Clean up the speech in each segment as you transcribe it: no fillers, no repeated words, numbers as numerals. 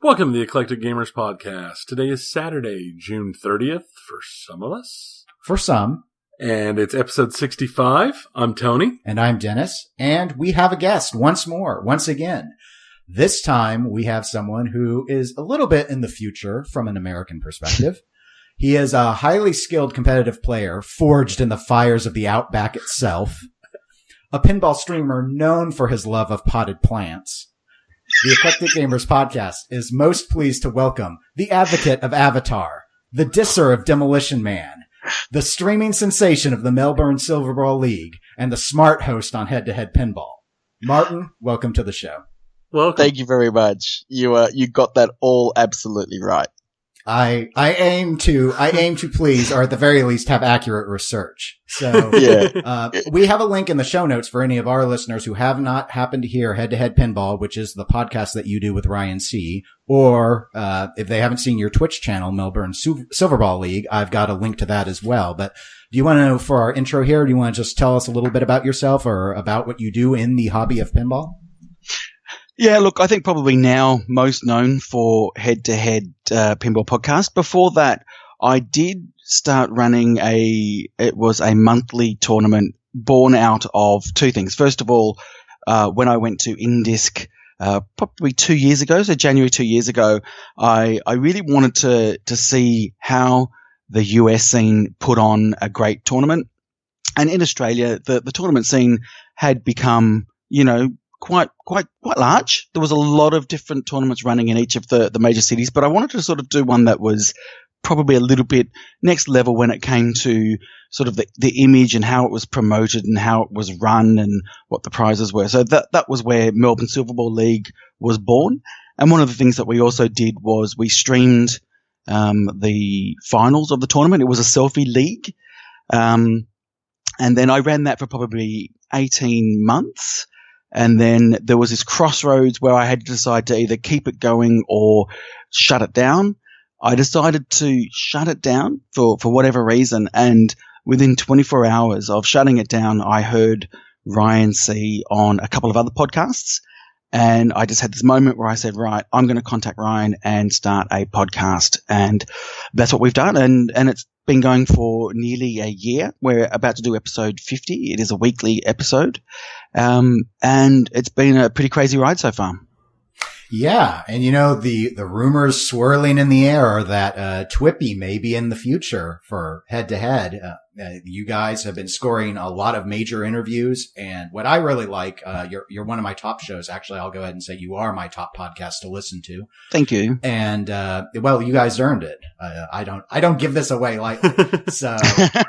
Welcome to the Eclectic Gamers Podcast. Today is Saturday, June 30th for some of us. For some. And it's episode 65. I'm Tony. And I'm Dennis. And we have a guest once again. This time we have someone who is a little bit in the future from an American perspective. He is a highly skilled competitive player forged in the fires of the Outback itself. A pinball streamer known for his love of potted plants. The Eclectic Gamers Podcast is most pleased to welcome the advocate of Avatar, the disser of Demolition Man, the streaming sensation of the Melbourne Silverball League, and the smart host on Head to Head Pinball. Martin, welcome to the show. Welcome. Thank you very much. You got that all absolutely right. I aim to please, or at the very least have accurate research. So, we have a link in the show notes for any of our listeners who have not happened to hear Head to Head Pinball, which is the podcast that you do with Ryan C. Or, if they haven't seen your Twitch channel, Melbourne Silverball League, I've got a link to that as well. But do you want to know, for our intro here, do you want to just tell us a little bit about yourself or about what you do in the hobby of pinball? Yeah, look, I think probably now most known for Head to Head Pinball Podcast. Before that, I did start running it was a monthly tournament born out of two things. First of all, when I went to Indisc probably 2 years ago, so January 2 years ago, I really wanted to see how the US scene put on a great tournament. And in Australia, the tournament scene had become, quite large. There was a lot of different tournaments running in each of the major cities, but I wanted to sort of do one that was probably a little bit next level when it came to sort of the image and how it was promoted and how it was run and what the prizes were. So that was where Melbourne Silverball League was born. And one of the things that we also did was we streamed the finals of the tournament. It was a selfie league. And then I ran that for probably 18 months. And then there was this crossroads where I had to decide to either keep it going or shut it down. I decided to shut it down for whatever reason. And within 24 hours of shutting it down, I heard Ryan C on a couple of other podcasts. And I just had this moment where I said, right, I'm going to contact Ryan and start a podcast. And that's what we've done. And it's been going for nearly a year. We're about to do episode 50. It is a weekly episode. And it's been a pretty crazy ride so far. Yeah. And the rumors swirling in the air are that Twippy may be in the future for Head to Head. You guys have been scoring a lot of major interviews. And what I really like, you're one of my top shows. Actually, I'll go ahead and say you are my top podcast to listen to. Thank you. And, well, you guys earned it. I don't give this away lightly. So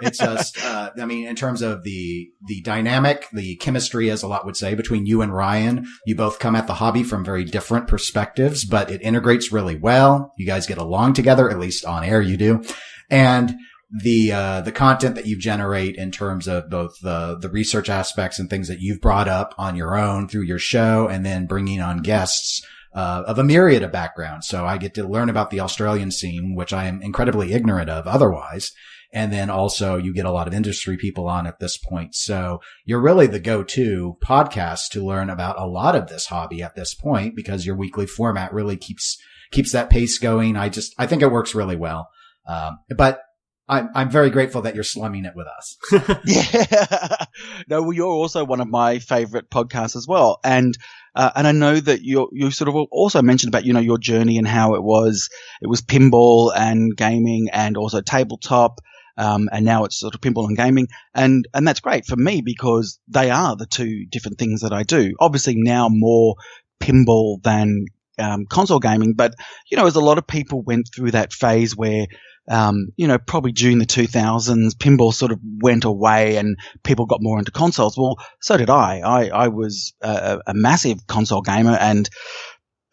it's just, in terms of the dynamic, the chemistry, as a lot would say, between you and Ryan, you both come at the hobby from very different perspectives, but it integrates really well. You guys get along together, at least on air you do. And the content that you generate in terms of both the research aspects and things that you've brought up on your own through your show, and then bringing on guests of a myriad of backgrounds. So I get to learn about the Australian scene, which I am incredibly ignorant of otherwise. And then also you get a lot of industry people on at this point. So you're really the go-to podcast to learn about a lot of this hobby at this point, because your weekly format really keeps that pace going. I think it works really well. But I'm very grateful that you're slumming it with us. Yeah. No, well, you're also one of my favorite podcasts as well. And I know that you sort of also mentioned about, your journey and how it was pinball and gaming and also tabletop. And now it's sort of pinball and gaming. And that's great for me because they are the two different things that I do. Obviously now more pinball than console gaming. But, as a lot of people went through that phase where probably during the 2000s, pinball sort of went away and people got more into consoles. Well, so did I. I was a massive console gamer, and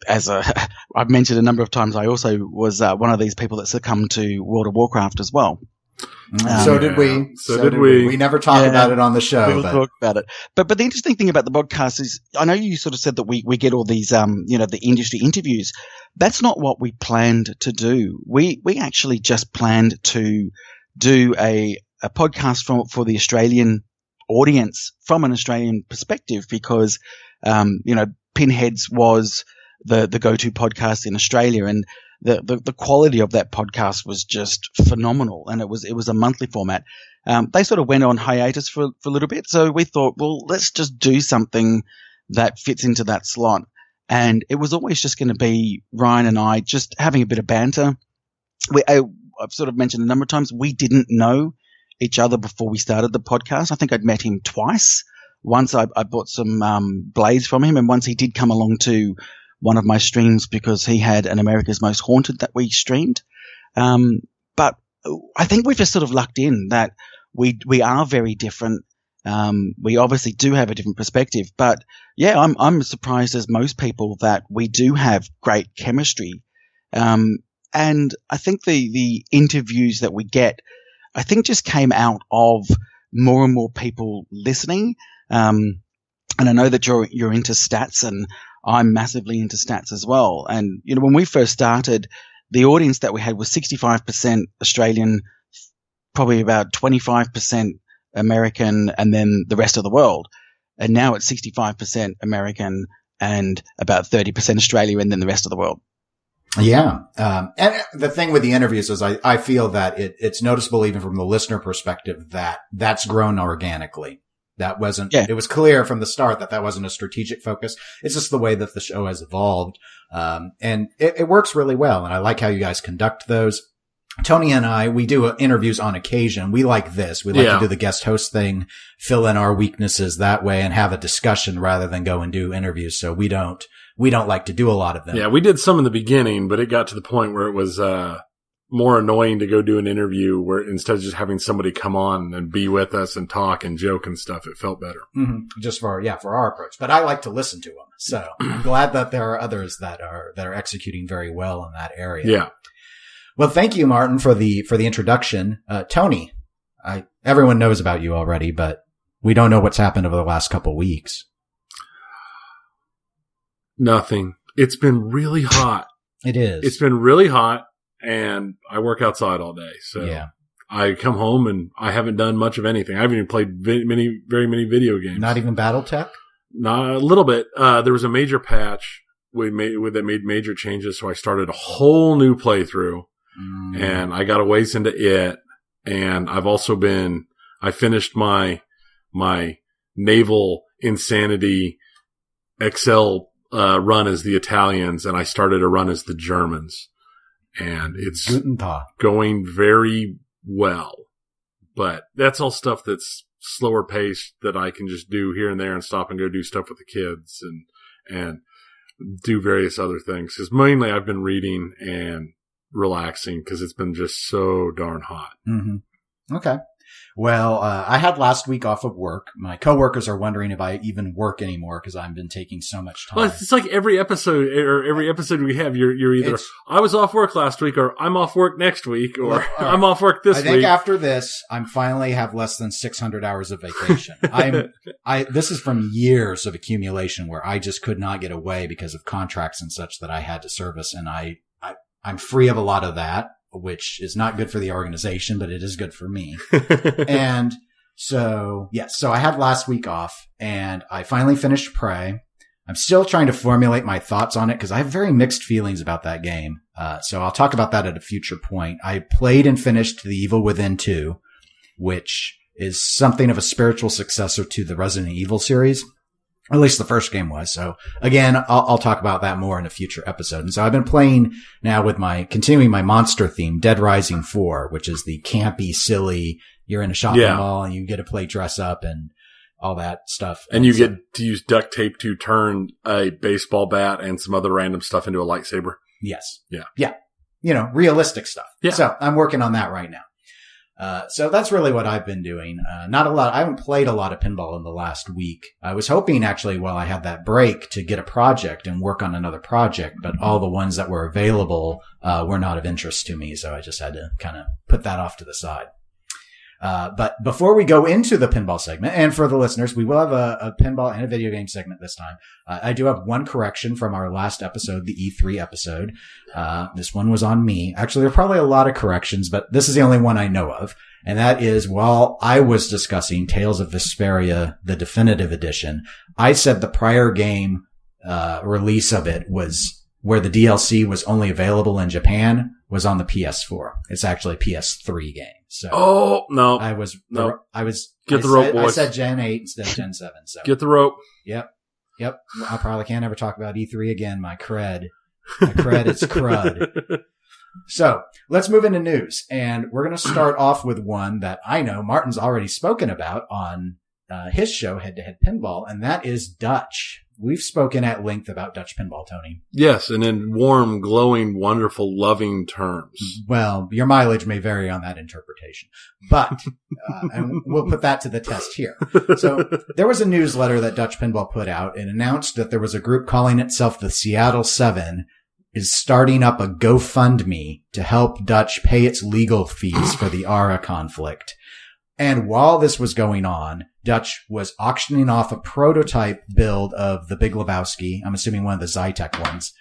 I've mentioned a number of times, I also was one of these people that succumbed to World of Warcraft as well. So did we. So did we. We never talk about it on the show. We'll talk about it. But the interesting thing about the podcast is, I know you sort of said that we get all these, the industry interviews. That's not what we planned to do. We actually just planned to do a podcast for the Australian audience from an Australian perspective because, Pinheads was the go-to podcast in Australia, and the quality of that podcast was just phenomenal, and it was a monthly format. They sort of went on hiatus for a little bit, so we thought, well, let's just do something that fits into that slot. And it was always just going to be Ryan and I just having a bit of banter. I've sort of mentioned a number of times, we didn't know each other before we started the podcast. I think I'd met him twice. Once I bought some blades from him, and once he did come along to one of my streams because he had an America's Most Haunted that we streamed. But I think we've just sort of lucked in that we are very different. We obviously do have a different perspective, but yeah, I'm surprised as most people that we do have great chemistry. And I think the interviews that we get, I think just came out of more and more people listening. And I know that you're into stats, and I'm massively into stats as well. And, you know, when we first started, the audience that we had was 65% Australian, probably about 25% American, and then the rest of the world. And now it's 65% American and about 30% Australia, and then the rest of the world. Yeah. And the thing with the interviews is I feel that it's noticeable even from the listener perspective that that's grown organically. That wasn't, It was clear from the start that wasn't a strategic focus. It's just the way that the show has evolved. And it works really well. And I like how you guys conduct those. Tony and I, we do interviews on occasion. We like this. We like to do the guest host thing, fill in our weaknesses that way, and have a discussion rather than go and do interviews. So we don't like to do a lot of them. Yeah, we did some in the beginning, but it got to the point where it was more annoying to go do an interview where instead of just having somebody come on and be with us and talk and joke and stuff, it felt better. Mm-hmm. Just for our approach. But I like to listen to them. So I'm glad that there are others that are executing very well in that area. Yeah. Well, thank you, Martin, for the introduction. Tony, everyone knows about you already, but we don't know what's happened over the last couple weeks. Nothing. It's been really hot. It is. It's been really hot, and I work outside all day. So yeah. I come home and I haven't done much of anything. I haven't even played very many video games. Not even BattleTech? Not a little bit. There was a major patch that made major changes, so I started a whole new playthrough. And I got a ways into it. And I've also I finished my Naval Insanity XL run as the Italians, and I started a run as the Germans. And it's going very well. But that's all stuff that's slower paced that I can just do here and there and stop and go do stuff with the kids and do various other things. Because mainly I've been reading and relaxing because it's been just so darn hot. Mm-hmm. Okay. Well, I had last week off of work. My coworkers are wondering if I even work anymore because I've been taking so much time. Well, it's like every episode we have, you're either I was off work last week, or I'm off work next week, or I'm off work this week. I think after this, I'm finally have less than 600 hours of vacation. This is from years of accumulation where I just could not get away because of contracts and such that I had to service, and I'm free of a lot of that, which is not good for the organization, but it is good for me. And so, yes, so I had last week off and I finally finished Prey. I'm still trying to formulate my thoughts on it because I have very mixed feelings about that game. So I'll talk about that at a future point. I played and finished The Evil Within 2, which is something of a spiritual successor to the Resident Evil series. At least the first game was. So again, I'll talk about that more in a future episode. And so I've been playing now with continuing my monster theme, Dead Rising 4, which is the campy, silly, you're in a shopping mall and you get to play dress up and all that stuff. And you get to use duct tape to turn a baseball bat and some other random stuff into a lightsaber. Yes. Yeah. Yeah. You know, realistic stuff. Yeah. So I'm working on that right now. So that's really what I've been doing. Not a lot. I haven't played a lot of pinball in the last week. I was hoping actually while I had that break to get a project and work on another project, but all the ones that were available, were not of interest to me. So I just had to kind of put that off to the side. But before we go into the pinball segment, and for the listeners, we will have a pinball and a video game segment this time. I do have one correction from our last episode, the E3 episode. This one was on me. Actually, there are probably a lot of corrections, but this is the only one I know of. And that is while I was discussing Tales of Vesperia, the definitive edition, I said the prior game release of it was where the DLC was only available in Japan was on the PS4. It's actually a PS3 game. So I was get the rope, boys. I said Gen 8 instead of Gen 7. So get the rope. Yep. I probably can't ever talk about E3 again. My cred is crud. So let's move into news, and we're going to start off with one that I know Martin's already spoken about on his show, Head to Head Pinball, and that is Dutch. We've spoken at length about Dutch pinball, Tony. Yes, and in warm, glowing, wonderful, loving terms. Well, your mileage may vary on that interpretation, but and we'll put that to the test here. So there was a newsletter that Dutch Pinball put out and announced that there was a group calling itself the Seattle 7 is starting up a GoFundMe to help Dutch pay its legal fees for the ARA conflict. And while this was going on, Dutch was auctioning off a prototype build of the Big Lebowski, I'm assuming one of the Zytec ones,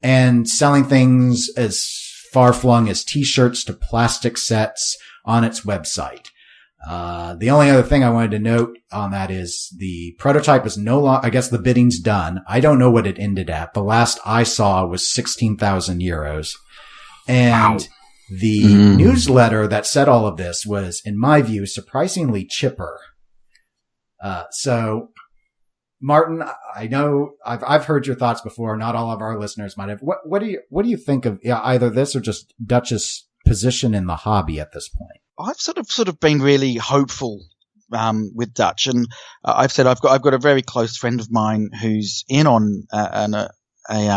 and selling things as far-flung as t-shirts to plastic sets on its website. The only other thing I wanted to note on that is the prototype is no longer, I guess the bidding's done. I don't know what it ended at. The last I saw was 16,000 euros. And wow. The newsletter that said all of this was, in my view, surprisingly chipper. So Martin, I know I've heard your thoughts before. Not all of our listeners might have. What do you think of either this or just Dutch's position in the hobby at this point? I've sort of been really hopeful with Dutch, and I've said I've got a very close friend of mine who's in on a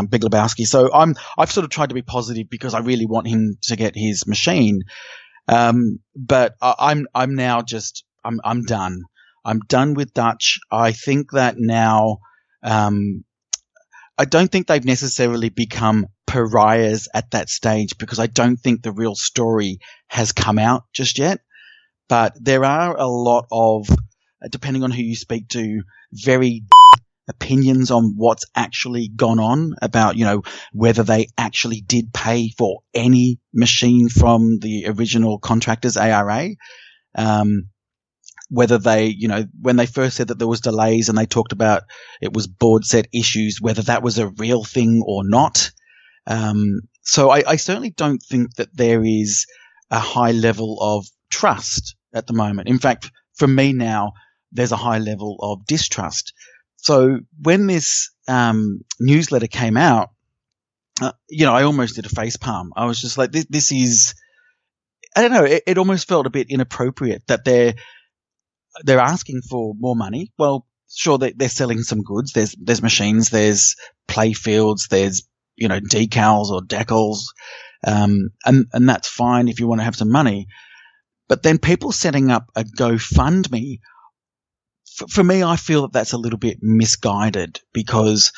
Big Lebowski, so I've sort of tried to be positive because I really want him to get his machine. But I'm now just I'm done. I'm done with Dutch. I think that now I don't think they've necessarily become pariahs at that stage because I don't think the real story has come out just yet. But there are a lot of, depending on who you speak to, very opinions on what's actually gone on about, whether they actually did pay for any machine from the original contractors, ARA. Whether they, when they first said that there was delays and they talked about it was board set issues, whether that was a real thing or not. So I certainly don't think that there is a high level of trust at the moment. In fact, for me now, there's a high level of distrust. So when this newsletter came out, I almost did a facepalm. I was just like, this is, I don't know, it almost felt a bit inappropriate that they're asking for more money. Well, sure, they're selling some goods. There's machines, there's play fields, there's, decals or decals. And that's fine if you want to have some money. But then people setting up a GoFundMe, for me, I feel that that's a little bit misguided because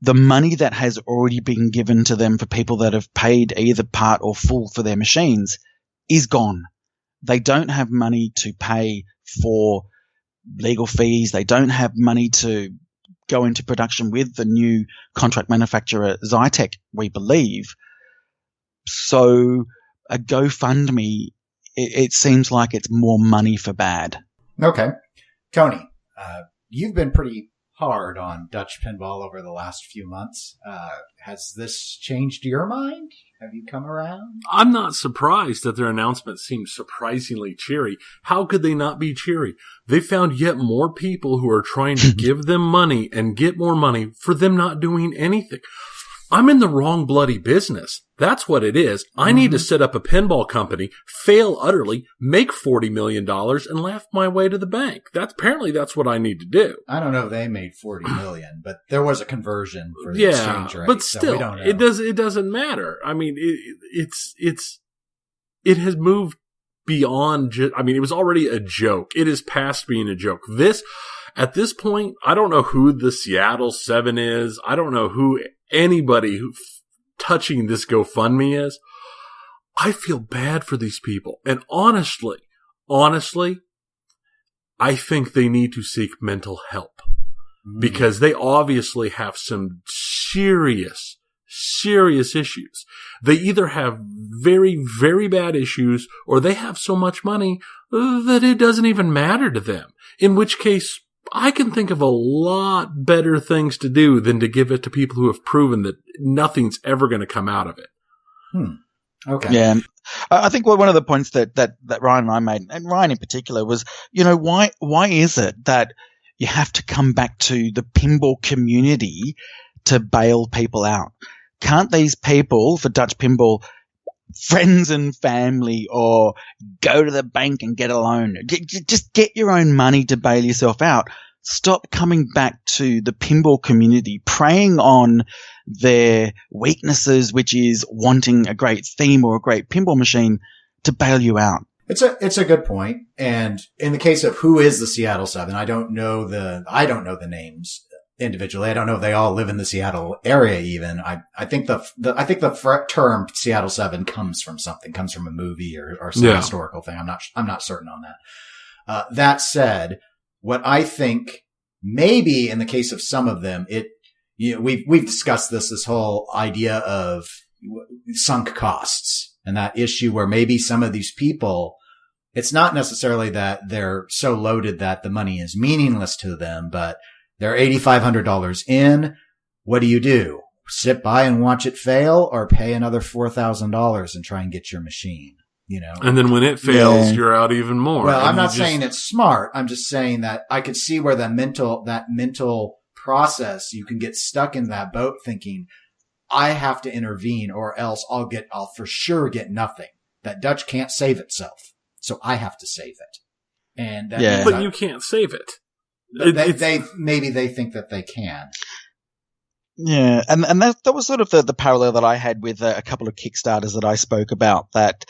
the money that has already been given to them for people that have paid either part or full for their machines is gone. They don't have money to pay for legal fees. They don't have money to go into production with the new contract manufacturer, Zytec, we believe. So a GoFundMe, it seems like it's more money for bad. Okay. Tony, you've been pretty hard on Dutch pinball over the last few months. Has this changed your mind? Have you come around? I'm not surprised that their announcement seems surprisingly cheery. How could they not be cheery? They found yet more people who are trying to give them money and get more money for them not doing anything. I'm in the wrong bloody business. That's what it is. I need to set up a pinball company, fail utterly, make $40 million, and laugh my way to the bank. Apparently that's what I need to do. I don't know if they made $40 million, but there was a conversion for the exchange rate. But still, so we don't know. It doesn't matter. I mean, it has moved beyond it was already a joke. It is past being a joke. At this point, I don't know who the Seattle 7 is. I don't know who anybody who touching this GoFundMe is. I feel bad for these people. And honestly, I think they need to seek mental help because they obviously have some serious issues. They either have very, very bad issues or they have so much money that it doesn't even matter to them. In which case, I can think of a lot better things to do than to give it to people who have proven that nothing's ever going to come out of it. Okay. Yeah. I think one of the points that Ryan and I made, and Ryan in particular, was, why is it that you have to come back to the pinball community to bail people out? Can't these people for Dutch Pinball, friends and family, or go to the bank and get a loan? Just get your own money to bail yourself out. Stop coming back to the pinball community, preying on their weaknesses, which is wanting a great theme or a great pinball machine, to bail you out. It's a good point. And in the case of who is the Seattle 7, I don't know the names individually. I don't know if they all live in the Seattle area even. I think the term Seattle 7 comes from a movie or some historical thing. I'm not certain on that. That said, what I think maybe in the case of some of them, we've discussed this whole idea of sunk costs and that issue where maybe some of these people, it's not necessarily that they're so loaded that the money is meaningless to them, but they're $8,500 in. What do? Sit by and watch it fail, or pay another $4,000 and try and get your machine? And then when it fails, you're out even more. Well, I'm not saying it's smart. I'm just saying that I could see where that mental process, you can get stuck in that boat thinking, I have to intervene or else I'll for sure get nothing. That Dutch can't save itself. So I have to save it. And but you can't save it. Maybe they think that they can. Yeah, and that was sort of the parallel that I had with a couple of Kickstarters that I spoke about that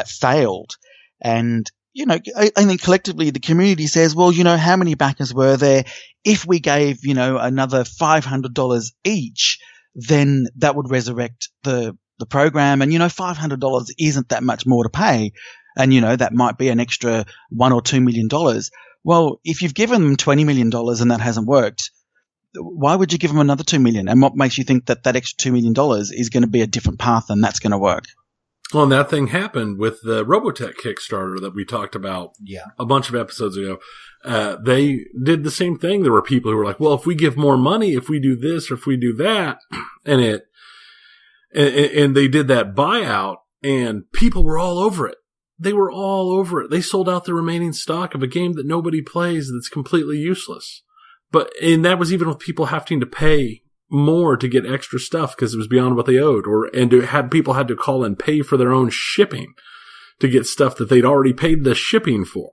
failed. And, I think collectively the community says, well, how many backers were there? If we gave, another $500 each, then that would resurrect the program. And, $500 isn't that much more to pay. And, that might be an extra $1 or $2 million. Well, if you've given them $20 million and that hasn't worked, why would you give them another $2 million? And what makes you think that extra $2 million is going to be a different path and that's going to work? Well, and that thing happened with the Robotech Kickstarter that we talked about a bunch of episodes ago. They did the same thing. There were people who were like, well, if we give more money, if we do this or if we do that, and they did that buyout and people were all over it. They were all over it. They sold out the remaining stock of a game that nobody plays that's completely useless. And that was even with people having to pay more to get extra stuff because it was beyond what they owed, people had to call and pay for their own shipping to get stuff that they'd already paid the shipping for.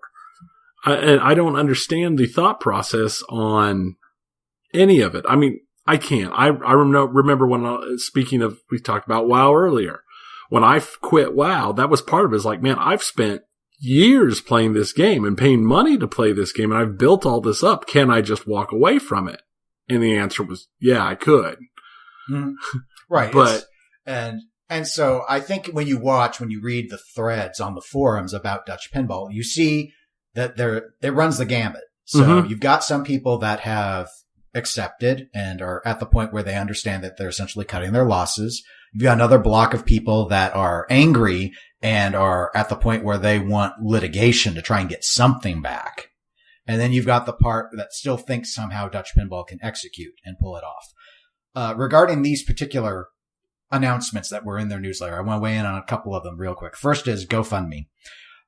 And I don't understand the thought process on any of it. I mean, I can't. I remember when speaking of, we talked about WoW earlier. When I quit WoW, that was part of it. It's like, man, I've spent years playing this game and paying money to play this game, and I've built all this up. Can I just walk away from it? And the answer was, yeah, I could. Mm-hmm. Right. But and so I think when you read the threads on the forums about Dutch Pinball, you see that it runs the gamut. So you've got some people that have accepted and are at the point where they understand that they're essentially cutting their losses. You've got another block of people that are angry and are at the point where they want litigation to try and get something back. And then you've got the part that still thinks somehow Dutch Pinball can execute and pull it off. Regarding these particular announcements that were in their newsletter, I want to weigh in on a couple of them real quick. First is GoFundMe.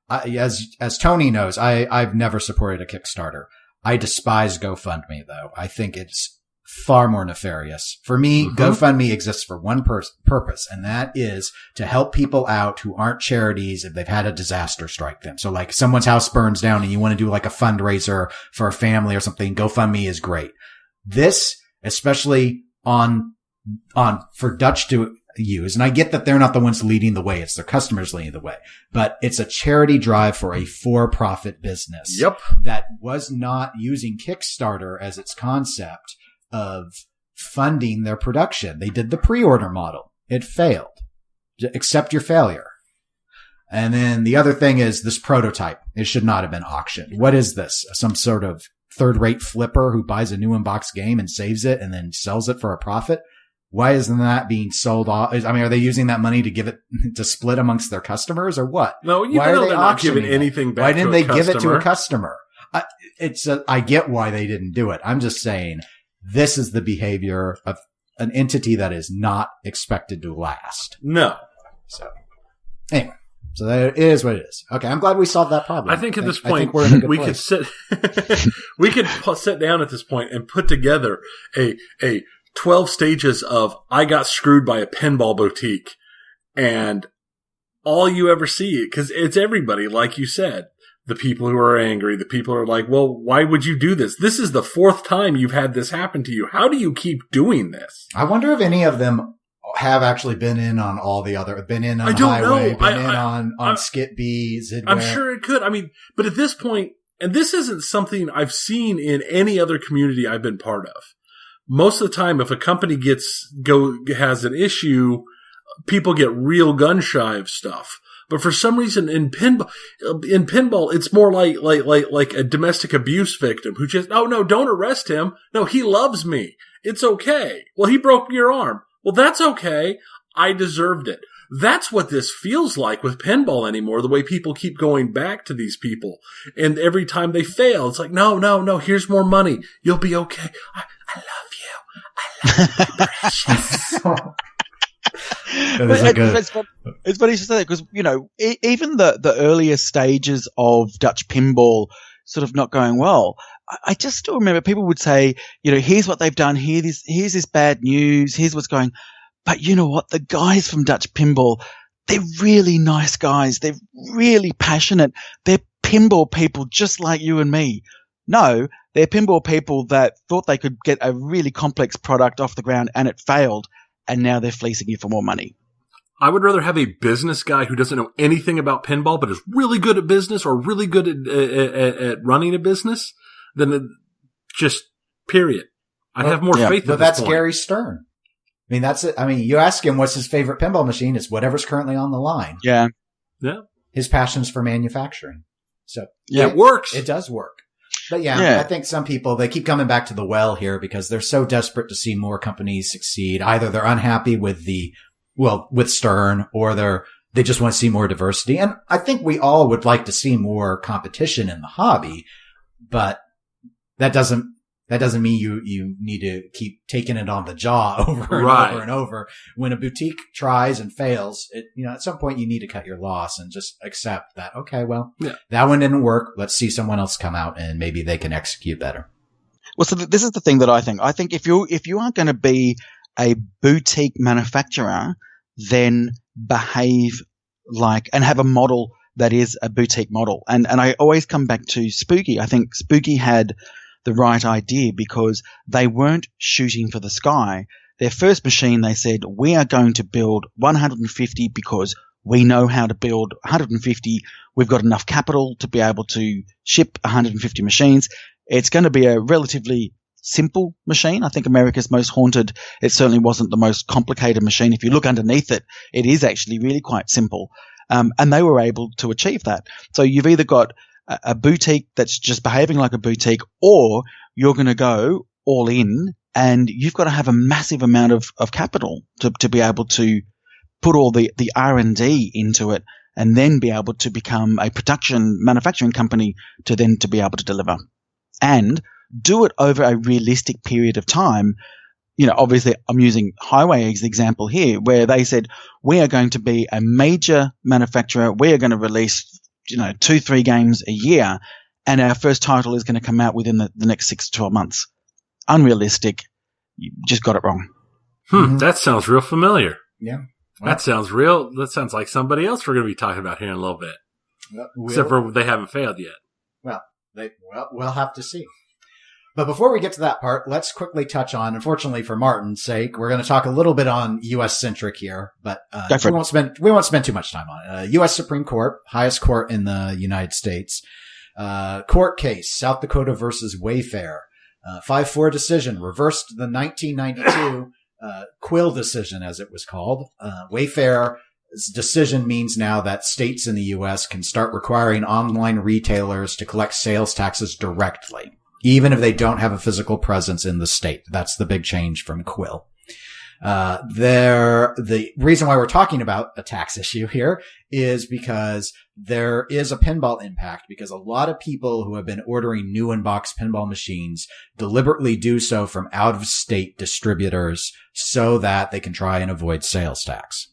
As Tony knows, I've never supported a Kickstarter. I despise GoFundMe, though. I think it's far more nefarious. For me, GoFundMe exists for one purpose, and that is to help people out who aren't charities if they've had a disaster strike them. So like someone's house burns down and you want to do like a fundraiser for a family or something, GoFundMe is great. This, especially for Dutch to use, and I get that they're not the ones leading the way, it's their customers leading the way, but it's a charity drive for a for-profit business that was not using Kickstarter as its concept of funding their production. They did the pre-order model. It failed. Accept your failure. And then the other thing is this prototype. It should not have been auctioned. What is this? Some sort of third-rate flipper who buys a new in-box game and saves it and then sells it for a profit? Why isn't that being sold off? I mean, are they using that money to give it to split amongst their customers or what? No, they're not giving anything back. Why didn't they give it to a customer? I get why they didn't do it. I'm just saying this is the behavior of an entity that is not expected to last. No. So anyway, so that is what it is. Okay. I'm glad we solved that problem. I think at this point, we're in a good we place. could sit down at this point and put together a 12 stages of I got screwed by a pinball boutique, and all you ever see, because it's everybody, like you said, the people who are angry, the people who are like, well, why would you do this? This is the 4th time you've had this happen to you. How do you keep doing this? I wonder if any of them have actually been in on all the other, been in on Highway, been in on Skip B, Zidware. I'm sure it could. I mean, but at this point, and this isn't something I've seen in any other community I've been part of. Most of the time, if a company has an issue, people get real gun shy of stuff. But for some reason in pinball, it's more like a domestic abuse victim who just, oh no, don't arrest him. No, he loves me. It's okay. Well, he broke your arm. Well, that's okay. I deserved it. That's what this feels like with pinball anymore, the way people keep going back to these people. And every time they fail, it's like, no, here's more money. You'll be okay. I love you. I love you, my precious. It's funny to say that because, even the earlier stages of Dutch pinball sort of not going well, I just still remember people would say, here's what they've done, here's this bad news, here's what's going. But you know what? The guys from Dutch pinball, they're really nice guys. They're really passionate. They're pinball people just like you and me. No, they're pinball people that thought they could get a really complex product off the ground and it failed. And now they're fleecing you for more money. I would rather have a business guy who doesn't know anything about pinball but is really good at business or really good at running a business than just period. I have more faith in But that's point. Gary Stern. I mean, that's it. I mean, you ask him what's his favorite pinball machine. It's whatever's currently on the line. Yeah. Yeah. His passion's for manufacturing. So yeah, it works. It does work. But yeah, I think some people, they keep coming back to the well here because they're so desperate to see more companies succeed. Either they're unhappy with with Stern, or they just want to see more diversity. And I think we all would like to see more competition in the hobby, but that doesn't mean you need to keep taking it on the jaw over and over and over. When a boutique tries and fails, at some point you need to cut your loss and just accept that, okay, well, that one didn't work. Let's see someone else come out and maybe they can execute better. Well, so this is the thing that I think. I think if you are going to be a boutique manufacturer, then behave like and have a model that is a boutique model. And I always come back to Spooky. I think Spooky had the right idea because they weren't shooting for the sky. Their first machine, they said, we are going to build 150 because we know how to build 150. We've got enough capital to be able to ship 150 machines. It's going to be a relatively simple machine. I think America's Most Haunted, it certainly wasn't the most complicated machine. If you look underneath it, it is actually really quite simple. And they were able to achieve that. So you've either got a boutique that's just behaving like a boutique, or you're going to go all in and you've got to have a massive amount of capital to be able to put all the R&D into it and then be able to become a production manufacturing company to be able to deliver and do it over a realistic period of time. Obviously I'm using Highway as the example here where they said, we are going to be a major manufacturer. We are going to release 2-3 games a year, and our first title is going to come out within the next 6 to 12 months. Unrealistic. You just got it wrong. That sounds real familiar. Yeah. Well, that sounds like somebody else we're going to be talking about here in a little bit. Except for they haven't failed yet. Well, we'll have to see. But before we get to that part, let's quickly touch on, unfortunately for Martin's sake, we're going to talk a little bit on U.S. centric here, but we won't spend too much time on it. U.S. Supreme Court, highest court in the United States, court case, South Dakota versus Wayfair, 5-4 decision, reversed the 1992 Quill decision, as it was called. Wayfair's decision means now that states in the U.S. can start requiring online retailers to collect sales taxes directly, even if they don't have a physical presence in the state. That's the big change from Quill. The reason why we're talking about a tax issue here is because there is a pinball impact because a lot of people who have been ordering new in-box pinball machines deliberately do so from out-of-state distributors so that they can try and avoid sales tax.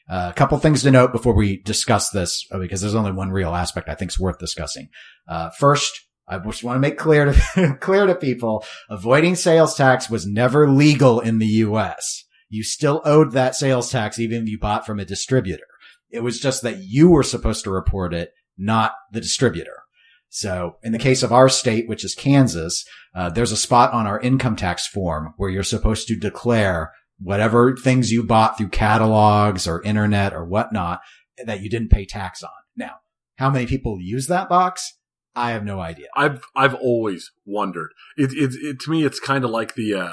A couple things to note before we discuss this, because there's only one real aspect I think is worth discussing. First, I just want to make clear to people, avoiding sales tax was never legal in the U.S. You still owed that sales tax even if you bought from a distributor. It was just that you were supposed to report it, not the distributor. So in the case of our state, which is Kansas, there's a spot on our income tax form where you're supposed to declare whatever things you bought through catalogs or internet or whatnot that you didn't pay tax on. Now, how many people use that box? I have no idea. I've always wondered. It to me, it's kind of like the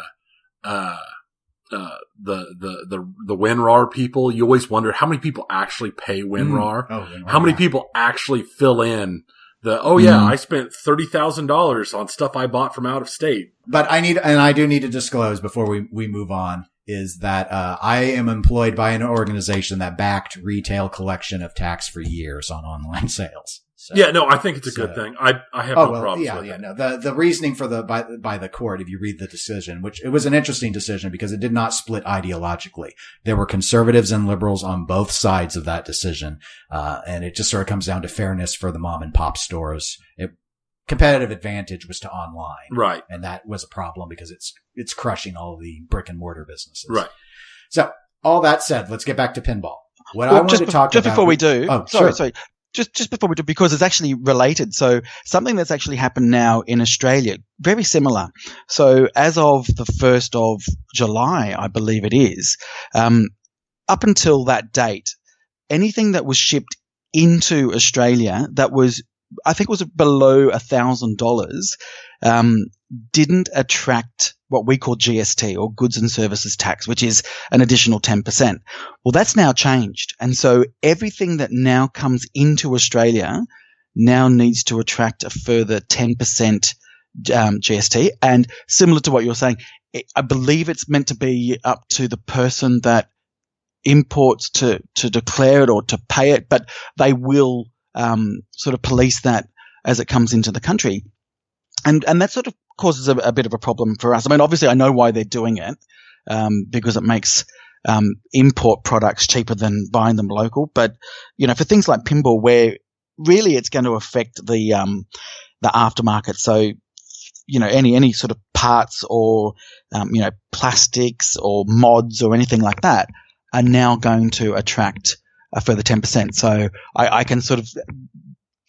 WinRAR people. You always wonder how many people actually pay WinRAR. How many people actually fill in I spent $30,000 on stuff I bought from out of state. But I do need to disclose before we move on is that, I am employed by an organization that backed retail collection of tax for years on online sales. So, yeah, no, I think it's a good thing. I have no problems with it. No. The reasoning for by the court, if you read the decision, which it was an interesting decision because it did not split ideologically. There were conservatives and liberals on both sides of that decision. And it just sort of comes down to fairness for the mom and pop stores. Competitive advantage was to online. Right. And that was a problem because it's crushing all of the brick and mortar businesses. Right. So all that said, let's get back to pinball. I wanted to talk just about before we do. Oh, sorry. sure. Just before we do, because it's actually related. So something that's actually happened now in Australia, very similar. So as of the 1st of July, I believe it is, up until that date, anything that was shipped into Australia that was, I think it was below $1,000, didn't attract what we call GST or goods and services tax, which is an additional 10%. Well, that's now changed. And so everything that now comes into Australia now needs to attract a further 10% GST. And similar to what you're saying, I believe it's meant to be up to the person that imports to declare it or to pay it, but they will sort of police that as it comes into the country. And that sort of causes a bit of a problem for us. I mean, obviously I know why they're doing it, because it makes import products cheaper than buying them local. But, for things like pinball where really it's going to affect the aftermarket. So, any sort of parts or, plastics or mods or anything like that are now going to attract a further 10%. So I can sort of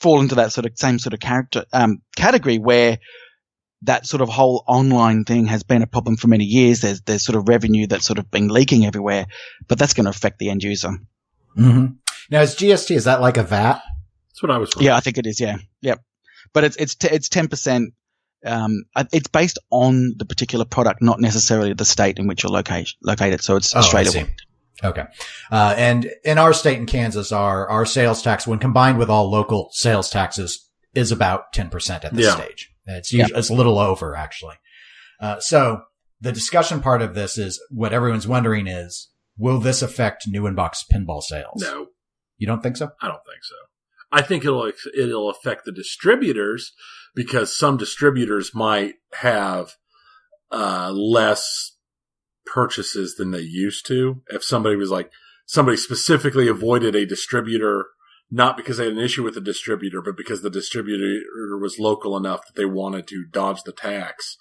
fall into that sort of same sort of category where that sort of whole online thing has been a problem for many years. There's sort of revenue that's sort of been leaking everywhere, but that's going to affect the end user. Mm-hmm. Now, is GST, is that like a VAT? That's what I was wondering. Yeah, I think it is. Yeah. Yep. But it's 10%. It's based on the particular product, not necessarily the state in which you're located. So it's Australia. Okay. And in our state in Kansas, our sales tax, when combined with all local sales taxes, is about 10% at this stage. It's usually, it's a little over actually. So the discussion part of this is what everyone's wondering is, will this affect new in-box pinball sales? No. You don't think so? I don't think so. I think it'll affect the distributors because some distributors might have, less purchases than they used to. If somebody specifically avoided a distributor, not because they had an issue with the distributor, but because the distributor was local enough that they wanted to dodge the tax,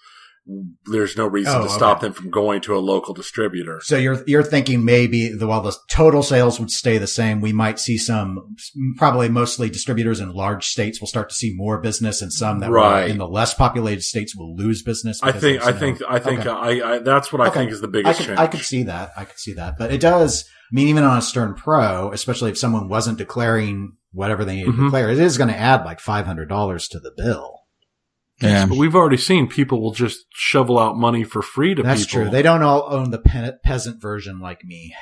there's no reason to stop them from going to a local distributor. So you're thinking maybe while the total sales would stay the same, we might see some, probably mostly distributors in large states will start to see more business, and some that were in the less populated states will lose business. I think that's what I think is the biggest change. I could see that, but it does. I mean, even on a Stern Pro, especially if someone wasn't declaring whatever they needed to declare, it is going to add like $500 to the bill. Yeah. But we've already seen people will just shovel out money for free to people. That's true. They don't all own the peasant version like me.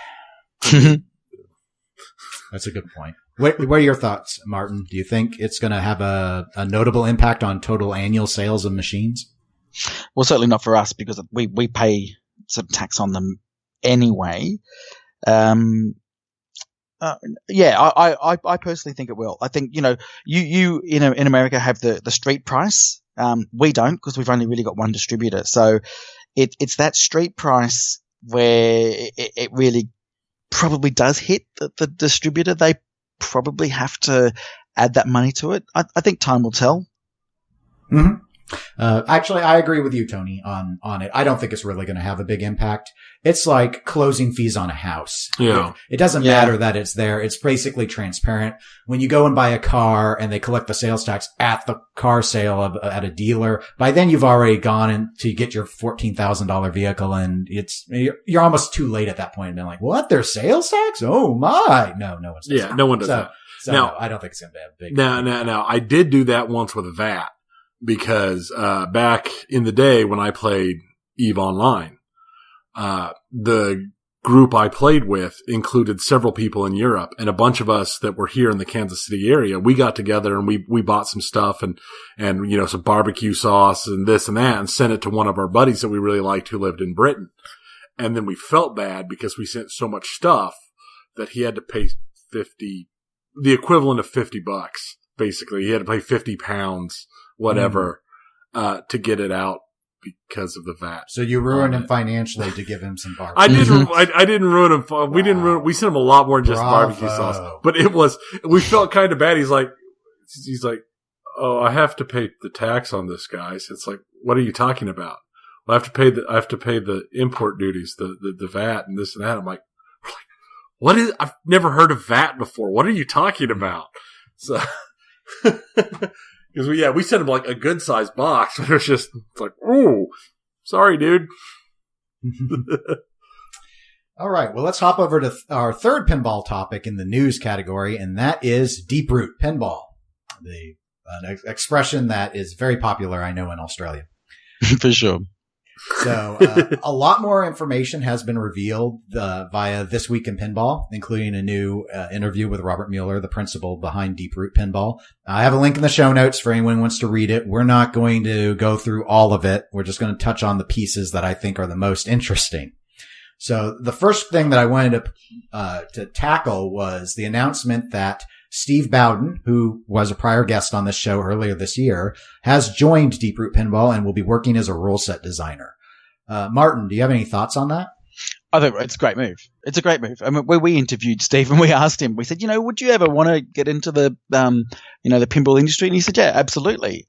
That's a good point. What are your thoughts, Martin? Do you think it's going to have a notable impact on total annual sales of machines? Well, certainly not for us because we pay some tax on them anyway. Yeah, I personally think it will. I think, you in America have the street price. We don't, because we've only really got one distributor. So it's that street price where it really probably does hit the distributor. They probably have to add that money to it. I think time will tell. Mm-hmm. Actually, I agree with you, Tony, on it. I don't think it's really going to have a big impact. It's like closing fees on a house. Yeah. It doesn't matter that it's there. It's basically transparent. When you go and buy a car and they collect the sales tax at the car sale at a dealer, by then you've already gone in to get your $14,000 vehicle, and you're almost too late at that point and been like, what? There's sales tax? Oh my. No one's does that. No one does that. So now, I don't think it's going to have a big impact. Now, I did do that once with a VAT. Because, back in the day when I played EVE Online, the group I played with included several people in Europe, and a bunch of us that were here in the Kansas City area. We got together and we bought some stuff and some barbecue sauce and this and that, and sent it to one of our buddies that we really liked who lived in Britain. And then we felt bad because we sent so much stuff that he had to pay the equivalent of $50, basically. He had to pay 50 pounds. Whatever, to get it out because of the VAT. So you ruined him financially to give him some barbecue. I didn't ruin him. We sent him a lot more than just barbecue sauce. But we felt kind of bad. He's like, oh, I have to pay the tax on this, guys. It's like, what are you talking about? Well, I have to pay the import duties, the VAT and this and that. I'm like, what is, I've never heard of VAT before. What are you talking about? So, because we sent him like a good sized box. It was just like, ooh, sorry, dude. All right. Well, let's hop over to our third pinball topic in the news category, and that is deeproot pinball, an expression that is very popular, I know, in Australia. For sure. So a lot more information has been revealed via This Week in Pinball, including a new interview with Robert Mueller, the principal behind Deeproot Pinball. I have a link in the show notes for anyone who wants to read it. We're not going to go through all of it. We're just going to touch on the pieces that I think are the most interesting. So the first thing that I wanted to tackle was the announcement that Steve Bowden, who was a prior guest on this show earlier this year, has joined Deeproot Pinball and will be working as a rule set designer. Martin, do you have any thoughts on that? I think it's a great move. It's a great move. I mean, when we interviewed Steve and we asked him, we said, would you ever want to get into the pinball industry? And he said, yeah, absolutely.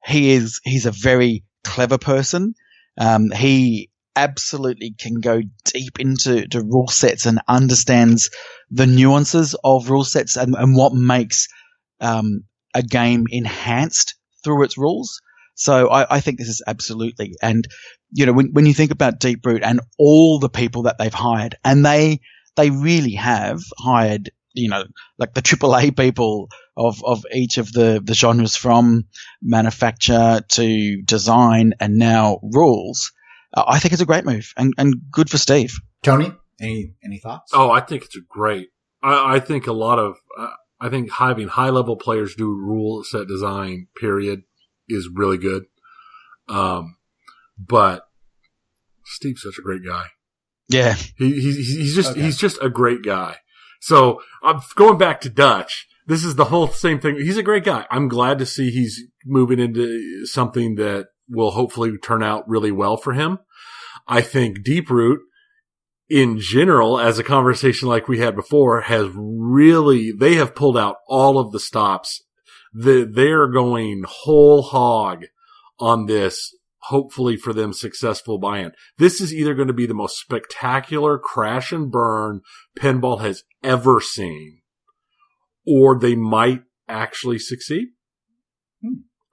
He's a very clever person. He absolutely can go deep into rule sets and understands the nuances of rule sets and what makes a game enhanced through its rules. So I think this is absolutely. And, when you think about Deeproot and all the people that they've hired, and they really have hired, like the AAA people of each of the genres, from manufacture to design and now rules. I think it's a great move and good for Steve. Tony, any thoughts? Oh, I think it's great. I think I think having high level players do rule set design, period, is really good. But Steve's such a great guy. Yeah. He's just a great guy. So I'm going back to Dutch. This is the whole same thing. He's a great guy. I'm glad to see he's moving into something that will hopefully turn out really well for him. I think Deeproot, in general, as a conversation like we had before, they have pulled out all of the stops. They're going whole hog on this, hopefully for them, successful buy-in. This is either going to be the most spectacular crash and burn pinball has ever seen, or they might actually succeed.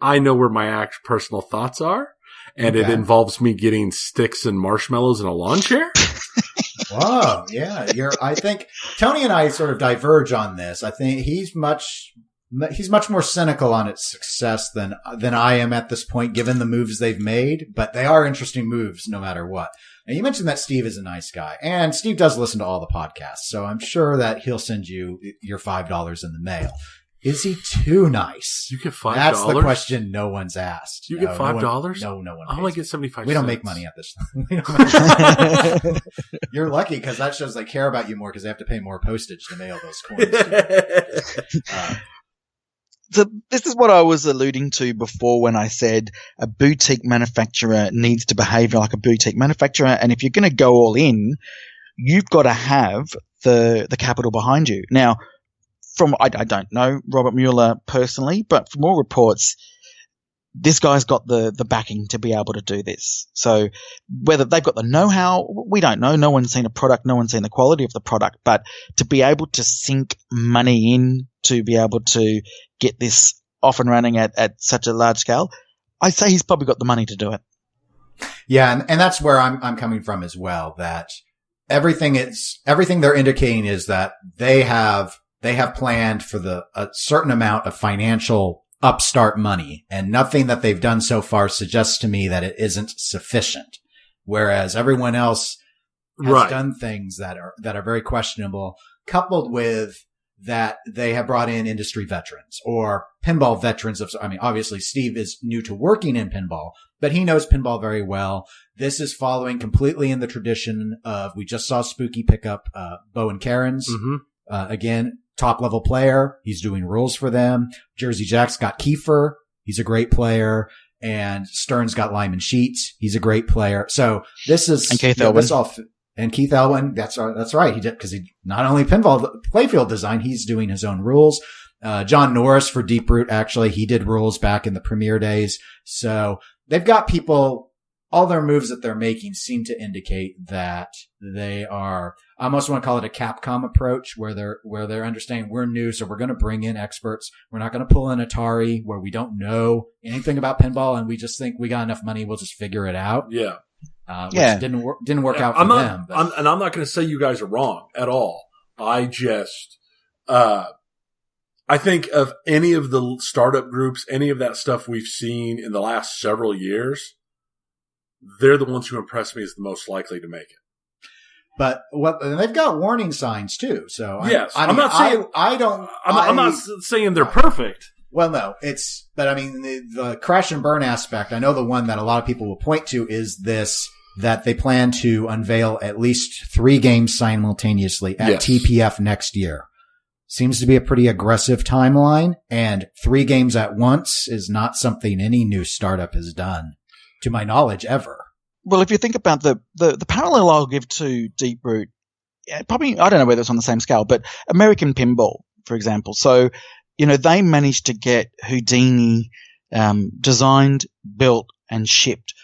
I know where my personal thoughts are, and It involves me getting sticks and marshmallows in a lawn chair. Wow, yeah. I think Tony and I sort of diverge on this. I think he's much more cynical on its success than I am at this point, given the moves they've made. But they are interesting moves, no matter what. And you mentioned that Steve is a nice guy, and Steve does listen to all the podcasts, so I'm sure that he'll send you your $5 in the mail. Is he too nice? You get $5. That's the question no one's asked. You get $5? No one. I only get 75 We don't cents. make money at this. You're lucky because that shows they care about you more because they have to pay more postage to mail those coins. So this is what I was alluding to before when I said a boutique manufacturer needs to behave like a boutique manufacturer. And if you're going to go all in, you've got to have the capital behind you. Now, I don't know Robert Mueller personally, but from all reports, this guy's got the backing to be able to do this. So whether they've got the know-how, we don't know. No one's seen a product. No one's seen the quality of the product. But to be able to sink money in to be able to get this off and running at such a large scale, I'd say he's probably got the money to do it. Yeah, and that's where I'm coming from as well. That everything they're indicating is that they have planned for a certain amount of financial upstart money, and nothing that they've done so far suggests to me that it isn't sufficient. Whereas everyone else has done things that are very questionable, coupled with that they have brought in industry veterans or pinball veterans obviously Steve is new to working in pinball, but he knows pinball very well. This is following completely in the tradition of, we just saw Spooky pick up, Bo and Karen's, again, top level player. He's doing rules for them. Jersey Jack's got Kiefer. He's a great player. And Stern's got Lyman Sheets. He's a great player. So this is, and Keith Elwin. And Keith Elwin, that's right. He did, because he not only pinball playfield design, he's doing his own rules. John Norris for Deeproot, actually, he did rules back in the premiere days. So they've got people, all their moves that they're making seem to indicate that they are, I almost want to call it a Capcom approach, where they're understanding we're new, so we're going to bring in experts. We're not going to pull in Atari where we don't know anything about pinball and we just think we got enough money, we'll just figure it out. Yeah. Which didn't work out for them. But. I'm not going to say you guys are wrong at all. I just, I think of any of the startup groups, any of that stuff we've seen in the last several years, they're the ones who impress me as the most likely to make it. But they've got warning signs too. So yes, I'm not saying they're perfect. Well, no, but I mean, the crash and burn aspect, I know the one that a lot of people will point to is this, that they plan to unveil at least 3 games simultaneously at TPF next year. Seems to be a pretty aggressive timeline, and 3 games at once is not something any new startup has done, to my knowledge, ever. Well, if you think about the parallel I'll give to Deeproot, probably, I don't know whether it's on the same scale, but American Pinball, for example. So, they managed to get Houdini designed, built, and shipped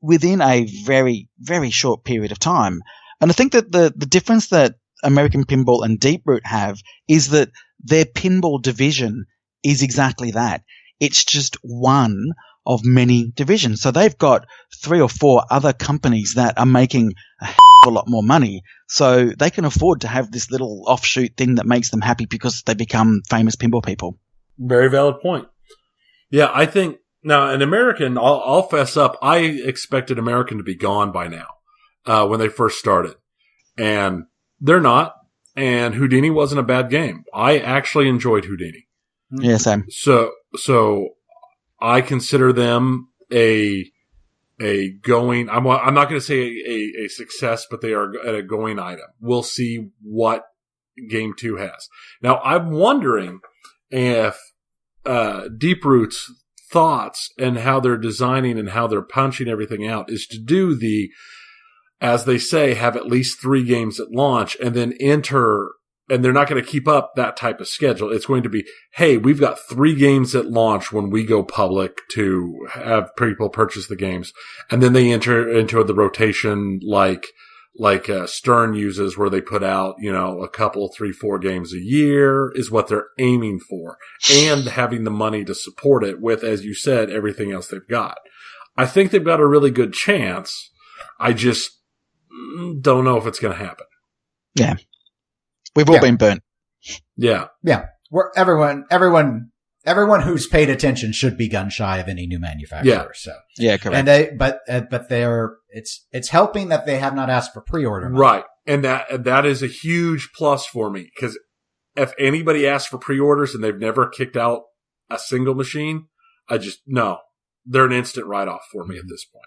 within a very, very short period of time. And I think that the difference that American Pinball and Deeproot have is that their pinball division is exactly that. It's just one of many divisions. So they've got 3 or 4 other companies that are making a hell of a lot more money. So they can afford to have this little offshoot thing that makes them happy because they become famous pinball people. Very valid point. Yeah, I think now an American, I'll fess up, I expected American to be gone by now when they first started. And they're not. And Houdini wasn't a bad game. I actually enjoyed Houdini. Yeah, same. So I consider them a going, I'm not going to say a success, but they are at a going item. We'll see what game 2 has. Now, I'm wondering if Deeproot's thoughts and how they're designing and how they're punching everything out is to do as they say, have at least 3 games at launch and then enter, and they're not going to keep up that type of schedule. It's going to be, hey, we've got 3 games at launch when we go public to have people purchase the games. And then they enter into the rotation like Stern uses, where they put out, a couple, 3, 4 games a year is what they're aiming for, and having the money to support it with, as you said, everything else they've got. I think they've got a really good chance. I just don't know if it's going to happen. Yeah. We've all been burnt. Yeah. Yeah. Everyone who's paid attention should be gun shy of any new manufacturer. Yeah. So. Yeah, correct. And but it's helping that they have not asked for pre-order money. Right. And that is a huge plus for me, because if anybody asks for pre-orders and they've never kicked out a single machine, no. They're an instant write-off for me at this point.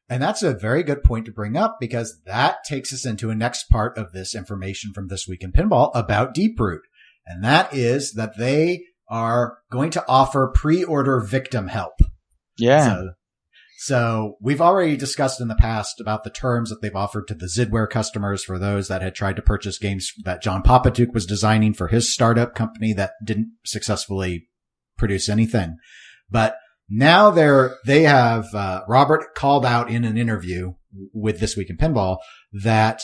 And that's a very good point to bring up, because that takes us into a next part of this information from This Week in Pinball about deeproot. And that is that they are going to offer pre-order victim help. Yeah. So we've already discussed in the past about the terms that they've offered to the Zidware customers for those that had tried to purchase games that John Papatuk was designing for his startup company that didn't successfully produce anything. But now they have, Robert called out in an interview with This Week in Pinball that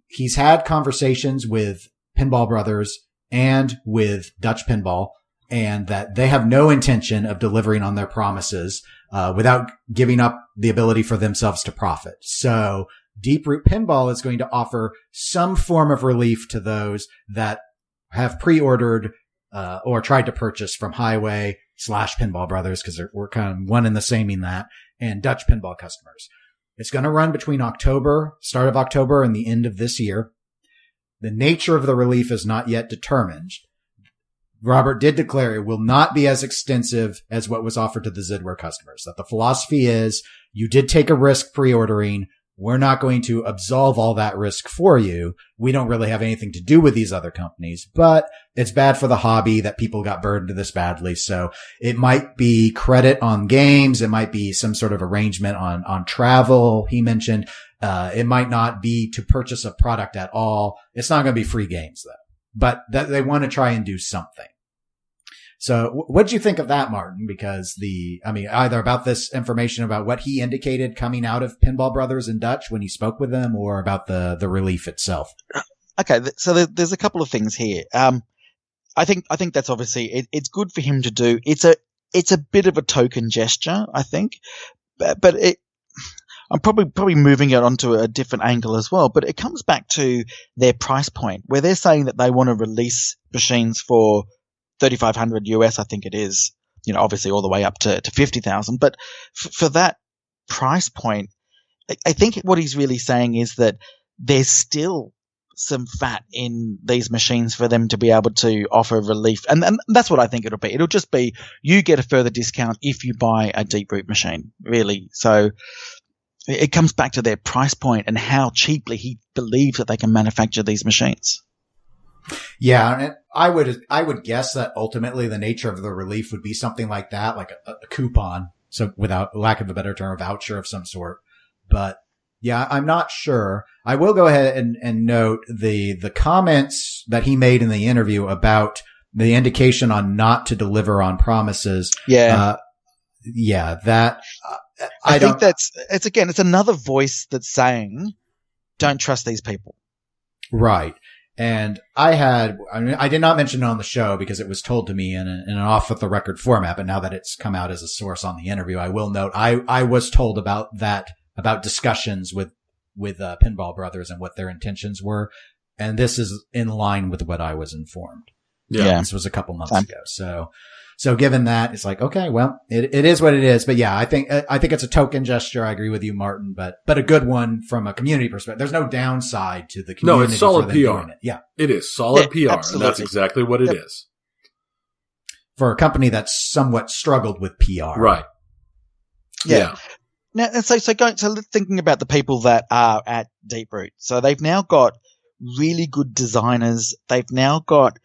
he's had conversations with Pinball Brothers and with Dutch Pinball, and that they have no intention of delivering on their promises, without giving up the ability for themselves to profit. So Deeproot Pinball is going to offer some form of relief to those that have pre-ordered, or tried to purchase from Highway / Pinball Brothers, because we're kind of one and the same in that, and Dutch Pinball customers. It's going to run between start of October and the end of this year. The nature of the relief is not yet determined. Robert did declare it will not be as extensive as what was offered to the Zidware customers. That the philosophy is, you did take a risk pre-ordering. We're not going to absolve all that risk for you. We don't really have anything to do with these other companies, but it's bad for the hobby that people got burned this badly. So it might be credit on games. It might be some sort of arrangement on travel. He mentioned, it might not be to purchase a product at all. It's not going to be free games though, but they want to try and do something. So what did you think of that, Martin? Because either about this information about what he indicated coming out of Pinball Brothers and Dutch when he spoke with them, or about the relief itself? Okay. So there's a couple of things here. I think that's obviously, it's good for him to do. It's a bit of a token gesture, I think, but I'm probably moving it onto a different angle as well, but it comes back to their price point, where they're saying that they want to release machines for $3,500 US, I think it is, obviously all the way up to 50,000. But for that price point, I think what he's really saying is that there's still some fat in these machines for them to be able to offer relief. And that's what I think it'll be. It'll just be, you get a further discount if you buy a deeproot machine, really. So it comes back to their price point and how cheaply he believes that they can manufacture these machines. Yeah, and I would guess that ultimately the nature of the relief would be something like that, like a coupon. So without lack of a better term, a voucher of some sort. But yeah, I'm not sure. I will go ahead and note the comments that he made in the interview about the indication on not to deliver on promises. Yeah. I think it's another voice that's saying, don't trust these people. Right. And I did not mention it on the show because it was told to me in an off the record format, but now that it's come out as a source on the interview, I will note I was told about discussions with Pinball Brothers and what their intentions were. And this is in line with what I was informed. Yeah. This was a couple months ago. So given that, it's like, okay, well, it is what it is. But yeah, I think it's a token gesture. I agree with you, Martin, but a good one from a community perspective. There's no downside to the community. No, it's solid PR. Yeah. It is solid PR. Absolutely. And that's exactly what it is. For a company that's somewhat struggled with PR. Right. Yeah. Now, so thinking about the people that are at Deeproot. So they've now got really good designers. They've now got,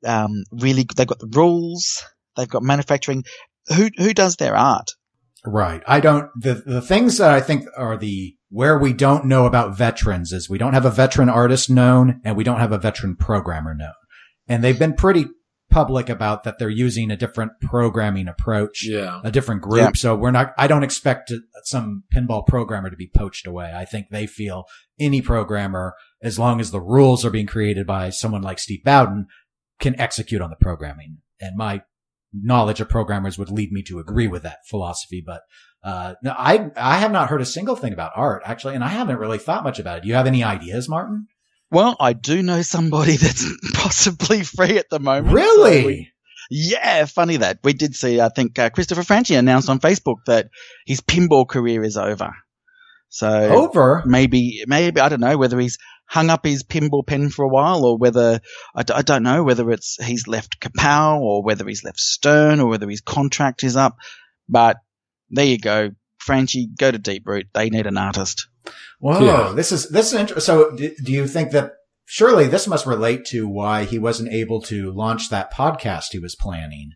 they've got the rules. They've got manufacturing. Who does their art? Right. The things that I think are where we don't know about veterans is we don't have a veteran artist known and we don't have a veteran programmer known. And they've been pretty public about that they're using a different programming approach. Yeah. A different group. Yeah. So I don't expect some pinball programmer to be poached away. I think they feel any programmer, as long as the rules are being created by someone like Steve Bowden, can execute on the programming. And my knowledge of programmers would lead me to agree with that philosophy. But no, I have not heard a single thing about art, actually, and I haven't really thought much about it. Do you have any ideas, Martin? Well, I do know somebody that's possibly free at the moment. Really? Yeah, funny that. We did see, I think, Christopher Franchi announced on Facebook that his pinball career is over. So over? Maybe, I don't know whether he's hung up his pinball pen for a while, or whether I don't know whether it's he's left Kapow or whether he's left Stern or whether his contract is up. But there you go, Franchi, go to Deeproot. They need an artist. Whoa, yeah. This is interesting. So, do you think that surely this must relate to why he wasn't able to launch that podcast he was planning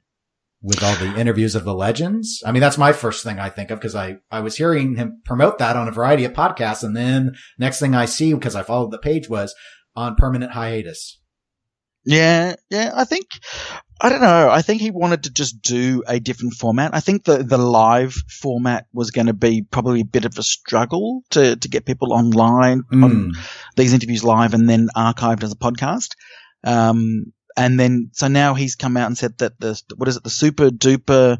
with all the interviews of the legends? I mean, that's my first thing I think of, because I was hearing him promote that on a variety of podcasts, and then next thing I see, because I followed the page, was on permanent hiatus. Yeah, I don't know. I think he wanted to just do a different format. I think the live format was going to be probably a bit of a struggle to get people online on these interviews live and then archived as a podcast. And then, so now he's come out and said that the super duper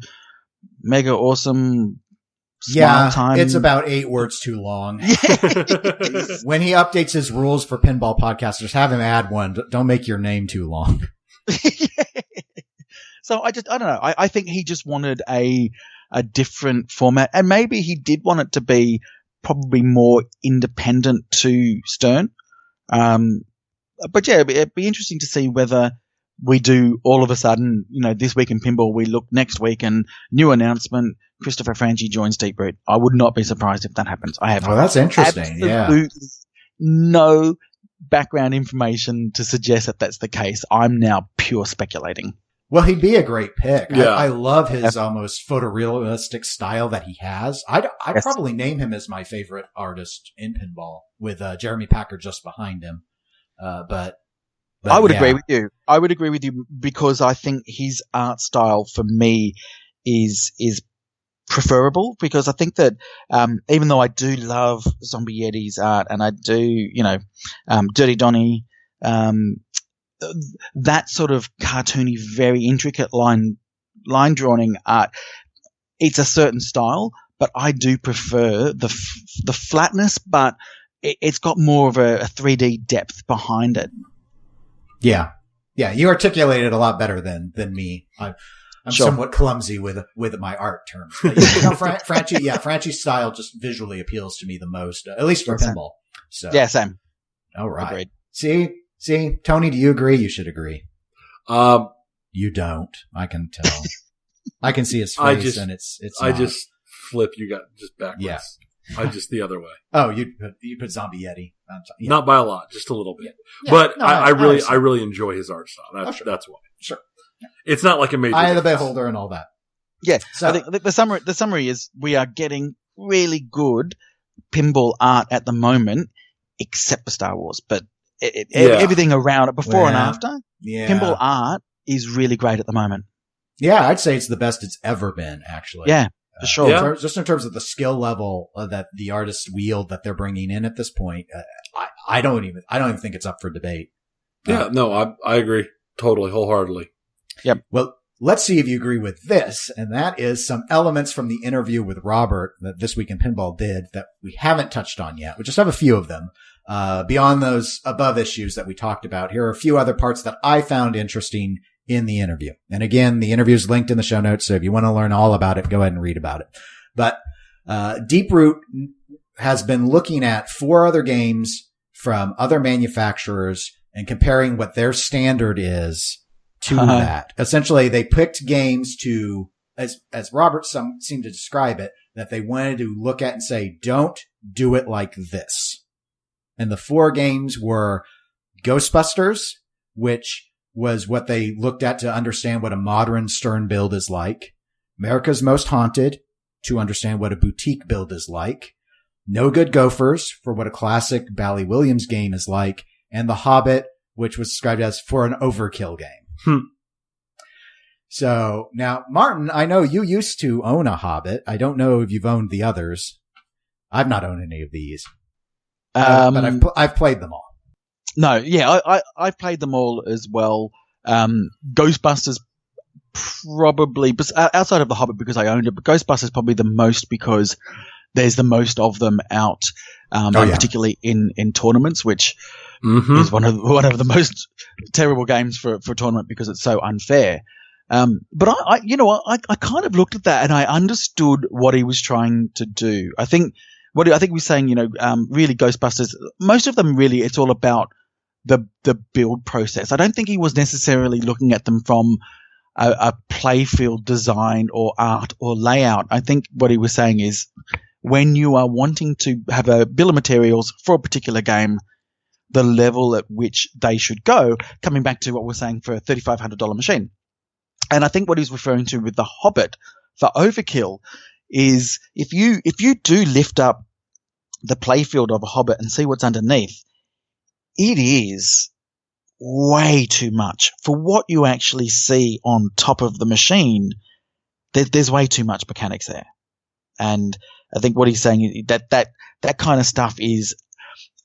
mega awesome time. It's about 8 words too long. When he updates his rules for pinball podcasters, have him add one. Don't make your name too long. So I don't know. I think he just wanted a different format, and maybe he did want it to be probably more independent to Stern. But yeah, it'd be interesting to see whether we do all of a sudden, this week in pinball, we look next week and new announcement, Christopher Franchi joins Deeproot. I would not be surprised if that happens. I have that's interesting. Absolutely no background information to suggest that that's the case. I'm now pure speculating. Well, he'd be a great pick. Yeah. I love his almost photorealistic style that he has. I'd probably name him as my favorite artist in pinball, with Jeremy Packer just behind him. But I would agree with you. I would agree with you, because I think his art style for me is preferable, because I think that even though I do love Zombie Yeti's art, and I do, Dirty Donny, that sort of cartoony, very intricate line drawing art, it's a certain style, but I do prefer the flatness, but it's got more of a 3D depth behind it. Yeah. You articulate it a lot better than me. I'm somewhat clumsy with my art terms. But, Franchi's style just visually appeals to me the most, at least for pinball. So yeah, same. All right. Agreed. See, Tony, do you agree? You should agree. You don't. I can tell. I can see his face, and it's. I just flip. You got just backwards. Yeah. I just the other way. Oh, you put Zombie Yeti. Yeah. Not by a lot, just a little bit. Yeah. But no, I really enjoy his art style. That's why. Sure. Yeah. It's not like a major. Eye of the Beholder and all that. Yeah. So I think the summary is we are getting really good pinball art at the moment, except for Star Wars, but everything around it before and after. Yeah. Pinball art is really great at the moment. Yeah, I'd say it's the best it's ever been, actually. Yeah. For sure. Just in terms of the skill level that the artists wield that they're bringing in at this point, I don't even think it's up for debate. Yeah, no, I agree totally, wholeheartedly. Yep. Well, let's see if you agree with this, and that is some elements from the interview with Robert that This Week in Pinball did that we haven't touched on yet. We just have a few of them. Beyond those above issues that we talked about, here are a few other parts that I found interesting in the interview. And again, the interview is linked in the show notes, so if you want to learn all about it, go ahead and read about it. But Deeproot has been looking at 4 other games from other manufacturers and comparing what their standard is to that. Essentially, they picked games to, as Robert seemed to describe it, that they wanted to look at and say, don't do it like this. And the 4 games were Ghostbusters, which was what they looked at to understand what a modern Stern build is like. America's Most Haunted, to understand what a boutique build is like. No Good Gophers, for what a classic Bally Williams game is like. And The Hobbit, which was described as for an overkill game. So now, Martin, I know you used to own a Hobbit. I don't know if you've owned the others. I've not owned any of these. But I've played them all. No, yeah, I've played them all as well. Ghostbusters probably, outside of The Hobbit because I owned it, but Ghostbusters probably the most because there's the most of them out, particularly in tournaments, which is one of the most terrible games for a tournament because it's so unfair. But I kind of looked at that and I understood what he was trying to do. I think I think we're saying, really Ghostbusters, most of them really, it's all about the build process. I don't think he was necessarily looking at them from a playfield design or art or layout. I think what he was saying is when you are wanting to have a bill of materials for a particular game, the level at which they should go, coming back to what we're saying for a $3,500 machine. And I think what he's referring to with the Hobbit for Overkill is if you do lift up the playfield of a Hobbit and see what's underneath, it is way too much for what you actually see on top of the machine. There's way too much mechanics there. And I think what he's saying is that kind of stuff is,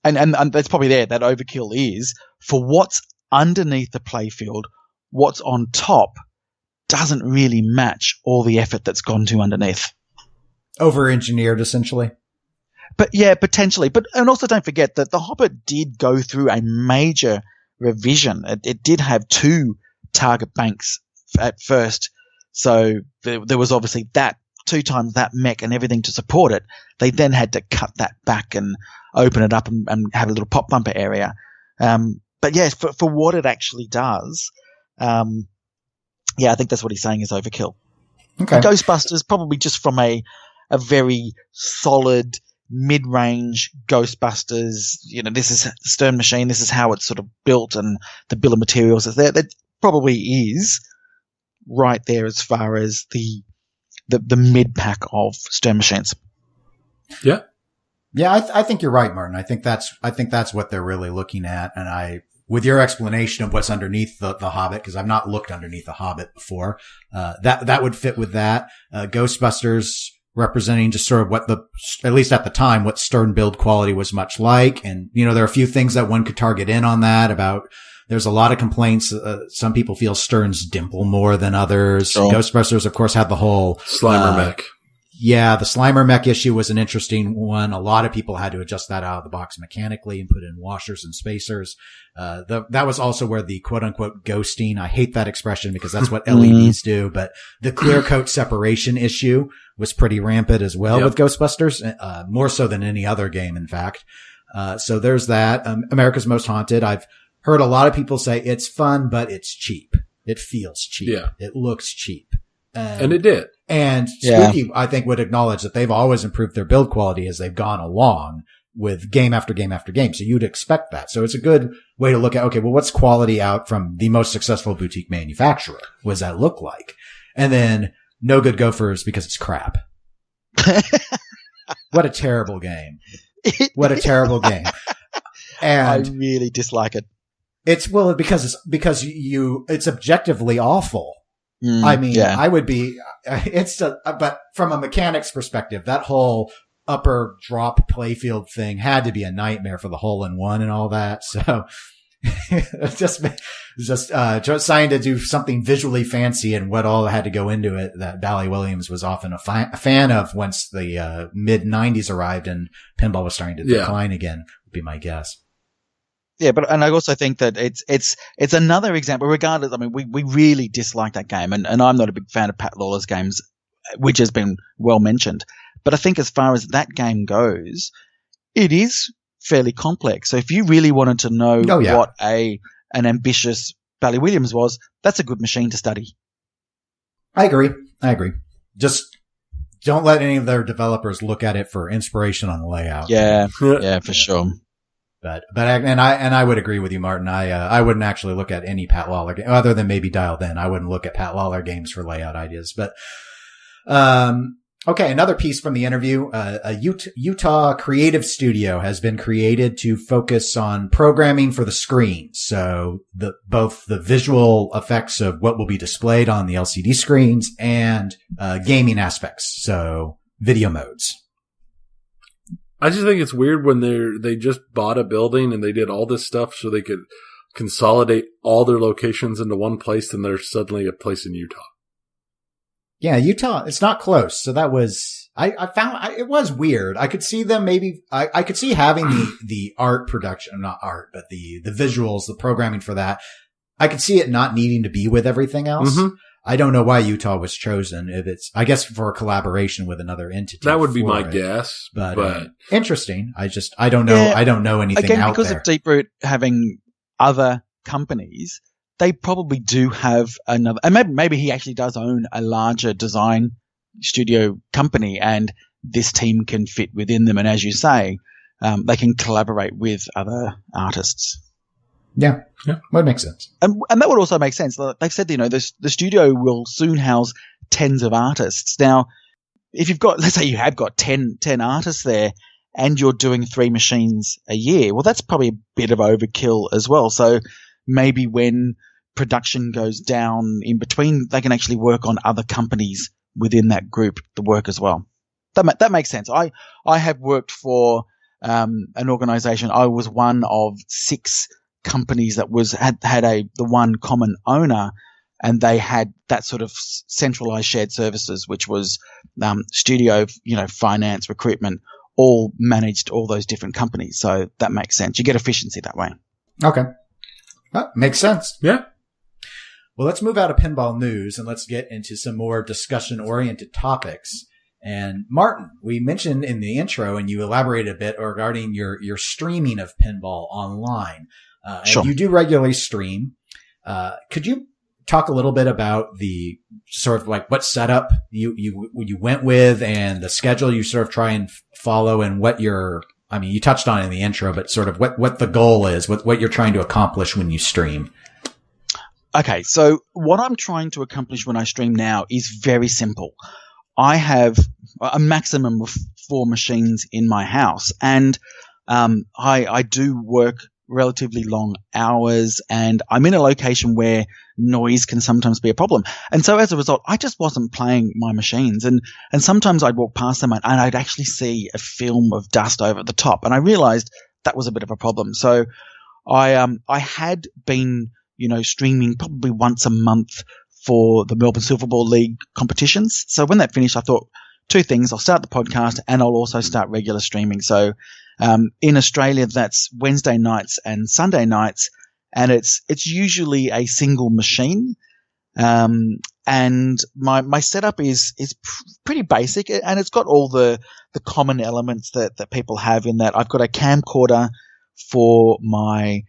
and that's probably there, that Overkill is, for what's underneath the playfield, what's on top doesn't really match all the effort that's gone to underneath. Over-engineered, essentially. But yeah, potentially. And also don't forget that the Hobbit did go through a major revision. It did have 2 target banks at first. So there was obviously that 2 times that mech and everything to support it. They then had to cut that back and open it up and have a little pop bumper area. But yes, for what it actually does, I think that's what he's saying is overkill. Okay. Ghostbusters, probably just from a very solid mid-range Ghostbusters, this is the Stern machine, this is how it's sort of built, and the bill of materials is there. That probably is right there as far as the mid-pack of Stern machines. Yeah. Yeah, I think you're right, Martin. I think that's what they're really looking at. And with your explanation of what's underneath the Hobbit, because I've not looked underneath the Hobbit before, that would fit with that. Ghostbusters representing just sort of at least at the time, what Stern build quality was much like. And, there are a few things that one could target in on that about. There's a lot of complaints. Some people feel Stern's dimple more than others. Oh. Ghostbusters, of course, had the whole Slimer mech. Yeah, the Slimer mech issue was an interesting one. A lot of people had to adjust that out of the box mechanically and put in washers and spacers. That was also where the quote unquote ghosting, I hate that expression because that's what LEDs do, but the clear coat separation issue was pretty rampant as well with Ghostbusters, more so than any other game, in fact. So there's that. America's Most Haunted. I've heard a lot of people say it's fun, but it's cheap. It feels cheap. Yeah. It looks cheap. And it did. And Spooky, I think, would acknowledge that they've always improved their build quality as they've gone along with game after game after game. So you'd expect that. So it's a good way to look at, okay, well, what's quality out from the most successful boutique manufacturer? What does that look like? And then no good Gophers because it's crap. What a terrible game. What a terrible game. And I really dislike it. It's because it's objectively awful. I mean, I would be, but from a mechanics perspective, that whole upper drop playfield thing had to be a nightmare for the hole-in-one and all that. So just trying to do something visually fancy and what all had to go into it that Bally Williams was often a fan of once the mid 90s arrived and pinball was starting to decline again, would be my guess. Yeah, and I also think that it's another example, regardless. I mean, we really dislike that game, and I'm not a big fan of Pat Lawler's games, which has been well mentioned. But I think as far as that game goes, it is fairly complex. So if you really wanted to know what an ambitious Bally Williams was, that's a good machine to study. I agree. Just don't let any of their developers look at it for inspiration on the layout. Yeah, for sure. But I would agree with you, Martin. I wouldn't actually look at any Pat Lawler game other than maybe Dialed In. I wouldn't look at Pat Lawler games for layout ideas. But, okay. Another piece from the interview. A Utah creative studio has been created to focus on programming for the screen. So both the visual effects of what will be displayed on the LCD screens and, gaming aspects. So video modes. I just think it's weird when they just bought a building and they did all this stuff so they could consolidate all their locations into one place, and there's suddenly a place in Utah. Yeah, Utah, it's not close. So that was, I found, it was weird. I could see them maybe, I could see having the art production, not art, but the visuals, the programming for that. I could see it not needing to be with everything else. Mm-hmm. I don't know why Utah was chosen. If it's, I guess, for a collaboration with another entity. That would be my guess. But interesting. I don't know. Yeah, I don't know anything again, out because there. Of Deeproot having other companies, they probably do have another, and maybe he actually does own a larger design studio company, and this team can fit within them. And as you say, they can collaborate with other artists. Yeah, that makes sense. And that would also make sense. They've said, the studio will soon house tens of artists. Now, if you've got, let's say you have got 10 artists there and you're doing 3 machines a year, well, that's probably a bit of overkill as well. So maybe when production goes down in between, they can actually work on other companies within that group to work as well. That makes sense. I have worked for an organization. I was one of 6 companies that had the one common owner, and they had that sort of centralized shared services, which was studio, finance, recruitment, all managed all those different companies. So that makes sense. You get efficiency that way. Okay. Makes sense. Yeah. Well, let's move out of pinball news and let's get into some more discussion-oriented topics. And Martin, we mentioned in the intro, and you elaborated a bit regarding your streaming of pinball online. Sure. And you do regularly stream. Could you talk a little bit about the sort of like what setup you went with and the schedule you sort of try and follow, and what you touched on in the intro, but sort of what the goal is, what you're trying to accomplish when you stream? Okay. So what I'm trying to accomplish when I stream now is very simple. I have a maximum of 4 machines in my house, and I do work relatively long hours, and I'm in a location where noise can sometimes be a problem. And so as a result, I just wasn't playing my machines, and sometimes I'd walk past them and I'd actually see a film of dust over the top, and I realized that was a bit of a problem. So I had been, streaming probably once a month for the Melbourne Silverball League competitions. So when that finished, I thought 2 things. I'll start the podcast and I'll also start regular streaming. So in Australia, that's Wednesday nights and Sunday nights, and it's usually a single machine. And my setup is pretty basic, and it's got all the common elements that people have in that. I've got a camcorder for my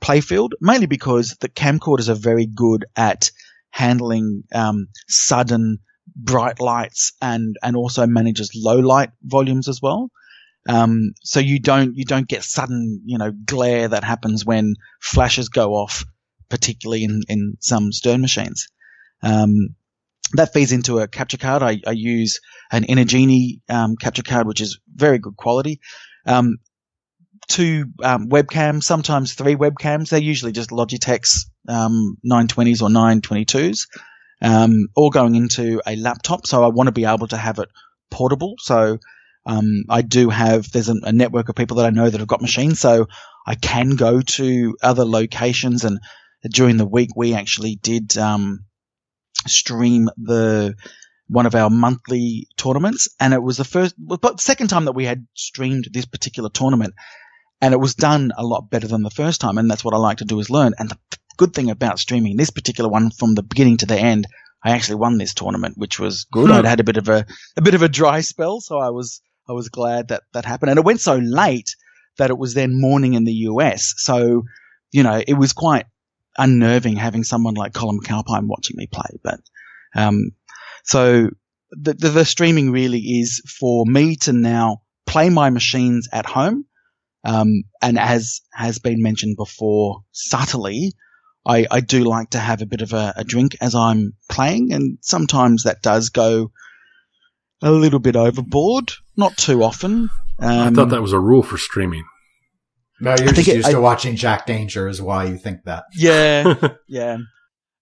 playfield, mainly because the camcorders are very good at handling sudden bright lights and also manages low light volumes as well. So you don't get sudden, glare that happens when flashes go off, particularly in some Stern machines. That feeds into a capture card. I use an Energini capture card, which is very good quality. 2 webcams, sometimes 3 webcams. They're usually just Logitech's 920s or 922s, all going into a laptop. So I want to be able to have it portable. So I do have, there's a network of people that I know that have got machines, so I can go to other locations. And during the week, we actually did stream one of our monthly tournaments, and it was the second time that we had streamed this particular tournament, and it was done a lot better than the first time. And that's what I like to do, is learn. And the good thing about streaming this particular one from the beginning to the end, I actually won this tournament, which was good. I'd had a bit of a dry spell, so I was glad that happened. And it went so late that it was then morning in the US. So, it was quite unnerving having someone like Colin McAlpine watching me play. But so the streaming really is for me to now play my machines at home. And as has been mentioned before, subtly, I do like to have a bit of a drink as I'm playing, and sometimes that does go a little bit overboard, not too often. I thought that was a rule for streaming. No, you're just used to watching Jack Danger is why you think that. Yeah, yeah.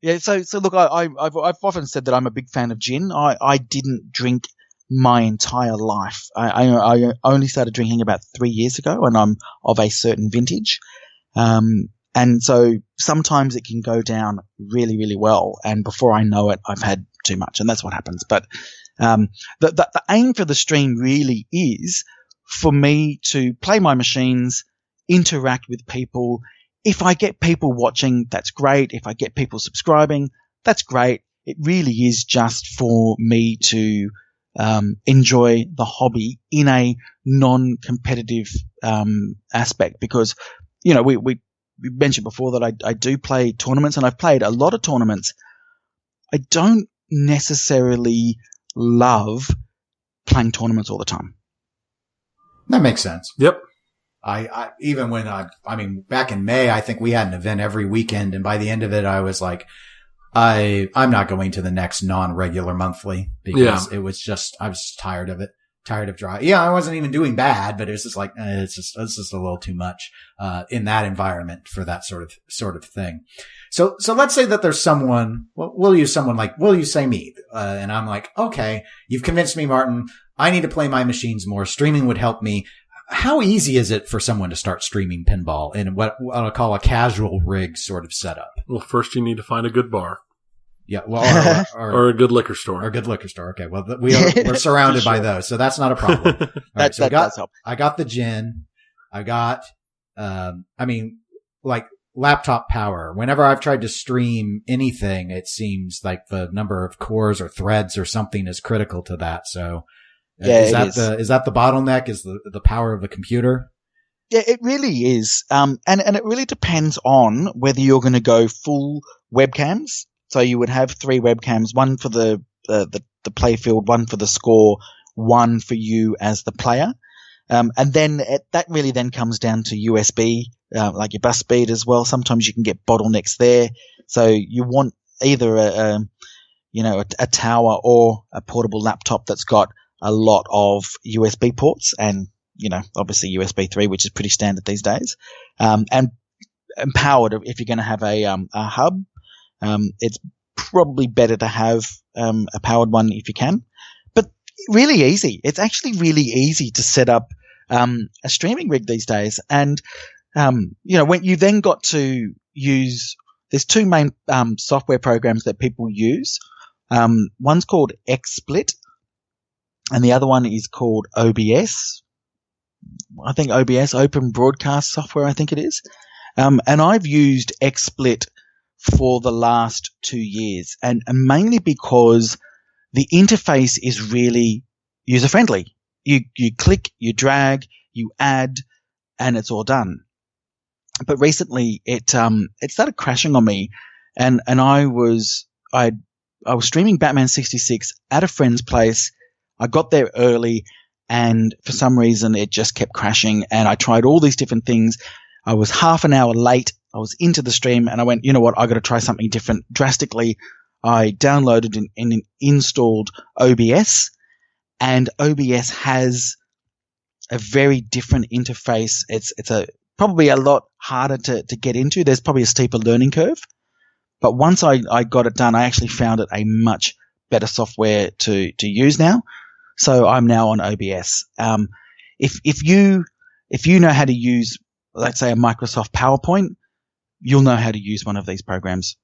Yeah, so look, I've often said that I'm a big fan of gin. I didn't drink my entire life. I only started drinking about 3 years ago, and I'm of a certain vintage. And so sometimes it can go down really, really well, and before I know it, I've had too much, and that's what happens. But the aim for the stream really is for me to play my machines, interact with people. If I get people watching, that's great. If I get people subscribing, that's great. it really is just for me to enjoy the hobby in a non-competitive aspect, because we mentioned before that I do play tournaments, and I've played a lot of tournaments. I don't necessarily love playing tournaments all the time. That makes sense. Yep. I even when back in May, I think we had an event every weekend, and by the end of it, I was like, I'm not going to the next non-regular monthly, because it was just, I was tired of it. Tired of drawing. Yeah, I wasn't even doing bad, but it was just like, it's just a little too much, in that environment for that sort of thing. So let's say that there's someone, we'll use say me, and I'm like, okay, you've convinced me, Martin. I need to play my machines more. Streaming would help me. How easy is it for someone to start streaming pinball in what I'll call a casual rig sort of setup? Well, first you need to find a good bar. Yeah, well, or a good liquor store. Or a good liquker store. Okay, well, we're surrounded by those, so that's not a problem. All right, so I got the gin. I got, like laptop power. Whenever I've tried to stream anything, it seems like the number of cores or threads or something is critical to that. So, is that the bottleneck? Is the power of the computer? Yeah, it really is. And it really depends on whether you're going to go full webcams. So you would have 3 webcams, one for the playfield, one for the score, one for you as the player. And then that really then comes down to USB, like your bus speed as well. Sometimes you can get bottlenecks there. So you want either a tower or a portable laptop that's got a lot of USB ports, and, obviously USB 3, which is pretty standard these days. And powered, if you're going to have a hub. It's probably better to have a powered one if you can, but really easy. It's actually really easy to set up a streaming rig these days. And when you then got to use, there's 2 main software programs that people use. One's called XSplit, and the other one is called OBS. I think OBS, Open Broadcast Software, I think it is. And I've used XSplit for the last 2 years, and mainly because the interface is really user friendly. You click, you drag, you add, and it's all done. But recently it started crashing on me, and I was streaming Batman 66 at a friend's place. I got there early, and for some reason it just kept crashing, and I tried all these different things. I was half an hour late. I was into the stream, and I went, you know what, I got to try something different drastically. I downloaded and installed OBS, and OBS has a very different interface. It's probably a lot harder to get into. There's probably a steeper learning curve, but once I got it done, I actually found it a much better software to use now. So I'm now on OBS. If you know how to use, let's say, a Microsoft PowerPoint, you'll know how to use one of these programs.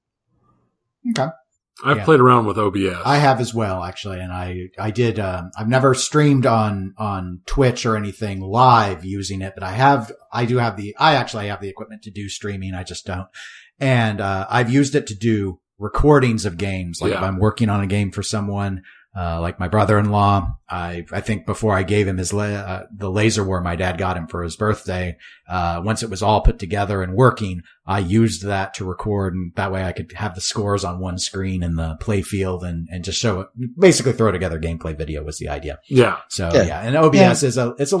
Okay. I've played around with OBS. I have as well, actually. And I did, I've never streamed on Twitch or anything live using it, but I actually have the equipment to do streaming. I just don't. And, I've used it to do recordings of games. Like if I'm working on a game for someone, like my brother-in-law, I think before I gave him his, the laser war my dad got him for his birthday, once it was all put together and working, I used that to record, and that way I could have the scores on one screen in the play field and just show it, basically throw together gameplay video was the idea. Yeah. So and OBS is it's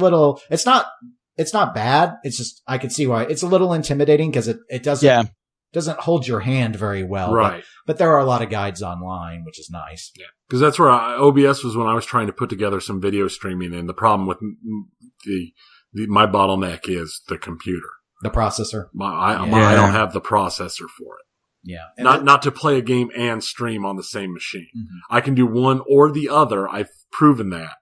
not bad. It's just, I can see why it's a little intimidating because it doesn't hold your hand very well. Right. But there are a lot of guides online, which is nice. Yeah. Because that's where OBS was when I was trying to put together some video streaming. And the problem with my bottleneck is the computer. The processor. I don't have the processor for it. Yeah. Not to play a game and stream on the same machine. Mm-hmm. I can do one or the other. I've proven that.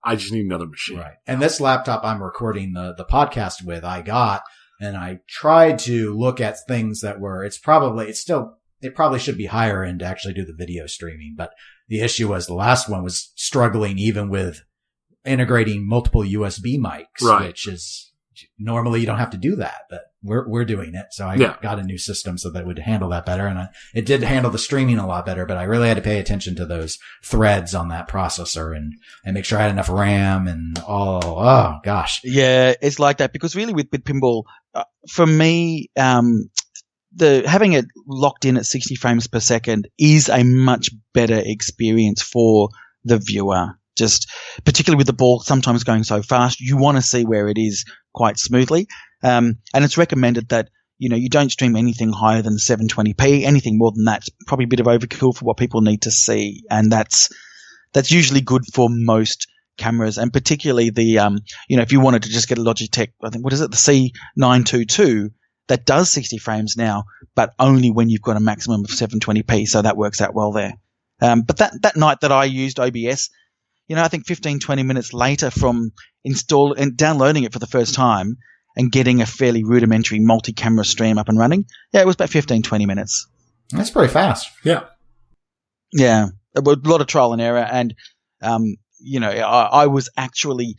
I just need another machine. Right. And this laptop I'm recording the podcast with, I got, and I tried to look at things that were, it probably should be higher end to actually do the video streaming. But the issue was the last one was struggling even with integrating multiple USB mics, which is normally you don't have to do that. But we're doing it. So I Yeah. got a new system so that it would handle that better. And it did handle the streaming a lot better, but I really had to pay attention to those threads on that processor and make sure I had enough RAM and oh gosh. Yeah, it's like that because really with Pinball, for me, having it locked in at 60 frames per second is a much better experience for the viewer. Just particularly with the ball sometimes going so fast, you want to see where it is quite smoothly. And it's recommended that, you don't stream anything higher than 720p. Anything more than that's probably a bit of overkill for what people need to see. And that's usually good for most cameras, and particularly the, if you wanted to just get a Logitech, I think, what is it? The C922 that does 60 frames now, but only when you've got a maximum of 720p. So that works out well there. But that night that I used OBS, I think 15, 20 minutes later from downloading it for the first time and getting a fairly rudimentary multi-camera stream up and running, it was about 15, 20 minutes. That's pretty fast. Yeah. Yeah. A lot of trial and error. And, I was actually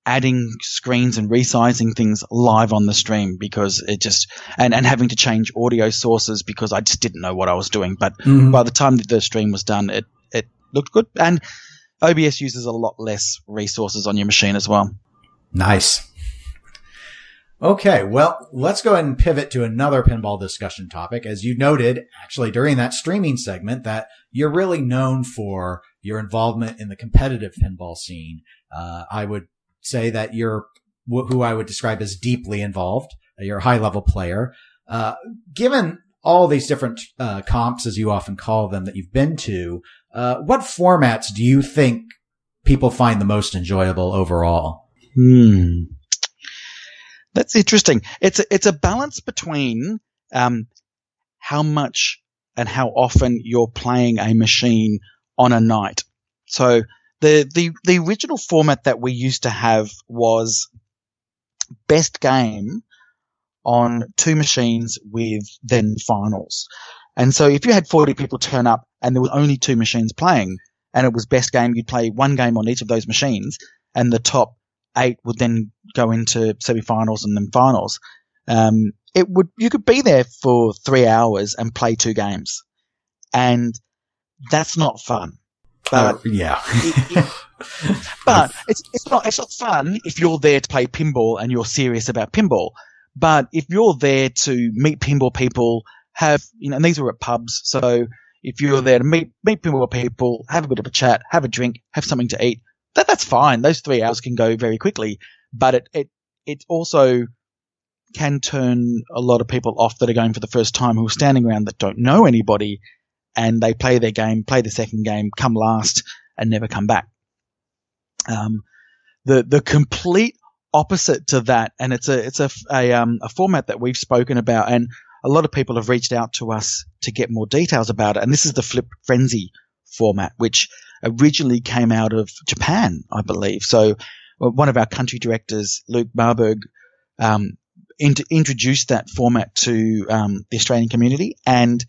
adding screens and resizing things live on the stream because it just and having to change audio sources because I just didn't know what I was doing. But by the time that the stream was done, it looked good. And OBS uses a lot less resources on your machine as well. Nice. Okay, well, let's go ahead and pivot to another pinball discussion topic. As you noted, actually, during that streaming segment, that you're really known for your involvement in the competitive pinball scene. I would say that you're who I would describe as deeply involved. You're a high-level player. Given all these different comps, as you often call them, that you've been to, what formats do you think people find the most enjoyable overall? That's interesting. It's a balance between how much and how often you're playing a machine on a night. So the original format that we used to have was best game on 2 machines with then finals. And so if you had 40 people turn up and there were only 2 machines playing and it was best game, you'd play 1 game on each of those machines and the top 8 would then go into semi-finals and then finals. You could be there for 3 hours and play 2 games, and that's not fun. But but it's not fun if you're there to play pinball and you're serious about pinball. But if you're there to meet pinball people, and these were at pubs, so if you're there to meet pinball people, have a bit of a chat, have a drink, have something to eat, that's fine. Those 3 hours can go very quickly, but it also can turn a lot of people off that are going for the first time who are standing around that don't know anybody, and they play their game, play the second game, come last, and never come back. The complete opposite to that, and it's a format that we've spoken about, and a lot of people have reached out to us to get more details about it. And this is the Flip Frenzy format, which originally came out of Japan, I believe. So one of our country directors, Luke Marburg, introduced that format to the Australian community, and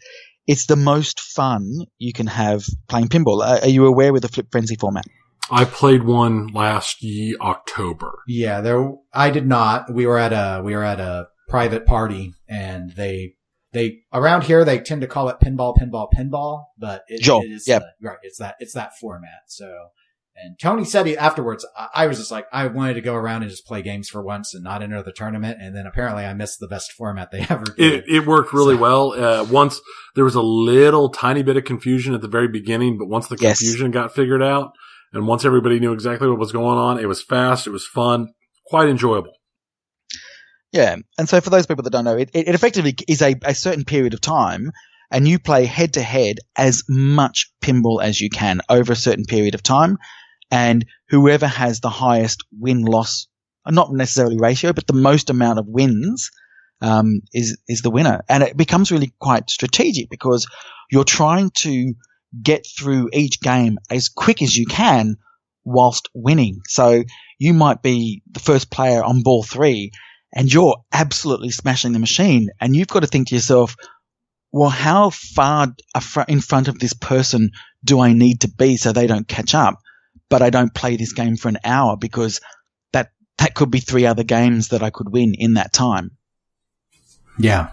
it's the most fun you can have playing pinball. Are you aware with the Flip Frenzy format? I played one last October. Yeah, I did not. We were at a private party, and they around here they tend to call it pinball, but it is right. It's that format. So, and Tony said afterwards, I was just like, I wanted to go around and just play games for once and not enter the tournament. And then apparently I missed the best format they ever did. It worked really well. Once there was a little tiny bit of confusion at the very beginning, but once the confusion got figured out and once everybody knew exactly what was going on, it was fast. It was fun, quite enjoyable. Yeah. And so for those people that don't know, it effectively is a certain period of time, and you play head to head as much pinball as you can over a certain period of time. And whoever has the highest win-loss, not necessarily ratio, but the most amount of wins, is the winner. And it becomes really quite strategic because you're trying to get through each game as quick as you can whilst winning. So you might be the first player on ball 3 and you're absolutely smashing the machine, and you've got to think to yourself, well, how far in front of this person do I need to be so they don't catch up, but I don't play this game for an hour, because that could be 3 other games that I could win in that time. Yeah.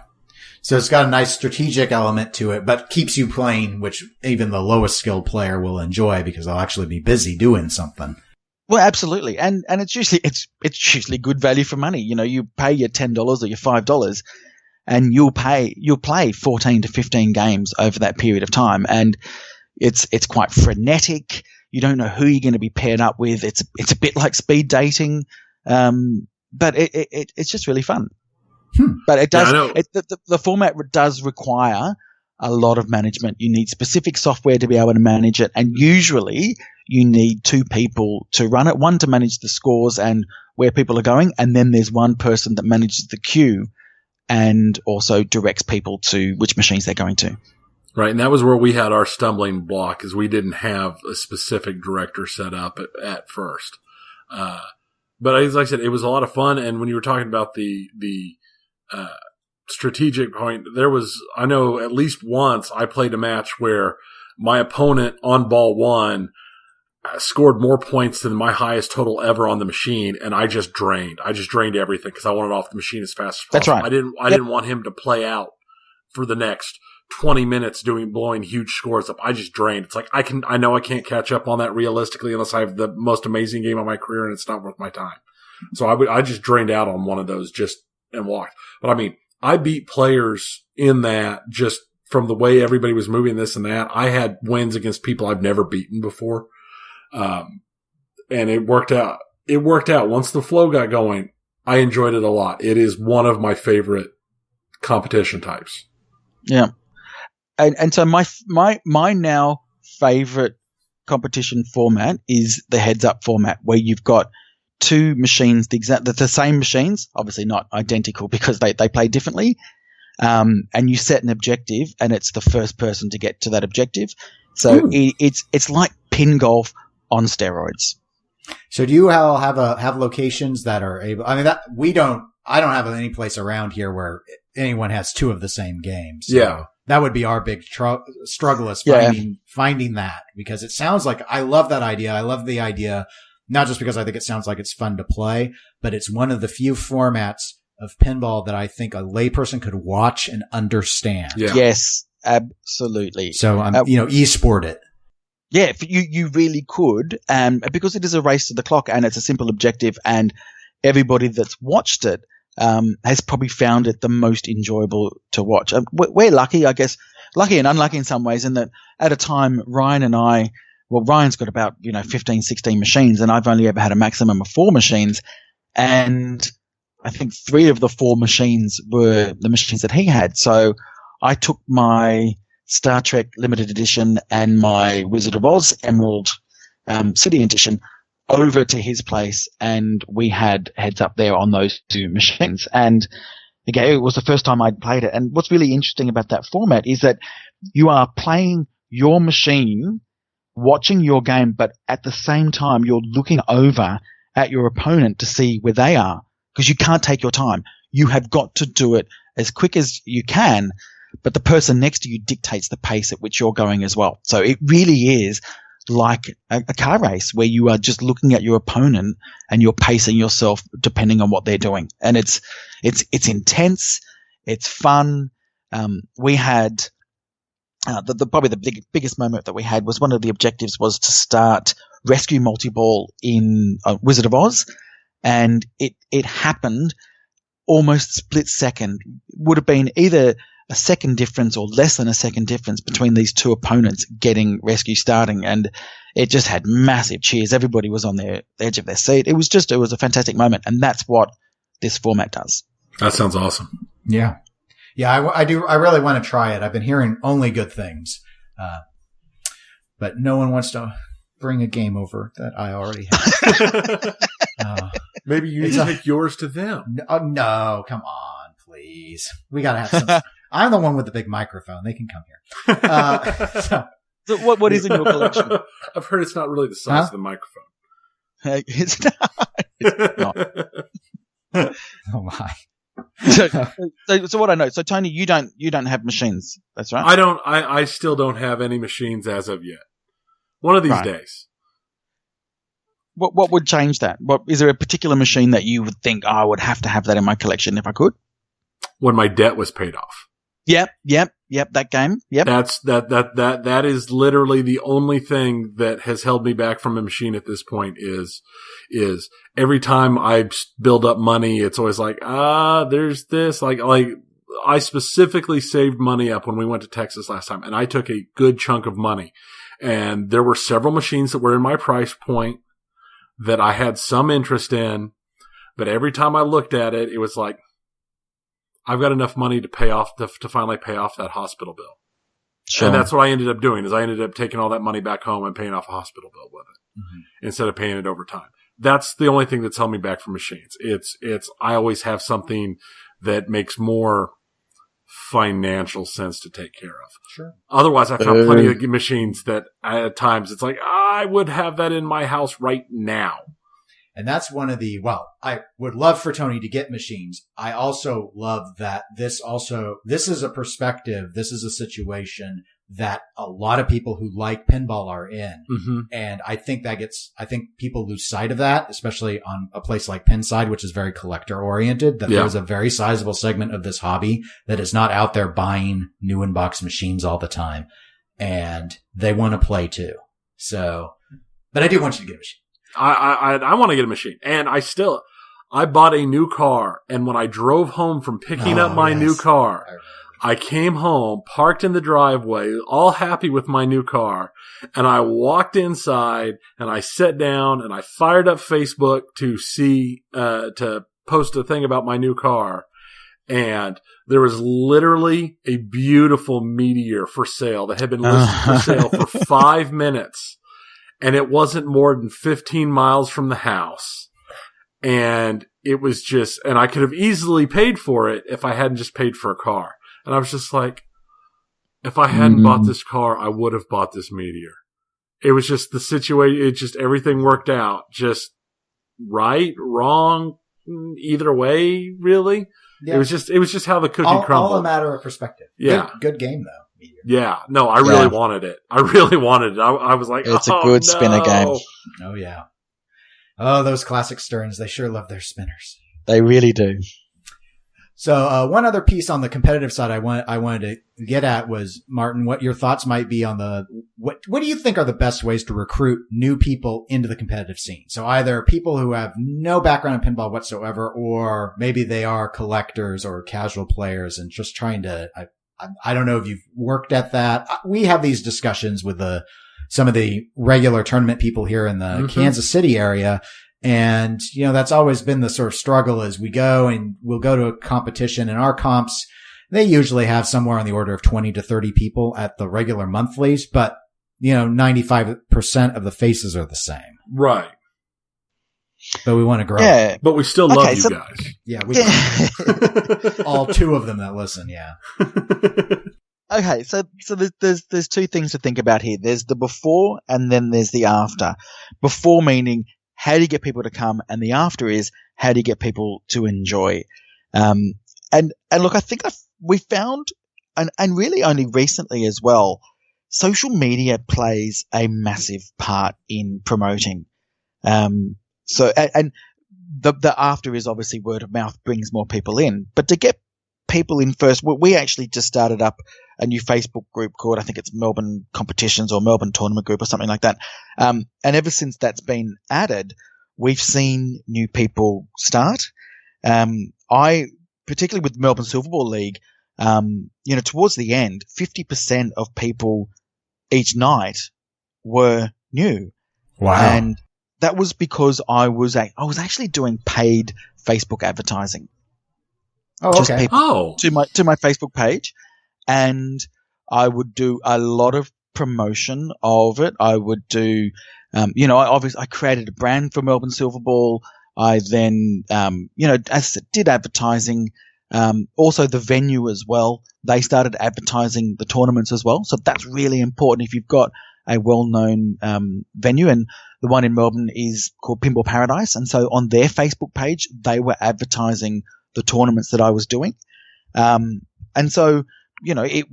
So it's got a nice strategic element to it, but keeps you playing, which even the lowest skilled player will enjoy because they'll actually be busy doing something. Well, absolutely. And it's usually good value for money. You know, you pay your $10 or your $5 and you'll play 14 to 15 games over that period of time. And it's quite frenetic. You don't know who you're going to be paired up with. It's a bit like speed dating. But it's just really fun. But it does. Yeah, the format does require a lot of management. You need specific software to be able to manage it, and usually you need two people to run it. One to manage the scores and where people are going, and then there's one person that manages the queue and also directs people to which machines they're going to. Right, and that was where we had our stumbling block, is we didn't have a specific director set up at first. But as I said, it was a lot of fun, and when you were talking about the strategic point, I know at least once I played a match where my opponent on ball one scored more points than my highest total ever on the machine, and I just drained everything because I wanted off the machine as fast as possible. That's right. I didn't want him to play out for the next 20 minutes blowing huge scores up. I just drained. It's like, I know I can't catch up on that realistically unless I have the most amazing game of my career and it's not worth my time. So I just drained out on one of those and walked. But I mean, I beat players in that just from the way everybody was moving this and that. I had wins against people I've never beaten before. And it worked out. It worked out. Once the flow got going, I enjoyed it a lot. It is one of my favorite competition types. Yeah. And so my now favorite competition format is the heads up format, where you've got two machines, the same machines, obviously not identical because they play differently. And you set an objective, and it's the first person to get to that objective. So it's like pin golf on steroids. So do you all have locations that are able? I mean, I don't have any place around here where anyone has two of the same games. So yeah. That would be our big struggle is finding that, because it sounds like I love that idea. I love the idea, not just because I think it sounds like it's fun to play, but it's one of the few formats of pinball that I think a layperson could watch and understand. Yeah. Yes, absolutely. So, e-sport it. Yeah, you really could, because it is a race to the clock and it's a simple objective, and everybody that's watched it has probably found it the most enjoyable to watch. We're lucky, I guess, lucky and unlucky in some ways, in that at a time, Ryan's got about 15, 16 machines, and I've only ever had a maximum of 4 machines, and I think 3 of the 4 machines were the machines that he had. So I took my Star Trek Limited Edition and my Wizard of Oz Emerald City Edition over to his place, and we had heads up there on those 2 machines. And again, it was the first time I'd played it. And what's really interesting about that format is that you are playing your machine, watching your game, but at the same time, you're looking over at your opponent to see where they are, because you can't take your time. You have got to do it as quick as you can, but the person next to you dictates the pace at which you're going as well. So it really is like a car race where you are just looking at your opponent and you're pacing yourself depending on what they're doing. And it's intense. It's fun. We had probably the biggest moment that we had was one of the objectives was to start rescue multi-ball in Wizard of Oz, and it happened almost split second. Would have been either a second difference or less than a second difference between these 2 opponents getting rescue starting, and it just had massive cheers. Everybody was on the edge of their seat. It was a fantastic moment, and that's what this format does. That sounds awesome. Yeah. Yeah, I do. I really want to try it. I've been hearing only good things, but no one wants to bring a game over that I already have. Maybe you need to take yours to them. No, come on, please. We got to have some. I'm the one with the big microphone. They can come here. So what is in your collection? I've heard it's not really the size of the microphone. It's not. It's not. Oh my. So what I know. So Tony, you don't have machines. That's right. I still don't have any machines as of yet. One of these days. What would change that? Is there a particular machine that you would think, I would have to have that in my collection if I could? when my debt was paid off. Yep. That game. Yep. That is literally the only thing that has held me back from a machine at this point is every time I build up money, it's always like, there's this, like I specifically saved money up when we went to Texas last time, and I took a good chunk of money, and there were several machines that were in my price point that I had some interest in, but every time I looked at it, it was like, I've got enough money to pay off, to finally pay off that hospital bill. Sure. And that's what I ended up doing, is I ended up taking all that money back home and paying off a hospital bill with it instead of paying it over time. That's the only thing that's held me back from machines. I always have something that makes more financial sense to take care of. Sure. Otherwise, I found plenty of machines that at times it's like, I would have that in my house right now. And that's one of I would love for Tony to get machines. I also love that this is a perspective. This is a situation that a lot of people who like pinball are in. Mm-hmm. And I think people lose sight of that, especially on a place like Pinside, which is very collector oriented, that there's a very sizable segment of this hobby that is not out there buying new in-box machines all the time. And they want to play too. So, but I do want you to get a machine. I want to get a machine, and I bought a new car, and when I drove home from picking up my new car, I came home, parked in the driveway, all happy with my new car, and I walked inside, and I sat down, and I fired up Facebook to post a thing about my new car, and there was literally a beautiful Meteor for sale that had been listed for sale for 5 minutes. And it wasn't more than 15 miles from the house. And it was and I could have easily paid for it if I hadn't just paid for a car. And I was just like, if I hadn't bought this car, I would have bought this Meteor. It was just the situation. Everything worked out. Just right, wrong, either way, really. Yeah. It was just how the cookie crumbled. All a matter of perspective. Yeah. Good game though. Yeah, no, I really wanted it. I was like, it's a good spinner game. Oh yeah. Oh, those classic Sterns. They sure love their spinners. They really do. So, one other piece on the competitive side I wanted to get at was, Martin, what your thoughts might be on what do you think are the best ways to recruit new people into the competitive scene? So either people who have no background in pinball whatsoever, or maybe they are collectors or casual players and just trying to, I don't know if you've worked at that. We have these discussions with some of the regular tournament people here in the Kansas City area. And, that's always been the sort of struggle as we'll go to a competition, and our comps, they usually have somewhere on the order of 20 to 30 people at the regular monthlies, but, 95% of the faces are the same. Right. But we want to grow. Yeah. But we still love you guys. Yeah, we all two of them that listen, yeah. Okay, so there's two things to think about here. There's the before and then there's the after. Before meaning, how do you get people to come? And the after is, how do you get people to enjoy? And look, I think we found, and really only recently as well, social media plays a massive part in promoting. So, and the after is obviously word of mouth brings more people in, but to get people in first, we actually just started up a new Facebook group called, I think it's Melbourne Competitions or Melbourne Tournament Group or something like that. And ever since that's been added, we've seen new people start. Particularly with Melbourne Silverball League, towards the end, 50% of people each night were new. Wow. And that was because I was actually doing paid Facebook advertising. Oh, just okay. People to my Facebook page, and I would do a lot of promotion of it. I would do, I created a brand for Melbourne Silverball. I then, as I said, did advertising. Also the venue as well. They started advertising the tournaments as well. So that's really important if you've got a well-known venue, and the one in Melbourne is called Pinball Paradise. And so on their Facebook page, they were advertising the tournaments that I was doing. And so, it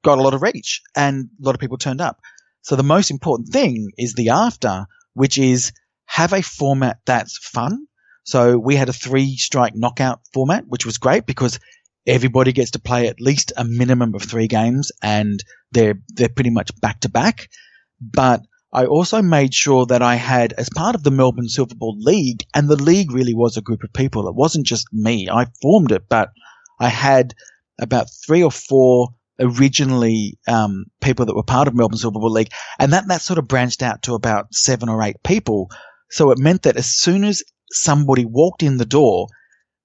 got a lot of reach and a lot of people turned up. So the most important thing is the after, which is have a format that's fun. So we had a 3-strike knockout format, which was great because everybody gets to play at least a minimum of 3 games, and they're pretty much back to back. But I also made sure that I had, as part of the Melbourne Silver Ball League, and the league really was a group of people. It wasn't just me. I formed it, but I had about 3 or 4 originally people that were part of Melbourne Silver Ball League, and that sort of branched out to about 7 or 8 people. So it meant that as soon as somebody walked in the door,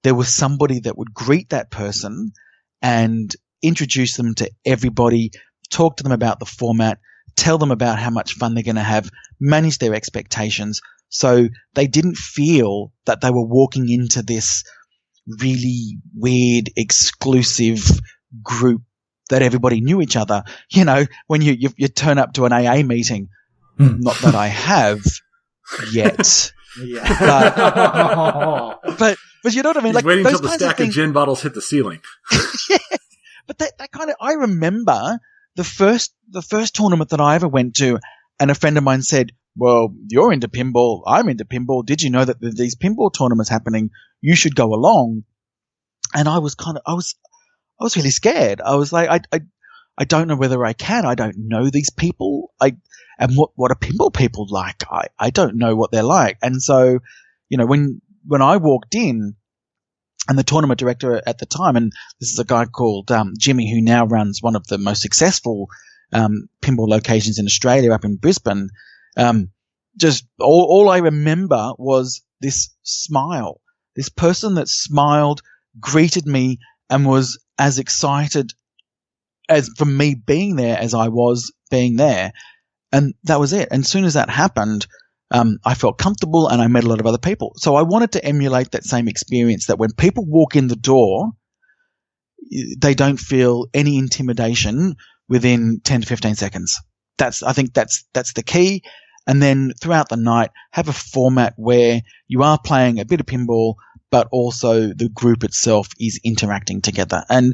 there was somebody that would greet that person and introduce them to everybody, talk to them about the format, tell them about how much fun they're going to have, manage their expectations, so they didn't feel that they were walking into this really weird, exclusive group that everybody knew each other. You know, when you turn up to an AA meeting, not that I have yet. Yeah. But you know what I mean? He's like waiting those until the kinds of stack things, of gin bottles hit the ceiling. yeah. But that kind of, I remember the first tournament that I ever went to, and a friend of mine said, "Well, you're into pinball. I'm into pinball. Did you know that there are these pinball tournaments happening? You should go along." And I was really scared. I was like, I don't know whether I can. I don't know these people. And what are pinball people like? I don't know what they're like. And so, you know, when I walked in, and the tournament director at the time, and this is a guy called Jimmy, who now runs one of the most successful pinball locations in Australia up in Brisbane, just all I remember was this smile. This person that smiled, greeted me, and was as excited as for me being there as I was being there. And that was it. And as soon as that happened, I felt comfortable, and I met a lot of other people. So I wanted to emulate that same experience, that when people walk in the door, they don't feel any intimidation within 10 to 15 seconds. I think that's the key. And then throughout the night, have a format where you are playing a bit of pinball, but also the group itself is interacting together. And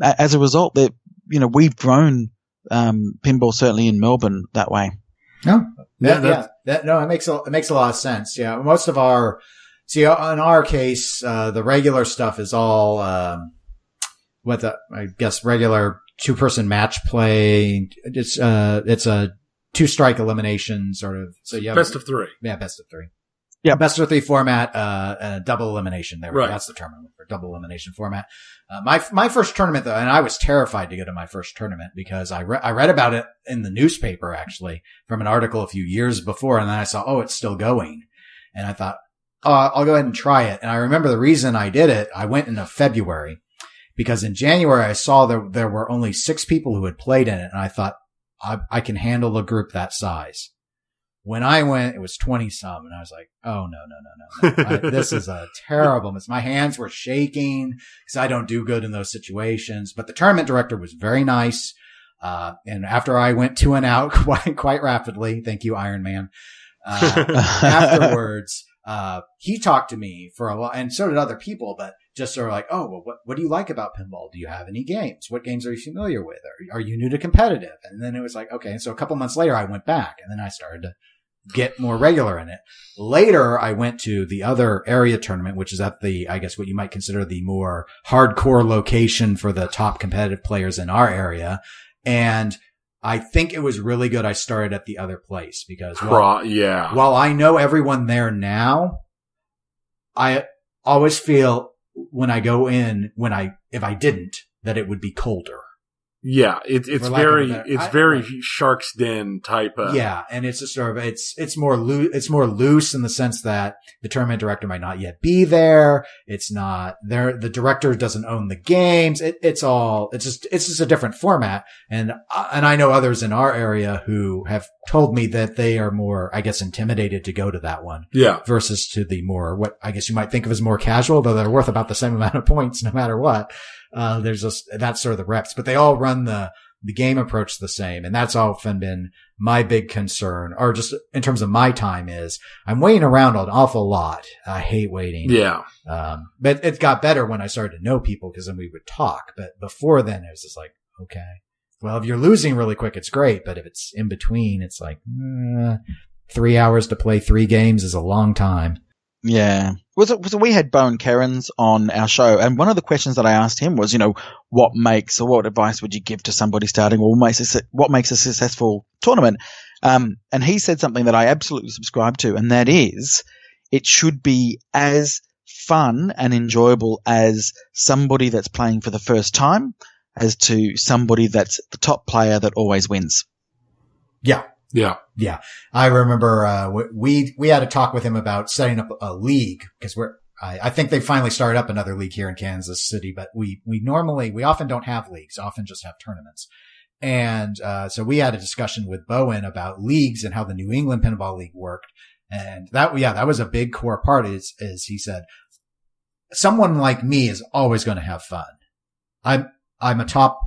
as a result, we've grown pinball certainly in Melbourne that way. No, it makes a lot of sense. Yeah, most of in our case, the regular stuff is all regular 2-person match play. It's a 2-strike elimination sort of. So you have best of 3. Yeah, best of 3. Yeah, best of 3 format, double elimination. There we go. That's the term for double elimination format. My first tournament though, and I was terrified to go to my first tournament because I read about it in the newspaper actually from an article a few years before, and then I saw, oh, it's still going. And I thought, oh, I'll go ahead and try it. And I remember the reason I did it, I went in February because in January I saw there were only 6 people who had played in it, and I thought, I can handle a group that size. When I went, it was 20 some, and I was like, oh, no. This is a terrible miss. My hands were shaking because I don't do good in those situations. But the tournament director was very nice. And after I went 2 and out quite rapidly, thank you, Iron Man. Afterwards, he talked to me for a while, and so did other people, but just sort of like, oh, well, what do you like about pinball? Do you have any games? What games are you familiar with? Are you new to competitive? And then it was like, okay. And so a couple months later, I went back, and then I started to get more regular in it. Later, I went to the other area tournament, which is at I guess what you might consider the more hardcore location for the top competitive players in our area. And I think it was really good I started at the other place because while I know everyone there now, I always feel when I go in, if I didn't, that it would be colder. Yeah, it's very Shark's Den type of. Yeah, and it's a sort of it's more loose in the sense that the tournament director might not yet be there. It's not there. The director doesn't own the games. It's just a different format. And I know others in our area who have told me that they are more, I guess, intimidated to go to that one. Yeah. Versus to the more, what I guess you might think of as more casual, though they're worth about the same amount of points no matter what. There's just, that's sort of the reps, but they all run the game approach the same. And that's often been my big concern, or just in terms of my time, is I'm waiting around an awful lot. I hate waiting. Yeah. But it got better when I started to know people because then we would talk. But before then it was just like, okay, well, if you're losing really quick, it's great. But if it's in between, it's like, 3 hours to play 3 games is a long time. Yeah. We had Bo and Kerens on our show, and one of the questions that I asked him was, what advice would you give to somebody starting, or what makes a successful tournament? And he said something that I absolutely subscribe to, and that is, it should be as fun and enjoyable as somebody that's playing for the first time as to somebody that's the top player that always wins. Yeah. Yeah. Yeah. I remember, we had a talk with him about setting up a league because I think they finally started up another league here in Kansas City, but we often don't have leagues, often just have tournaments. And, so we had a discussion with Bowen about leagues and how the New England Pinball League worked. And that was a big core part is he said, someone like me is always going to have fun. I'm a top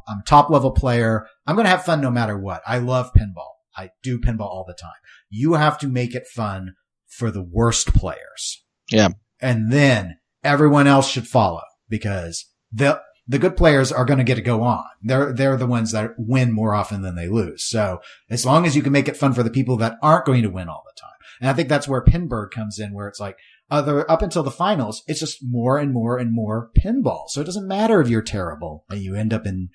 level player. I'm going to have fun no matter what. I love pinball. I do pinball all the time. You have to make it fun for the worst players. Yeah. And then everyone else should follow because the good players are going to get to go on. They're the ones that win more often than they lose. So as long as you can make it fun for the people that aren't going to win all the time. And I think that's where Pinbird comes in, where it's like up until the finals, it's just more and more and more pinball. So it doesn't matter if you're terrible and you end up in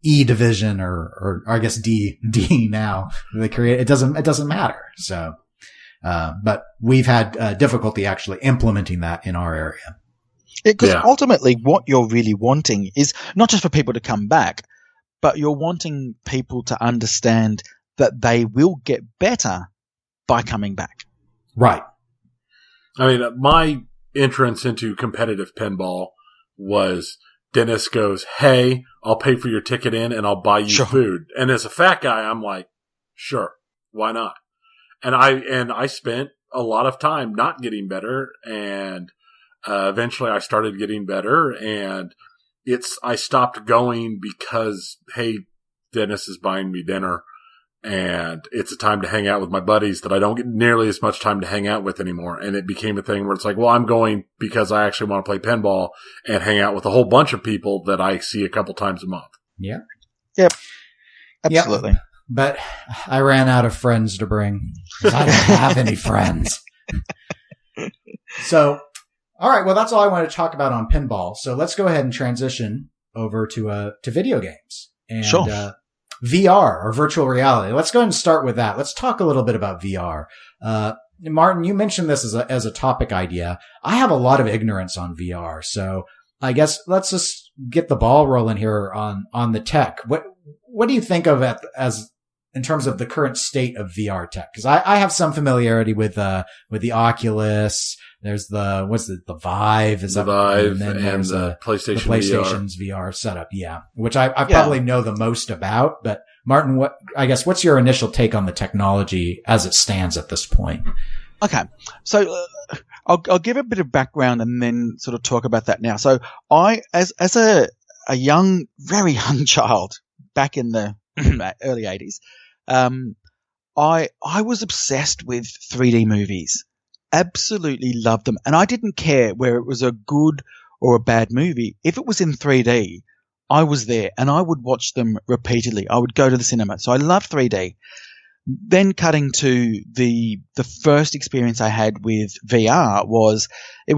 E division or I guess D now. It doesn't matter. So, but we've had difficulty actually implementing that in our area. Because ultimately what you're really wanting is not just for people to come back, but you're wanting people to understand that they will get better by coming back. Right. I mean, my entrance into competitive pinball was Dennis goes, "Hey, I'll pay for your ticket in and I'll buy you food." And as a fat guy, I'm like, sure, why not? And I spent a lot of time not getting better, and eventually I started getting better, and I stopped going because, hey, Dennis is buying me dinner, and it's a time to hang out with my buddies that I don't get nearly as much time to hang out with anymore. And it became a thing where it's like, well, I'm going because I actually want to play pinball and hang out with a whole bunch of people that I see a couple times a month. Yeah. Yep. Absolutely. Yep. But I ran out of friends to bring. I don't have any friends. So, all right. Well, that's all I want to talk about on pinball. So let's go ahead and transition over to video games and, VR or virtual reality. Let's go ahead and start with that. Let's talk a little bit about VR. Martin, you mentioned this as a topic idea. I have a lot of ignorance on VR. So I guess let's just get the ball rolling here on the tech. What do you think of it as in terms of the current state of VR tech? Because I have some familiarity with the Oculus. There's the Vive. Is the Vive and the PlayStation's VR setup. Yeah. Which I probably know the most about. But Martin, what's your initial take on the technology as it stands at this point? Okay. So, I'll give a bit of background and then sort of talk about that now. So as a young, very young child back in the early 80s, I was obsessed with 3D movies. Absolutely loved them. And I didn't care where it was a good or a bad movie. If it was in 3D, I was there and I would watch them repeatedly. I would go to the cinema. So I loved 3D. Then cutting to the first experience I had with VR was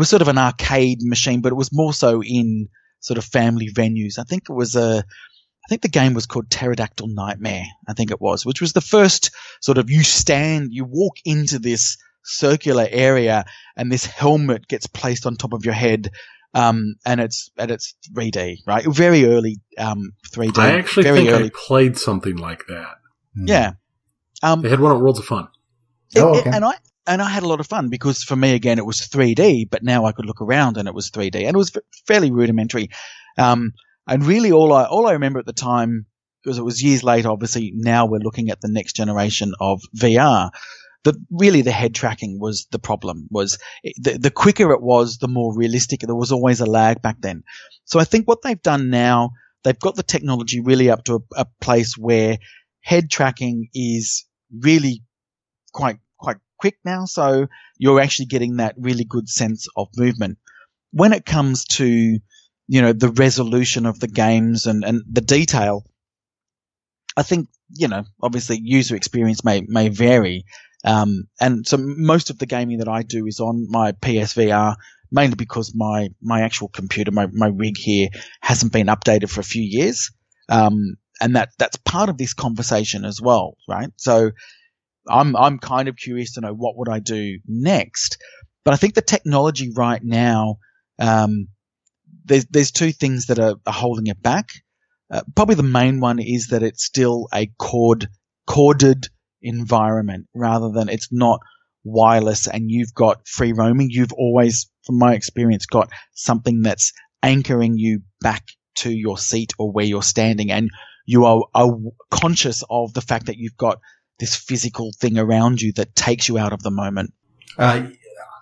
sort of an arcade machine, but it was more so in sort of family venues. I think the game was called Pterodactyl Nightmare, I think it was, which was the first sort of you walk into this circular area and this helmet gets placed on top of your head, and it's 3D, right? Very early 3D. I actually think I played something like that. Yeah. They had one at Worlds of Fun. Okay. And I had a lot of fun because for me, again, it was 3D, but now I could look around and it was 3D and it was fairly rudimentary. And really all I remember at the time, because it was years later, obviously now we're looking at the next generation of VR, that really the head tracking was the problem. Was the quicker it was, the more realistic. There was always a lag back then. So I think what they've done now, they've got the technology really up to a place where head tracking is really quite quick now. So you're actually getting that really good sense of movement. When it comes to, the resolution of the games and the detail, I think, obviously user experience may vary. And so most of the gaming that I do is on my PSVR, mainly because my actual computer, my rig here hasn't been updated for a few years. And that's part of this conversation as well, right? So I'm kind of curious to know what would I do next. But I think the technology right now, there's two things that are holding it back. Probably the main one is that it's still a corded environment rather than it's not wireless and you've got free roaming. You've always, from my experience, got something that's anchoring you back to your seat or where you're standing, and you are conscious of the fact that you've got this physical thing around you that takes you out of the moment.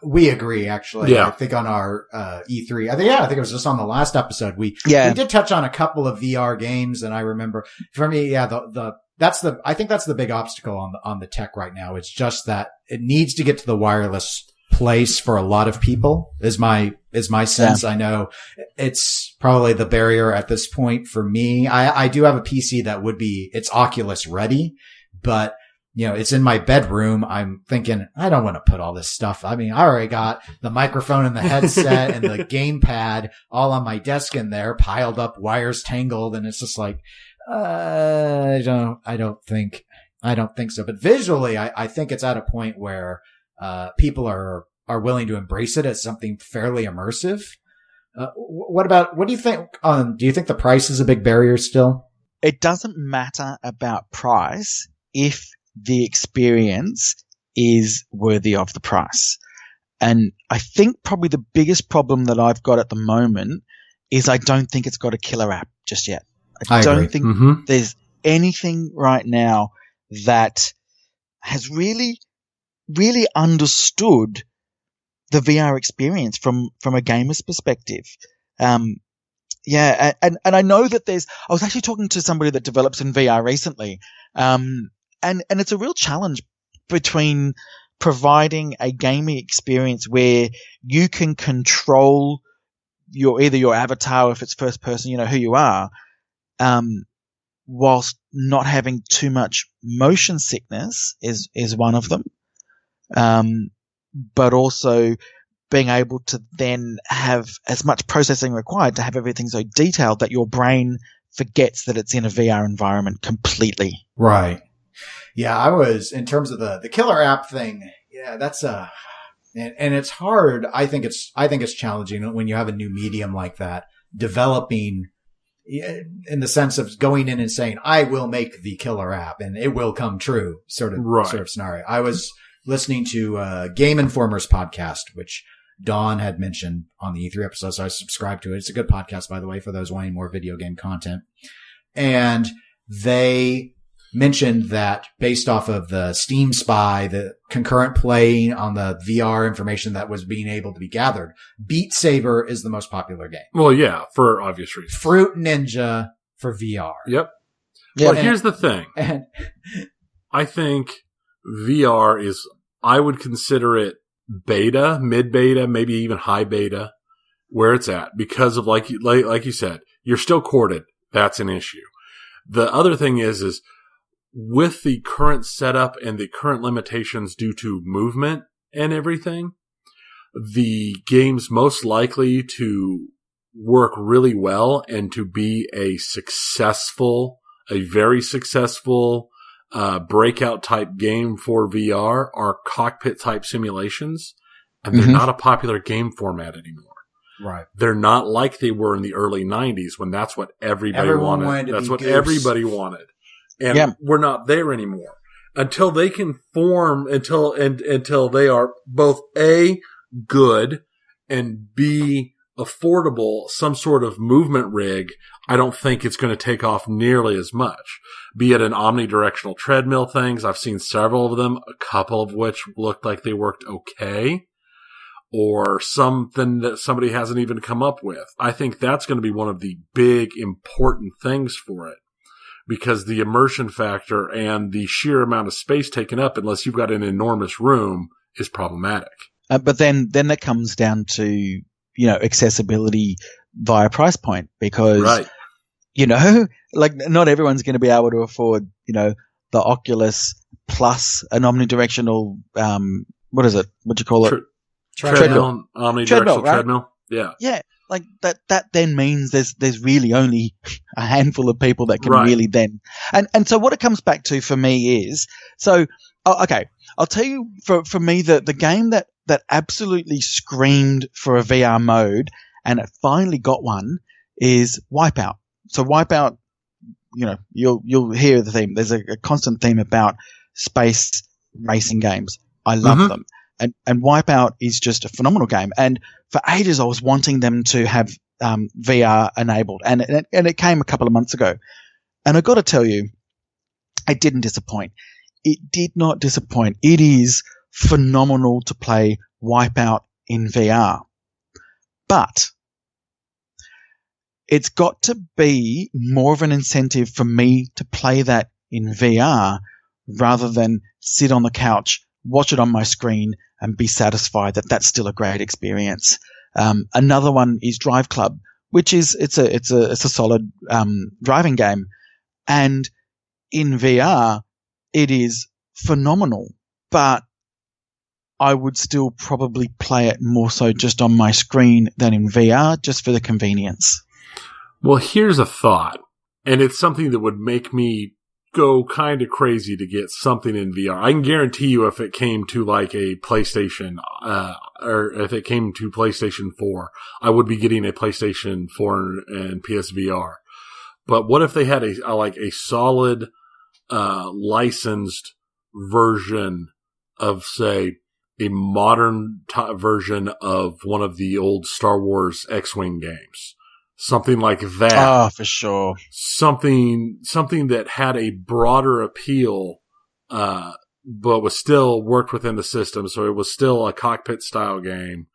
We agree, actually. Yeah. I think on our E3, I think it was just on the last episode. We did touch on a couple of VR games, and I remember for me, I think that's the big obstacle on the tech right now. It's just that it needs to get to the wireless place for a lot of people is my sense. Yeah. I know it's probably the barrier at this point for me. I do have a PC that it's Oculus ready, but it's in my bedroom. I'm thinking, I don't want to put all this stuff. I mean, I already got the microphone and the headset and the gamepad all on my desk in there, piled up, wires tangled. And it's just like, I don't think so. But visually, I think it's at a point where, people are willing to embrace it as something fairly immersive. What do you think? Do you think the price is a big barrier still? It doesn't matter about price if the experience is worthy of the price. And I think probably the biggest problem that I've got at the moment is I don't think it's got a killer app just yet. I don't think there's anything right now that has really, really understood the VR experience from a gamer's perspective. And I know that I was actually talking to somebody that develops in VR recently, and it's a real challenge between providing a gaming experience where you can control either your avatar, if it's first person, who you are, whilst not having too much motion sickness is one of them. But also being able to then have as much processing required to have everything so detailed that your brain forgets that it's in a VR environment completely. Right. Yeah, I was, in terms of the killer app thing, yeah, that's and it's hard. I think it's challenging when you have a new medium like that, developing in the sense of going in and saying, I will make the killer app and it will come true sort of scenario. I was listening to Game Informer's podcast, which Dawn had mentioned on the E3 episode, so I subscribed to it. It's a good podcast, by the way, for those wanting more video game content. And they mentioned that based off of the Steam Spy, the concurrent play on the VR information that was being able to be gathered, Beat Saber is the most popular game. Well, yeah, for obvious reasons. Fruit Ninja for VR. Yep. Well, here's the thing. I think VR I would consider it beta, mid-beta, maybe even high beta, where it's at. Because of, like you said, you're still corded. That's an issue. The other thing is with the current setup and the current limitations due to movement and everything, the game's most likely to work really well and to be a very successful breakout type game for VR are cockpit type simulations, and they're not a popular game format anymore. Right. They're not like they were in the early 90s when that's what everybody wanted. That's what everybody wanted. And we're not there anymore. Until they can form, until they are both A, good, and B, affordable, some sort of movement rig, I don't think it's going to take off nearly as much. Be it an omnidirectional treadmill things. I've seen several of them, a couple of which looked like they worked okay, or something that somebody hasn't even come up with. I think that's going to be one of the big important things for it, because the immersion factor and the sheer amount of space taken up, unless you've got an enormous room, is problematic. But then that comes down to, accessibility via price point, because, like not everyone's going to be able to afford, the Oculus plus an omnidirectional, what is it? What do you call it? Treadmill. Omnidirectional right? treadmill. Yeah. Yeah. Like that then means there's really only a handful of people that can Right. really then. And so what it comes back to for me is, okay, I'll tell you for me the game that absolutely screamed for a VR mode and it finally got one is Wipeout. So Wipeout, you'll hear the theme. There's a constant theme about space racing games. I love them. And Wipeout is just a phenomenal game. And for ages, I was wanting them to have VR enabled, and it came a couple of months ago. And I got to tell you, it didn't disappoint. It did not disappoint. It is phenomenal to play Wipeout in VR, but it's got to be more of an incentive for me to play that in VR rather than sit on the couch, watch it on my screen, and be satisfied that that's still a great experience. Another one is Drive Club, which is it's a solid driving game, and in VR it is phenomenal. But I would still probably play it more so just on my screen than in VR, just for the convenience. Well, here's a thought, and it's something that would make me go kind of crazy to get something in VR. I can guarantee you if it came to like a PlayStation, or if it came to PlayStation 4, I would be getting a PlayStation 4 and PSVR. But what if they had a solid, licensed version of, say, a modern version of one of the old Star Wars X-Wing games? Something like that. Oh, for sure. Something that had a broader appeal, but was still worked within the system. So it was still a cockpit style game.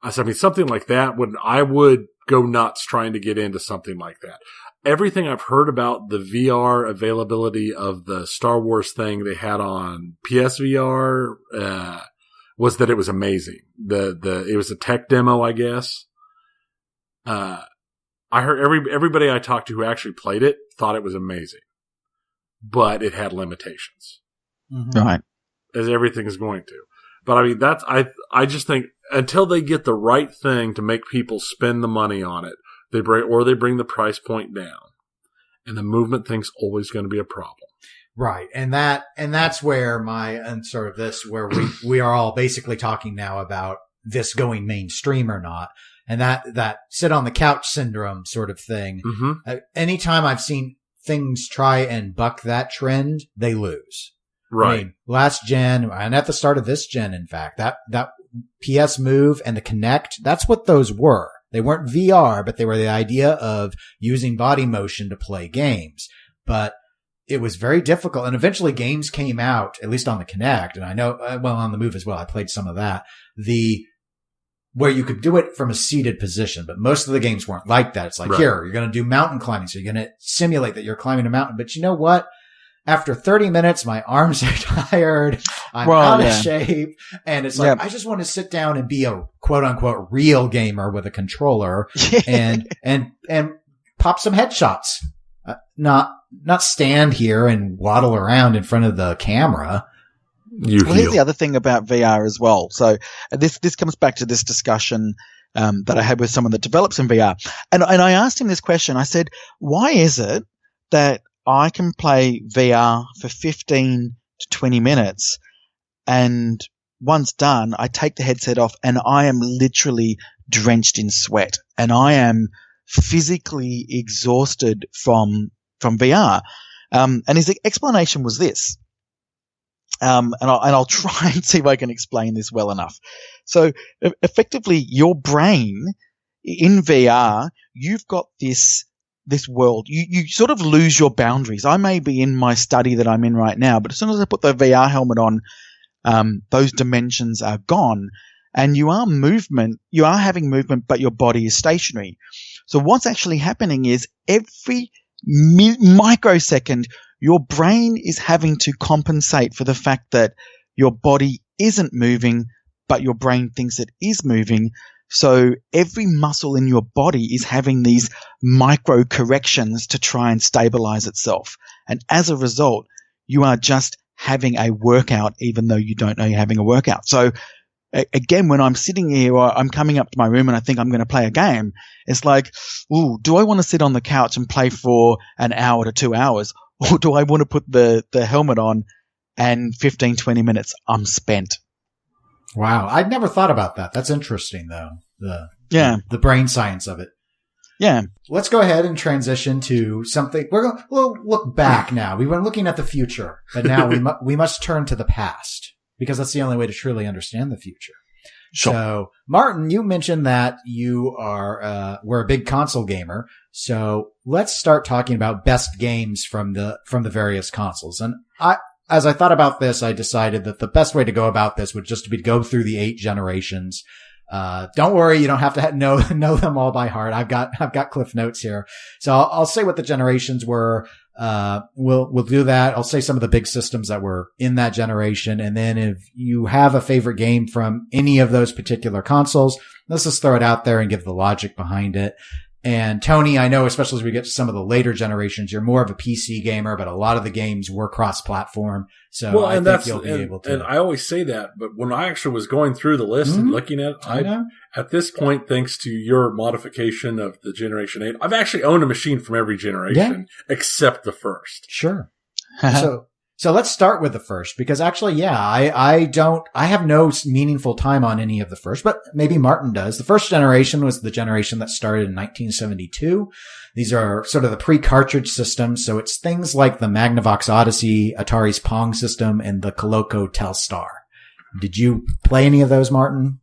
I mean, something like that I would go nuts trying to get into something like that. Everything I've heard about the VR availability of the Star Wars thing they had on PSVR, was that it was amazing. It was a tech demo, I guess. I heard everybody I talked to who actually played it thought it was amazing, but it had limitations. Right. As everything is going to. But I mean, I just think until they get the right thing to make people spend the money on it, they bring the price point down, and the movement thing's always going to be a problem. Right. And that's where where we are all basically talking now about this going mainstream or not. And that sit on the couch syndrome sort of thing. Mm-hmm. Anytime I've seen things try and buck that trend, they lose. Right. I mean, last gen and at the start of this gen, in fact, that PS Move and the Kinect, that's what those were. They weren't VR, but they were the idea of using body motion to play games. But it was very difficult. And eventually games came out, at least on the Kinect. And I know, on the Move as well. I played some of that. Where you could do it from a seated position, but most of the games weren't like that. It's like, Here, you're going to do mountain climbing. So you're going to simulate that you're climbing a mountain. But you know what? After 30 minutes, my arms are tired. I'm out of shape. And it's like, I just want to sit down and be a quote unquote real gamer with a controller and pop some headshots. Not stand here and waddle around in front of the camera. Here's the other thing about VR as well. So this comes back to this discussion that I had with someone that develops in VR. And I asked him this question. I said, why is it that I can play VR for 15 to 20 minutes and once done, I take the headset off and I am literally drenched in sweat and I am physically exhausted from VR? And his explanation was this. And I'll try and see if I can explain this well enough. So effectively, your brain in VR, you've got this world. You sort of lose your boundaries. I may be in my study that I'm in right now, but as soon as I put the VR helmet on, those dimensions are gone, and you are having movement, but your body is stationary. So what's actually happening is every microsecond, your brain is having to compensate for the fact that your body isn't moving, but your brain thinks it is moving. So every muscle in your body is having these micro corrections to try and stabilize itself. And as a result, you are just having a workout even though you don't know you're having a workout. So again, when I'm sitting here or I'm coming up to my room and I think I'm going to play a game, it's like, ooh, do I want to sit on the couch and play for an hour to 2 hours? Or do I want to put the helmet on and 15, 20 minutes I'm spent? Wow. I'd never thought about that. That's interesting though. The brain science of it. Yeah. Let's go ahead and transition to something. We'll look back now. We were looking at the future, but now we must turn to the past because that's the only way to truly understand the future. Sure. So, Martin, you mentioned that you were a big console gamer. So let's start talking about best games from the various consoles. And as I thought about this, I decided that the best way to go about this would just be to go through the 8 generations. Don't worry, you don't have to know them all by heart. I've got cliff notes here. So I'll say what the generations were. We'll do that. I'll say some of the big systems that were in that generation. And then if you have a favorite game from any of those particular consoles, let's just throw it out there and give the logic behind it. And Tony, I know, especially as we get to some of the later generations, you're more of a PC gamer, but a lot of the games were cross-platform. So I think you'll be able to. And I always say that, but when I actually was going through the list and looking at it, I at this point, thanks to your modification of the Generation 8, I've actually owned a machine from every generation except the first. Sure. So let's start with the first because actually, I have no meaningful time on any of the first, but maybe Martin does. The first generation was the generation that started in 1972. These are sort of the pre-cartridge systems. So it's things like the Magnavox Odyssey, Atari's Pong system, and the Coleco Telstar. Did you play any of those, Martin?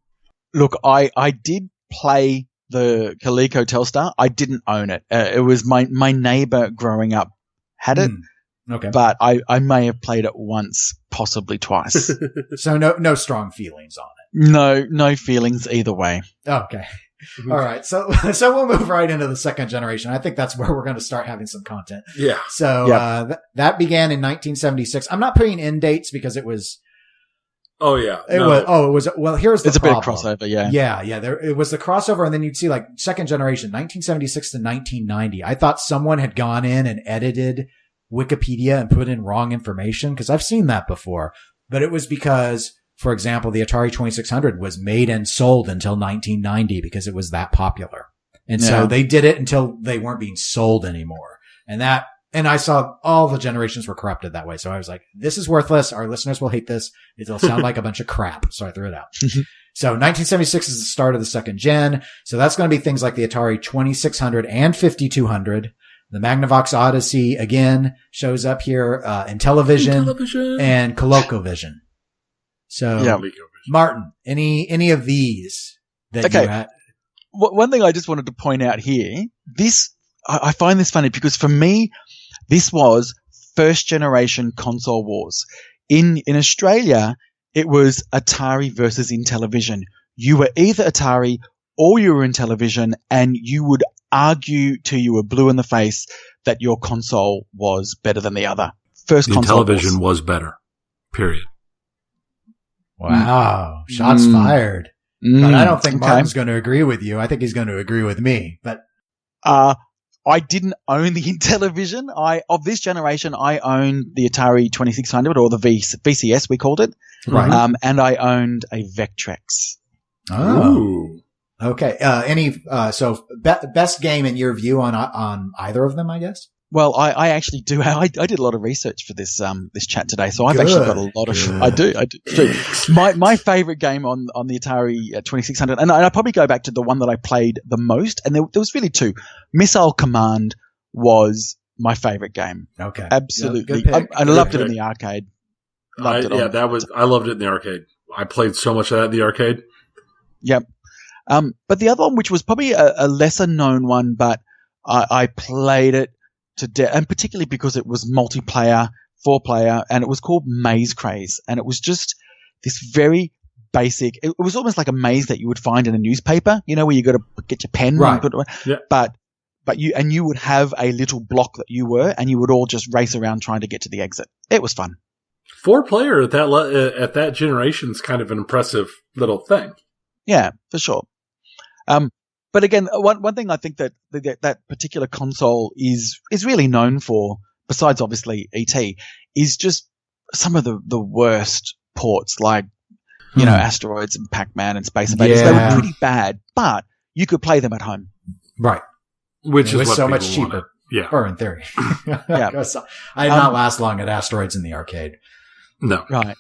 Look, I did play the Coleco Telstar. I didn't own it. It was my neighbor growing up had it. Okay. But I may have played it once, possibly twice. So no strong feelings on it. No feelings either way. Okay. All right. So we'll move right into the second generation. I think that's where we're going to start having some content. Yeah. So, that began in 1976. I'm not putting end dates because it was. Oh yeah. It was. Well, here's the problem. It's a bit of crossover. Yeah. Yeah. It was the crossover. And then you'd see like second generation, 1976 to 1990. I thought someone had gone in and edited Wikipedia and put in wrong information because I've seen that before, but it was because, for example, the Atari 2600 was made and sold until 1990 because it was that popular. And so they did it until they weren't being sold anymore. And I saw all the generations were corrupted that way. So I was like, this is worthless. Our listeners will hate this. It'll sound like a bunch of crap. So I threw it out. So 1976 is the start of the second gen. So that's going to be things like the Atari 2600 and 5200. The Magnavox Odyssey again shows up here in television and ColecoVision. So, Martin, any of these that you had? One thing I just wanted to point out here, I find this funny because for me, this was first generation console wars. In Australia, it was Atari versus Intellivision. You were either Atari or you were Intellivision, and you would argue till you were blue in the face that your console was better than the other. First console Intellivision was better. Period. Wow. Shots fired. But I don't think Martin's going to agree with you. I think he's going to agree with me. But I didn't own the Intellivision. Of this generation, I owned the Atari 2600 or the VCS, we called it. Right. And I owned a Vectrex. Oh. Ooh. Okay. Best game in your view on either of them, I guess? Well, I actually do. I did a lot of research for this chat today, so I've actually got a lot of. I do. My favorite game on the Atari 2600, and I probably go back to the one that I played the most, and there was really two. Missile Command was my favorite game. Okay, absolutely. Yeah, I loved it in the arcade. I loved it in the arcade. I played so much of that in the arcade. Yep. But the other one, which was probably a lesser known one, but I played it to death, and particularly because it was multiplayer, 4-player, and it was called Maze Craze, and it was just this very basic. It was almost like a maze that you would find in a newspaper, where you got to get your pen, right? But you would have a little block that you were, and you would all just race around trying to get to the exit. It was fun. 4-player at that generation is kind of an impressive little thing. Yeah, for sure. But again, one thing I think that particular console is really known for, besides obviously ET, is just some of the worst ports, like, you know, Asteroids and Pac-Man and Space Invaders. They were pretty bad, but you could play them at home. Right. Which is what so much cheaper. Wanted. Yeah. Or in theory. Yeah. I did not last long at Asteroids in the arcade. No. Right.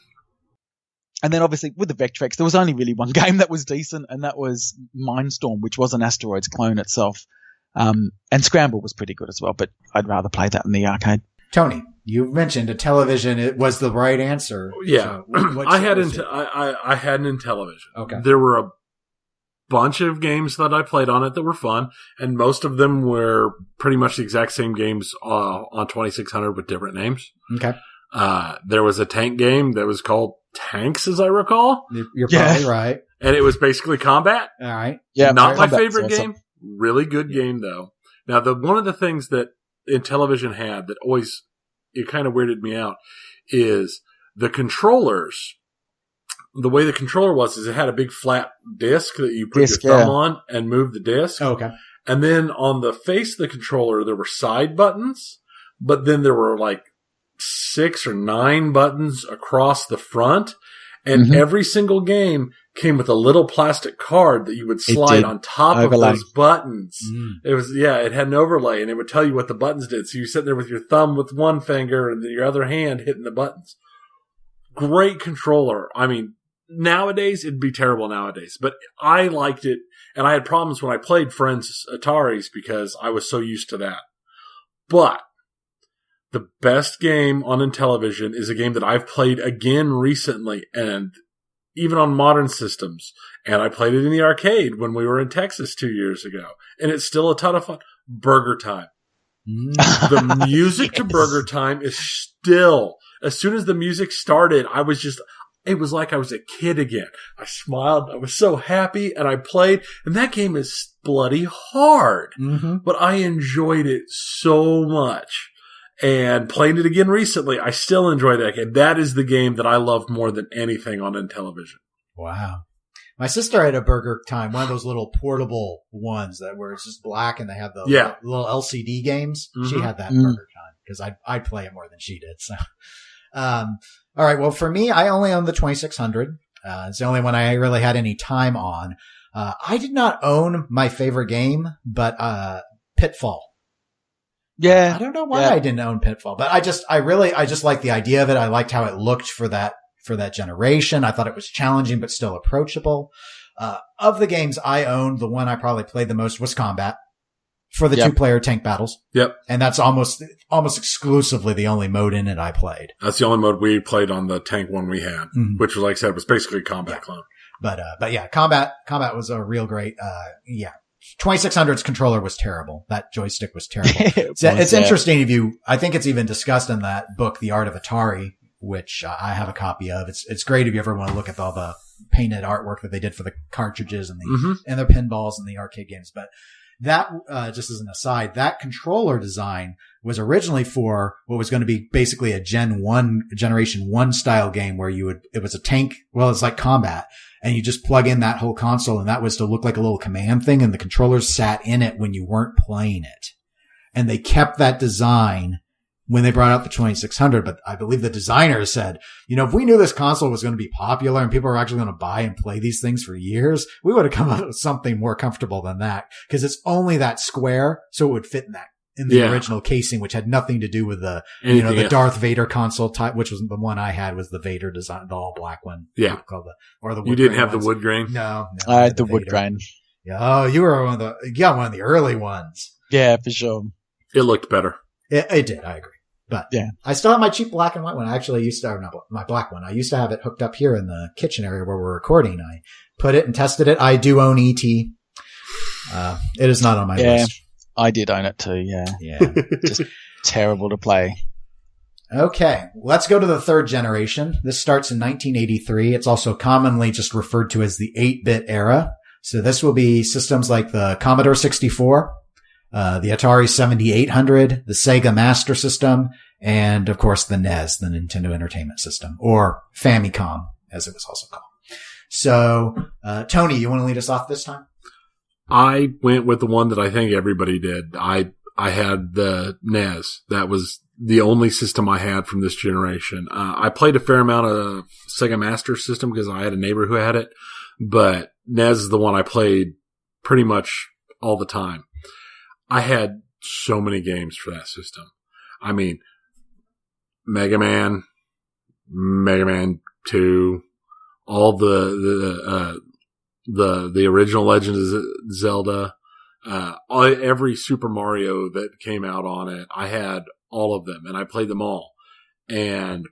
And then obviously with the Vectrex, there was only really one game that was decent, and that was Mindstorm, which was an Asteroids clone itself. And Scramble was pretty good as well, but I'd rather play that in the arcade. Tony, you mentioned a television. It was the right answer. Yeah. So I had in television. Okay. There were a bunch of games that I played on it that were fun, and most of them were pretty much the exact same games on 2600 with different names. Okay. There was a tank game that was called Tanks, as I recall. You're probably right. And it was basically combat. All right. Yeah. Not my Combat's favorite awesome. game. Really good game, though. Now, one of the things that in television had that always, it kind of weirded me out, is the controllers. The way the controller was is it had a big flat disc that you put your thumb on and move the disc. Oh, okay. And then on the face of the controller, there were side buttons, but then there were like 6 or 9 buttons across the front. And every single game came with a little plastic card that you would slide on top of those buttons. It was, it had an overlay, and it would tell you what the buttons did. So you sit there with your thumb with one finger and your other hand hitting the buttons. Great controller. I mean, nowadays, it'd be terrible nowadays, but I liked it, and I had problems when I played friends' Ataris because I was so used to that. But the best game on Intellivision is a game that I've played again recently, and even on modern systems. And I played it in the arcade when we were in Texas 2 years ago, and it's still a ton of fun. Burger Time. The music to Burger Time is still, as soon as the music started, it was like I was a kid again. I smiled. I was so happy, and I played. And that game is bloody hard, but I enjoyed it so much. And playing it again recently, I still enjoy that game. That is the game that I love more than anything on Intellivision. Wow. My sister had a Burger Time, one of those little portable ones where it's just black and they have the little LCD games. She had that Burger Time because I'd play it more than she did. So, all right. Well, for me, I only own the 2600. It's the only one I really had any time on. I did not own my favorite game, but Pitfall. Yeah. I don't know why I didn't own Pitfall, but I just liked the idea of it. I liked how it looked for that generation. I thought it was challenging, but still approachable. Of the games I owned, the one I probably played the most was Combat for the 2-player tank battles. Yep. And that's almost exclusively the only mode in it I played. That's the only mode we played on the tank one we had, which was, like I said, was basically a combat clone. But yeah, Combat was a real great, 2600's controller was terrible. That joystick was terrible. It's interesting I think it's even discussed in that book, The Art of Atari, which I have a copy of. It's great if you ever want to look at all the painted artwork that they did for the cartridges and and their pinballs and the arcade games. But that, just as an aside, that controller design was originally for what was going to be basically a generation 1 style game where it was a tank. Well, it's like Combat. And you just plug in that whole console, and that was to look like a little command thing, and the controllers sat in it when you weren't playing it. And they kept that design when they brought out the 2600, but I believe the designers said, if we knew this console was going to be popular and people were actually going to buy and play these things for years, we would have come up with something more comfortable than that, because it's only that square, so it would fit in the original casing, which had nothing to do with the Darth Vader console type, which was the one I had, was the Vader design, the all black one. Yeah. You didn't have the wood grain? No. I had the wood grain. Yeah. Oh, you were one of the early ones. Yeah, for sure. It looked better. It did. I agree. But yeah, I still have my cheap black and white one. I actually used to, not my black one. I used to have it hooked up here in the kitchen area where we're recording. I put it and tested it. I do own ET. It is not on my list. I did own it too, yeah. Just terrible to play. Okay, let's go to the third generation. This starts in 1983. It's also commonly just referred to as the 8-bit era. So this will be systems like the Commodore 64, the Atari 7800, the Sega Master System, and of course the NES, the Nintendo Entertainment System, or Famicom, as it was also called. So, Tony, you want to lead us off this time? I went with the one that I think everybody did. I I had the NES. That was the only system I had from this generation. I played a fair amount of Sega Master System because I had a neighbor who had it, but NES is the one I played pretty much all the time. I had so many games for that system. I mean, Mega Man 2, all the original Legend of Zelda, every Super Mario that came out on it. I had all of them and I played them all. And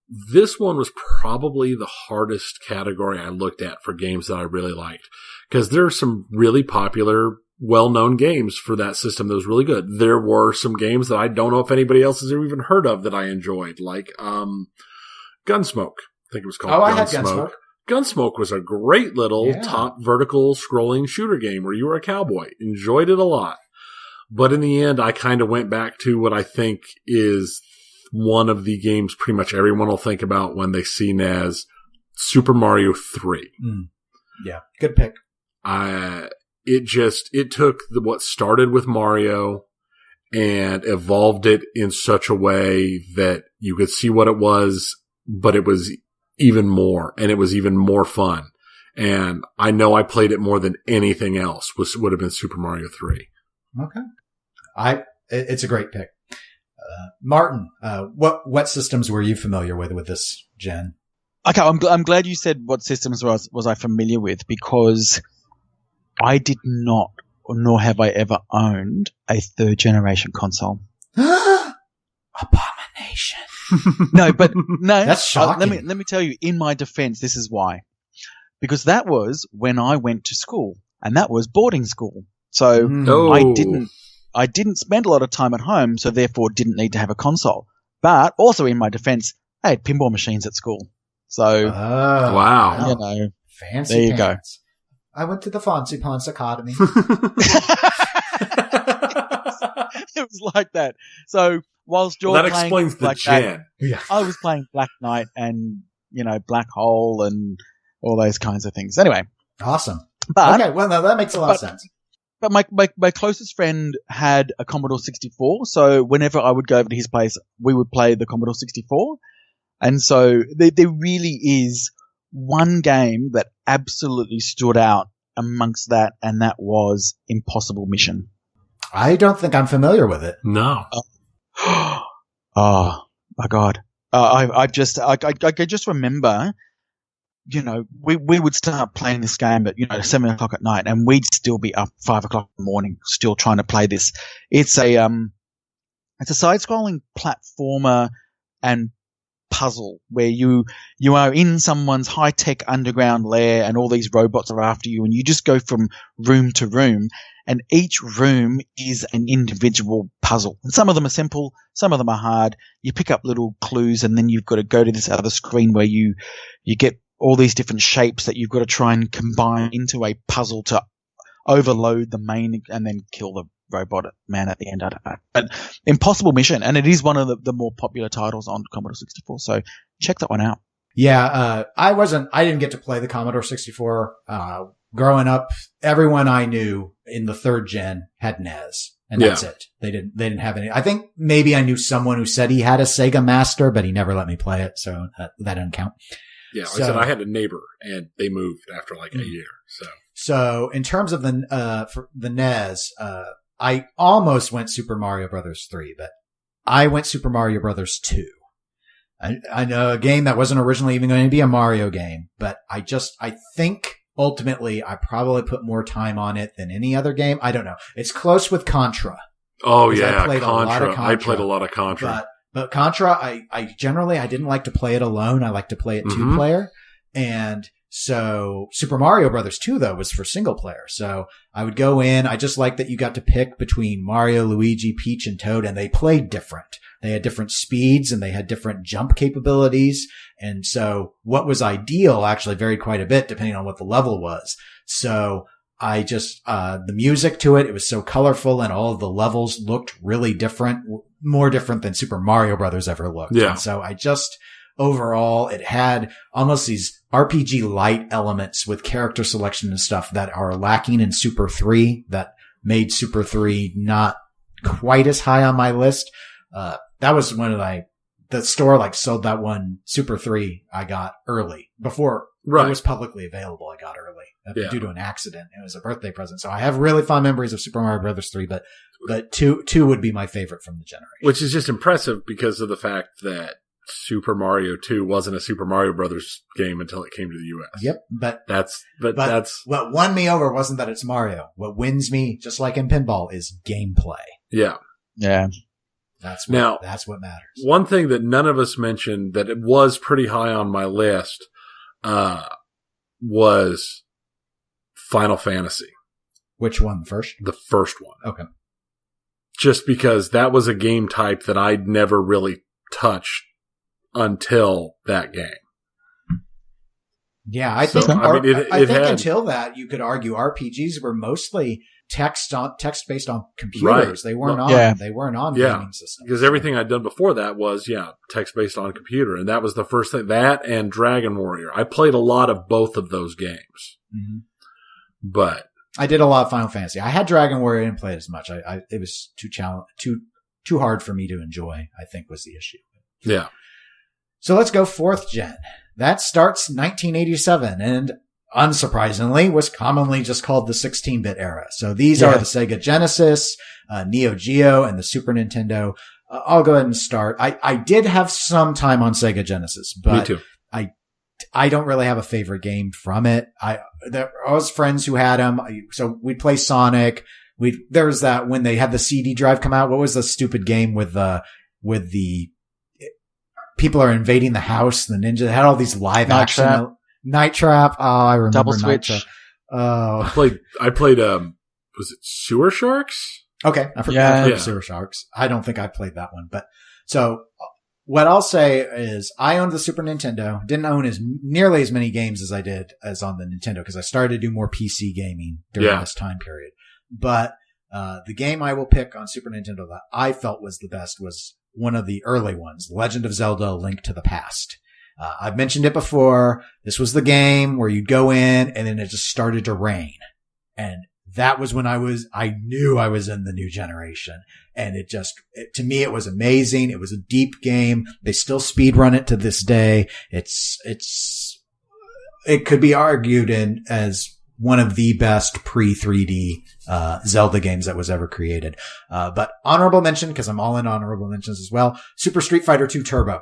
this one was probably the hardest category I looked at for games that I really liked, because there are some really popular, well-known games for that system that was really good. There were some games that I don't know if anybody else has ever even heard of that I enjoyed, like Gunsmoke. I think it was called Gunsmoke. I had Gunsmoke. Gunsmoke was a great little top vertical scrolling shooter game where you were a cowboy. Enjoyed it a lot. But in the end, I kind of went back to what I think is one of the games pretty much everyone will think about when they see NES, Super Mario 3. Yeah, good pick. It took what started with Mario and evolved it in such a way that you could see what it was, but it was even more, and it was even more fun. And I know I played it more than anything else would have been Super Mario 3. Okay. It's a great pick. Martin, what systems were you familiar with this gen? Okay, I'm glad you said what systems was I familiar with, because I did not, nor have I ever owned a third generation console. Abomination. No, That's shocking. Let me tell you, in my defense, this is why. Because that was when I went to school, and that was boarding school. So I didn't spend a lot of time at home, so therefore didn't need to have a console. But also in my defense, I had pinball machines at school. So wow. You know, fancy there you pants. Go. I went to the Fancy Pants Academy. It was like that. So whilst you're that playing explains the like gen. That, I was playing Black Knight and, Black Hole and all those kinds of things. Anyway. Awesome. But, okay, well, no, that makes a lot of sense. But my closest friend had a Commodore 64, so whenever I would go over to his place, we would play the Commodore 64. And so there really is one game that absolutely stood out amongst that, and that was Impossible Mission. I don't think I'm familiar with it. No. Oh my God. I just remember, we would start playing this game at, 7 o'clock at night, and we'd still be up 5 o'clock in the morning, still trying to play this. It's a side-scrolling platformer and puzzle where you are in someone's high-tech underground lair, and all these robots are after you, and you just go from room to room, and each room is an individual puzzle. And some of them are simple, some of them are hard. You pick up little clues, and then you've got to go to this other screen where you get all these different shapes that you've got to try and combine into a puzzle to overload the main and then kill the robot man at the end. I don't know. But Impossible Mission, and it is one of the more popular titles on Commodore 64, so check that one out. Yeah, I didn't get to play the Commodore 64. Growing up, everyone I knew in the third gen had NES, and that's it. They didn't have any. I think maybe I knew someone who said he had a Sega Master, but he never let me play it, so that doesn't count. Yeah, like I said, I had a neighbor, and they moved after like a year. So in terms of for the NES, I almost went Super Mario Brothers 3, but I went Super Mario Brothers 2. I know a game that wasn't originally even going to be a Mario game, but I think ultimately I probably put more time on it than any other game. I don't know. It's close with Contra. Oh yeah, Contra. I played a lot of Contra. But Contra, I generally didn't like to play it alone. I like to play it 2-player. And so Super Mario Brothers 2 though was for single player. So I would go in. I just liked that you got to pick between Mario, Luigi, Peach, and Toad, and they played different. They had different speeds and they had different jump capabilities. And so what was ideal actually varied quite a bit depending on what the level was. So I just, the music to it was so colorful and all of the levels looked really different, more different than Super Mario Brothers ever looked. Yeah. And so overall, it had almost these RPG light elements with character selection and stuff that are lacking in Super 3 that made Super 3 not quite as high on my list. That was when the store sold that one Super 3 I got early before it was publicly available. I got early due to an accident. It was a birthday present. So I have really fond memories of Super Mario Brothers 3, but two would be my favorite from the generation. Which is just impressive because of the fact that Super Mario 2 wasn't a Super Mario Brothers game until it came to the US. Yep. But that's what won me over wasn't that it's Mario. What wins me, just like in pinball, is gameplay. Yeah. Yeah. That's what matters. One thing that none of us mentioned that it was pretty high on my list, was Final Fantasy. Which one first? The first one. Okay. Just because that was a game type that I'd never really touched until that game. Yeah, I think until that, you could argue RPGs were mostly text-based on computers. Right. They weren't on gaming systems. Because everything I'd done before that was, text-based on computer. And that was the first thing. That and Dragon Warrior. I played a lot of both of those games. Mm-hmm. But I did a lot of Final Fantasy. I had Dragon Warrior, I didn't play it as much. It was too hard for me to enjoy, I think was the issue. Yeah. So let's go 4th gen. That starts 1987 and unsurprisingly was commonly just called the 16-bit era. So these are the Sega Genesis, Neo Geo, and the Super Nintendo. I'll go ahead and start. I did have some time on Sega Genesis, but me too. I don't really have a favorite game from it. I was friends who had them. So we'd play Sonic. There was that when they had the CD drive come out. What was the stupid game with the people are invading the house? The ninja they had all these live action. Night Trap. Oh, I remember Double Switch. Night Trap. Oh, I played. Was it Sewer Sharks? Okay, I forgot Sewer Sharks. I don't think I played that one, but so what I'll say is I owned the Super Nintendo. Didn't own nearly as many games as I did as on the Nintendo because I started to do more PC gaming during this time period. But the game I will pick on Super Nintendo that I felt was the best was one of the early ones, Legend of Zelda: Link to the Past. I've mentioned it before. This was the game where you'd go in and then it just started to rain. And that was when I knew I was in the new generation. And to me, it was amazing. It was a deep game. They still speedrun it to this day. It could be argued as one of the best pre-3D, Zelda games that was ever created. But honorable mention, cause I'm all in honorable mentions as well. Super Street Fighter 2 Turbo.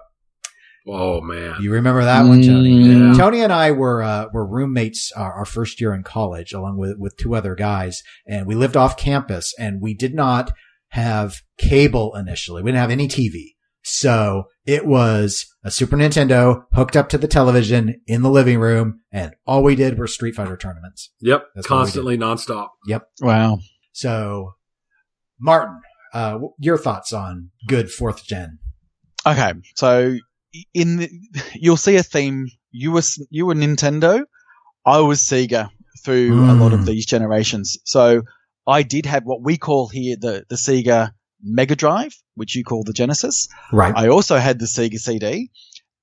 Oh man. You remember that one, Tony? Yeah. Tony and I were roommates our first year in college along with two other guys, and we lived off campus and we did not have cable initially. We didn't have any TV. So it was a Super Nintendo hooked up to the television in the living room, and all we did were Street Fighter tournaments. Yep. That's constantly nonstop. Yep. Wow. So Martin, your thoughts on good 4th gen? Okay. So you'll see a theme. You were Nintendo. I was Sega through a lot of these generations. So I did have what we call here the Sega Mega Drive, which you call the Genesis. Right. I also had the Sega CD,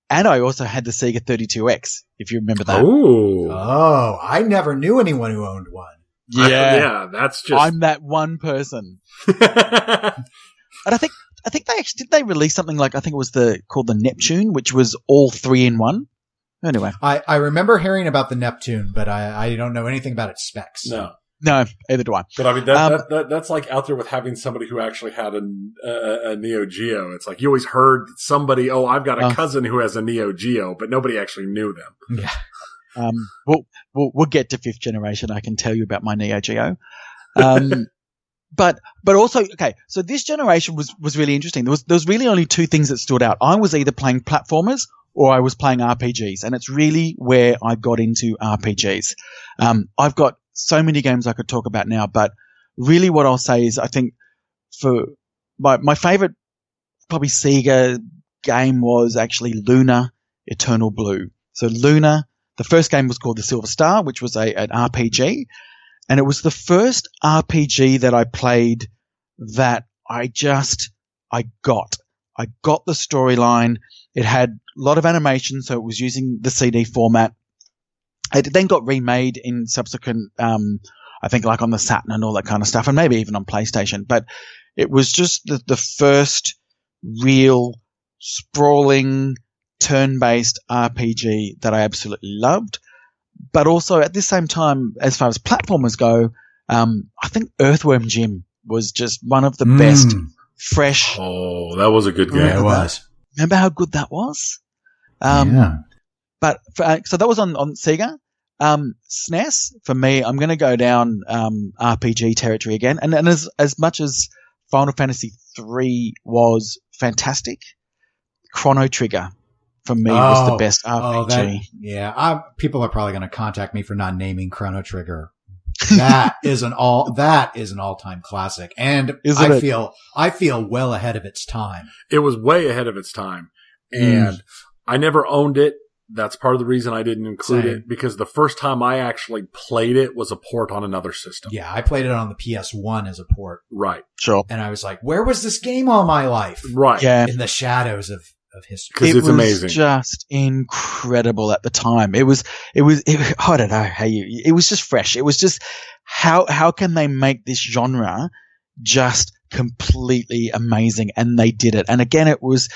and I also had the Sega 32X, if you remember that. Oh, I never knew anyone who owned one. Yeah. That's just... I'm that one person. And I think they actually, did they release something like, I think it was called the Neptune, which was all 3-in-1. Anyway. I remember hearing about the Neptune, but I don't know anything about its specs. No, either do I. But I mean, that's like out there with having somebody who actually had a Neo Geo. It's like you always heard somebody, I've got a cousin who has a Neo Geo, but nobody actually knew them. Yeah. We'll get to 5th generation. I can tell you about my Neo Geo. But also, okay, so this generation was really interesting. There was really only two things that stood out. I was either playing platformers or I was playing RPGs, and it's really where I got into RPGs. I've got so many games I could talk about now, but really what I'll say is I think for my favorite probably Sega game was actually Luna Eternal Blue. So Luna, the first game was called The Silver Star, which was an RPG. And it was the first RPG that I played that I got. I got the storyline. It had a lot of animation, so it was using the CD format. It then got remade in subsequent, I think like on the Saturn and all that kind of stuff, and maybe even on PlayStation. But It was just the first real sprawling turn-based RPG that I absolutely loved. But also at the same time, as far as platformers go, I think Earthworm Jim was just one of the best fresh. Oh, that was a good game. Yeah, it was. Remember how good that was? Yeah. But so that was on Sega. SNES for me, I'm going to go down RPG territory again. And as much as Final Fantasy 3 was fantastic, Chrono Trigger for me was the best RPG. People are probably going to contact me for not naming Chrono Trigger. That is an all-time classic, and I feel well ahead of its time. It was way ahead of its time, and I never owned it. That's part of the reason I didn't include it, because the first time I actually played it was a port on another system. Yeah, I played it on the PS1 as a port. Right. Sure. And I was like, where was this game all my life? Right. Yeah. In the shadows of history. Because it's amazing. It was just incredible at the time. It was I don't know how it was just fresh. It was just, how can they make this genre just completely amazing? And they did it. And again, it was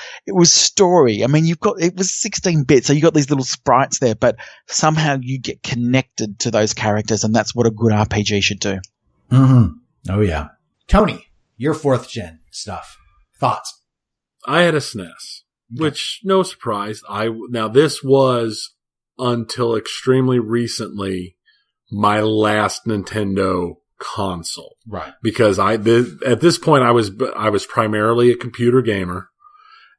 story. I mean, it was 16 bits, so you got these little sprites there, but somehow you get connected to those characters, and that's what a good RPG should do. Mm-hmm. Oh yeah. Tony, your 4th gen stuff. Thoughts? I had a SNES, which, no surprise. Now this was, until extremely recently, my last Nintendo console. Right. Because at this point I was primarily a computer gamer,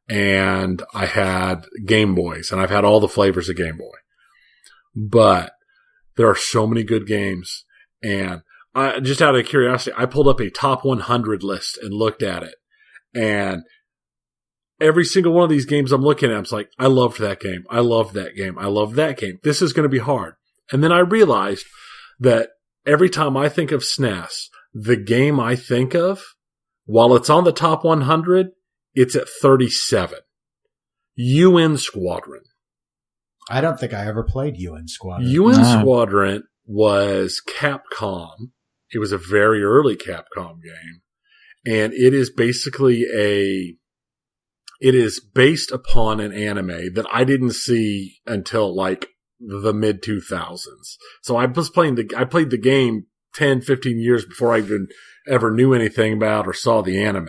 and I had Game Boys, and I've had all the flavors of Game Boy. But there are so many good games, and just out of curiosity, I pulled up a top 100 list and looked at it, and every single one of these games I'm looking at, I'm like, I loved that game. I loved that game. I loved that game. This is going to be hard. And then I realized that every time I think of SNES, the game I think of, while it's on the top 100, it's at 37. UN Squadron. I don't think I ever played UN Squadron. UN Squadron was Capcom. It was a very early Capcom game. And it is basically it is based upon an anime that I didn't see until like the mid 2000s. So I played the game 10, 15 years before I even ever knew anything about or saw the anime.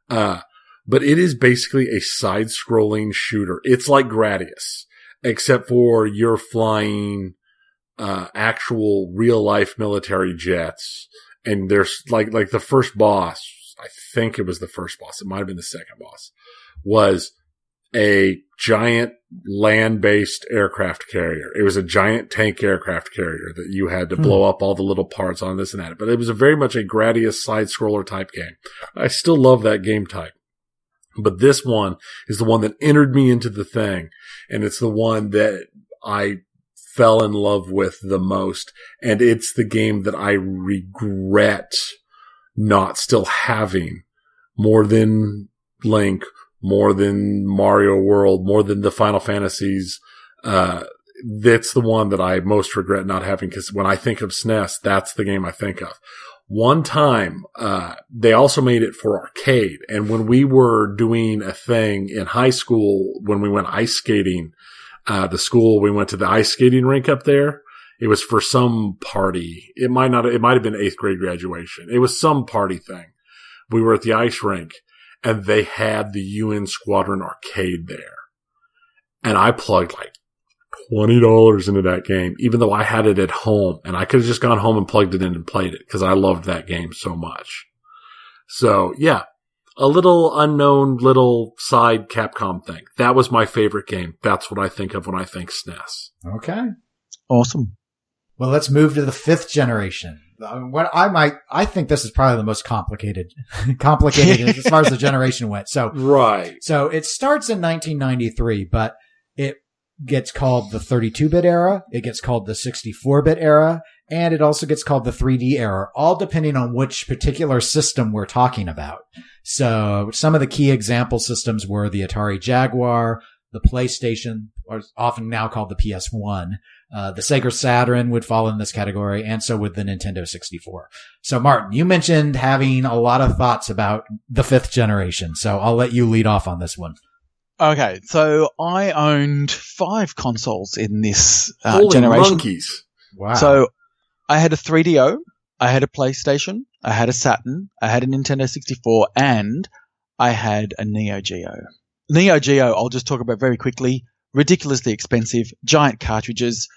But it is basically a side-scrolling shooter. It's like Gradius, except for you're flying actual real-life military jets. And there's like the first boss, I think it was the first boss, it might have been the second boss, was a giant land-based aircraft carrier. It was a giant tank aircraft carrier that you had to blow up all the little parts on, this and that. But it was very much a Gradius side-scroller type game. I still love that game type. But this one is the one that entered me into the thing. And it's the one that I fell in love with the most. And it's the game that I regret not still having, more than Link, more than Mario World, more than the Final Fantasies. That's the one that I most regret not having, because when I think of SNES, that's the game I think of. One time, they also made it for arcade. And when we were doing a thing in high school, when we went ice skating, we went to the ice skating rink up there. It was for some party. It might have been 8th grade graduation. It was some party thing. We were at the ice rink, and they had the UN Squadron arcade there. And I plugged like $20 into that game, even though I had it at home, and I could have just gone home and plugged it in and played it because I loved that game so much. So yeah, a little unknown little side Capcom thing. That was my favorite game. That's what I think of when I think SNES. Okay. Awesome. Well, let's move to the 5th generation. I think this is probably the most complicated as far as the generation went. So, right. So it starts in 1993, but it gets called the 32-bit era. It gets called the 64-bit era, and it also gets called the 3D era, all depending on which particular system we're talking about. So some of the key example systems were the Atari Jaguar, the PlayStation, or often now called the PS1, The Sega Saturn would fall in this category, and so would the Nintendo 64. So, Martin, you mentioned having a lot of thoughts about the 5th generation, so I'll let you lead off on this one. Okay, so I owned 5 consoles in this Holy generation. monkeys. Wow. So I had a 3DO, I had a PlayStation, I had a Saturn, I had a Nintendo 64, and I had a Neo Geo. Neo Geo, I'll just talk about very quickly. Ridiculously expensive, giant cartridges.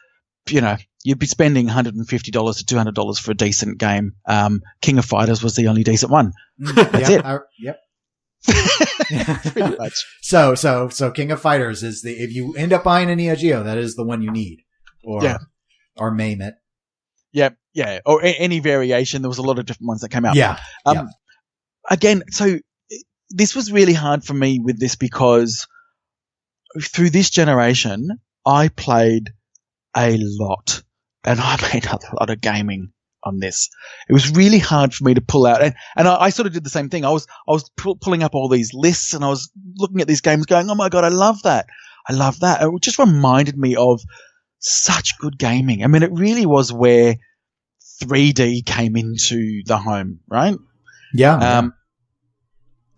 You know, you'd be spending $150 to $200 for a decent game. King of Fighters was the only decent one. That's it. Yep. Pretty much. So King of Fighters is if you end up buying a Neo Geo, that is the one you need, or MAME it. Yeah, or any variation. There was a lot of different ones that came out. Yeah. Again, so this was really hard for me with this because through this generation, I played a lot, and I made a lot of gaming on this. It was really hard for me to pull out, and I sort of did the same thing. I was pulling up all these lists, and I was looking at these games, going, "Oh my god, I love that! I love that!" It just reminded me of such good gaming. I mean, it really was where 3D came into the home, right? Yeah.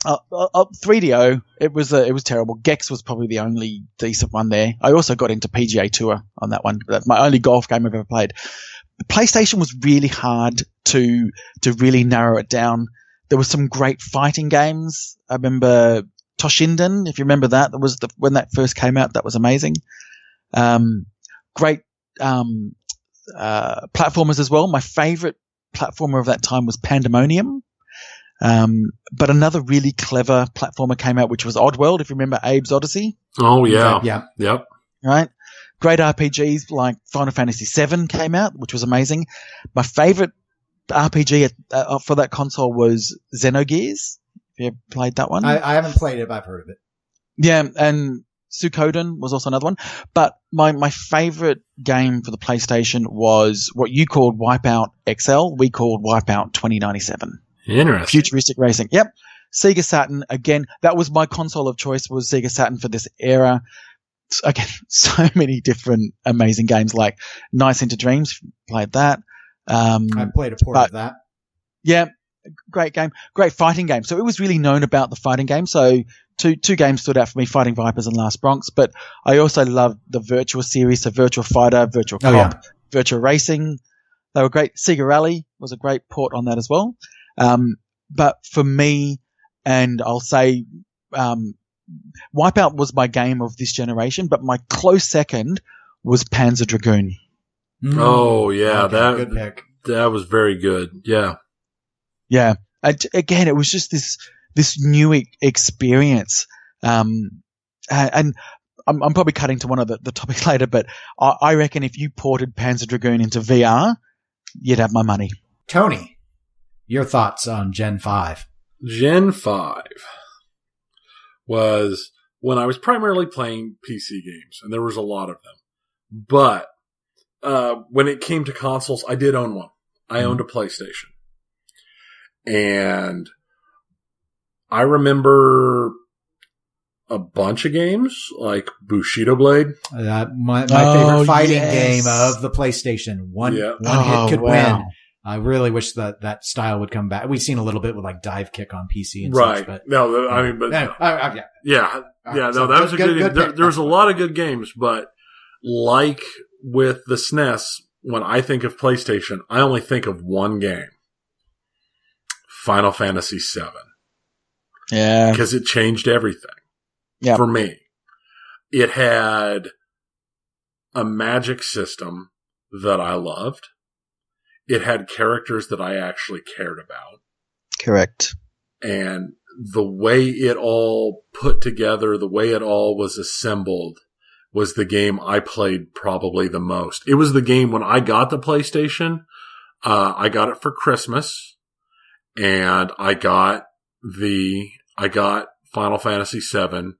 3DO, it was terrible. Gex was probably the only decent one there. I also got into PGA Tour on that one. That's my only golf game I've ever played. The PlayStation was really hard to really narrow it down. There were some great fighting games. I remember Toshinden, if you remember that. That was when that first came out. That was amazing. Great platformers as well. My favorite platformer of that time was Pandemonium. But another really clever platformer came out, which was Oddworld, if you remember Abe's Odyssey. Oh, yeah. Yeah. Yep. Right? Great RPGs like Final Fantasy VII came out, which was amazing. My favorite RPG for that console was Xenogears. Have you played that one? I haven't played it, but I've heard of it. Yeah, and Suikoden was also another one. But my favorite game for the PlayStation was what you called Wipeout XL. We called Wipeout 2097. Interesting. Futuristic racing. Yep. Sega Saturn. Again, that was my console of choice, was Sega Saturn for this era. Again, so many different amazing games like Nights into Dreams. Played that. I played a port of that. Yeah. Great game. Great fighting game. So it was really known about the fighting game. So two games stood out for me, Fighting Vipers and Last Bronx. But I also loved the Virtua series, so Virtua Fighter, Virtua Cop, Virtua Racing. They were great. Sega Rally was a great port on that as well. But for me, and I'll say, Wipeout was my game of this generation, but my close second was Panzer Dragoon. Oh, yeah. Okay, good pick. That was very good. Yeah. Yeah. Again, it was just this new experience. And I'm probably cutting to one of the topics later, but I reckon if you ported Panzer Dragoon into VR, you'd have my money. Tony, your thoughts on Gen 5? Gen 5 was when I was primarily playing PC games, and there was a lot of them. But when it came to consoles, I did own one. I owned a PlayStation. And I remember a bunch of games, like Bushido Blade. My favorite fighting game of the PlayStation. One hit could win. I really wish that style would come back. We've seen a little bit with like Dive Kick on PC and such. But no, I mean, but yeah. No, that was a good game. There was a lot of good games, but like with the SNES, when I think of PlayStation, I only think of one game. Final Fantasy VII. Yeah. Because it changed everything. Yeah. For me. It had a magic system that I loved. It had characters that I actually cared about. Correct. And the way it all put together, the way it all was assembled, was the game I played probably the most. It was the game when I got the PlayStation. I got it for Christmas. And I got Final Fantasy VII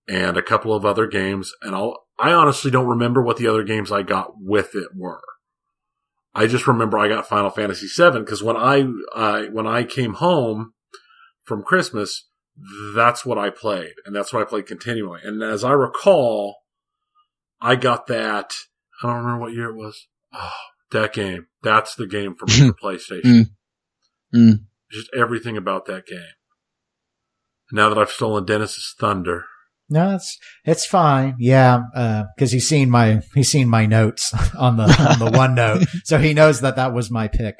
and a couple of other games. And I honestly don't remember what the other games I got with it were. I just remember I got Final Fantasy VII because when I came home from Christmas, that's what I played. And that's what I played continually. And as I recall, I got that I don't remember what year it was. Oh, that game. That's the game for me for PlayStation. Just everything about that game. Now that I've stolen Dennis's thunder. No, it's fine. Yeah, because he's seen my notes on the OneNote, so he knows that was my pick.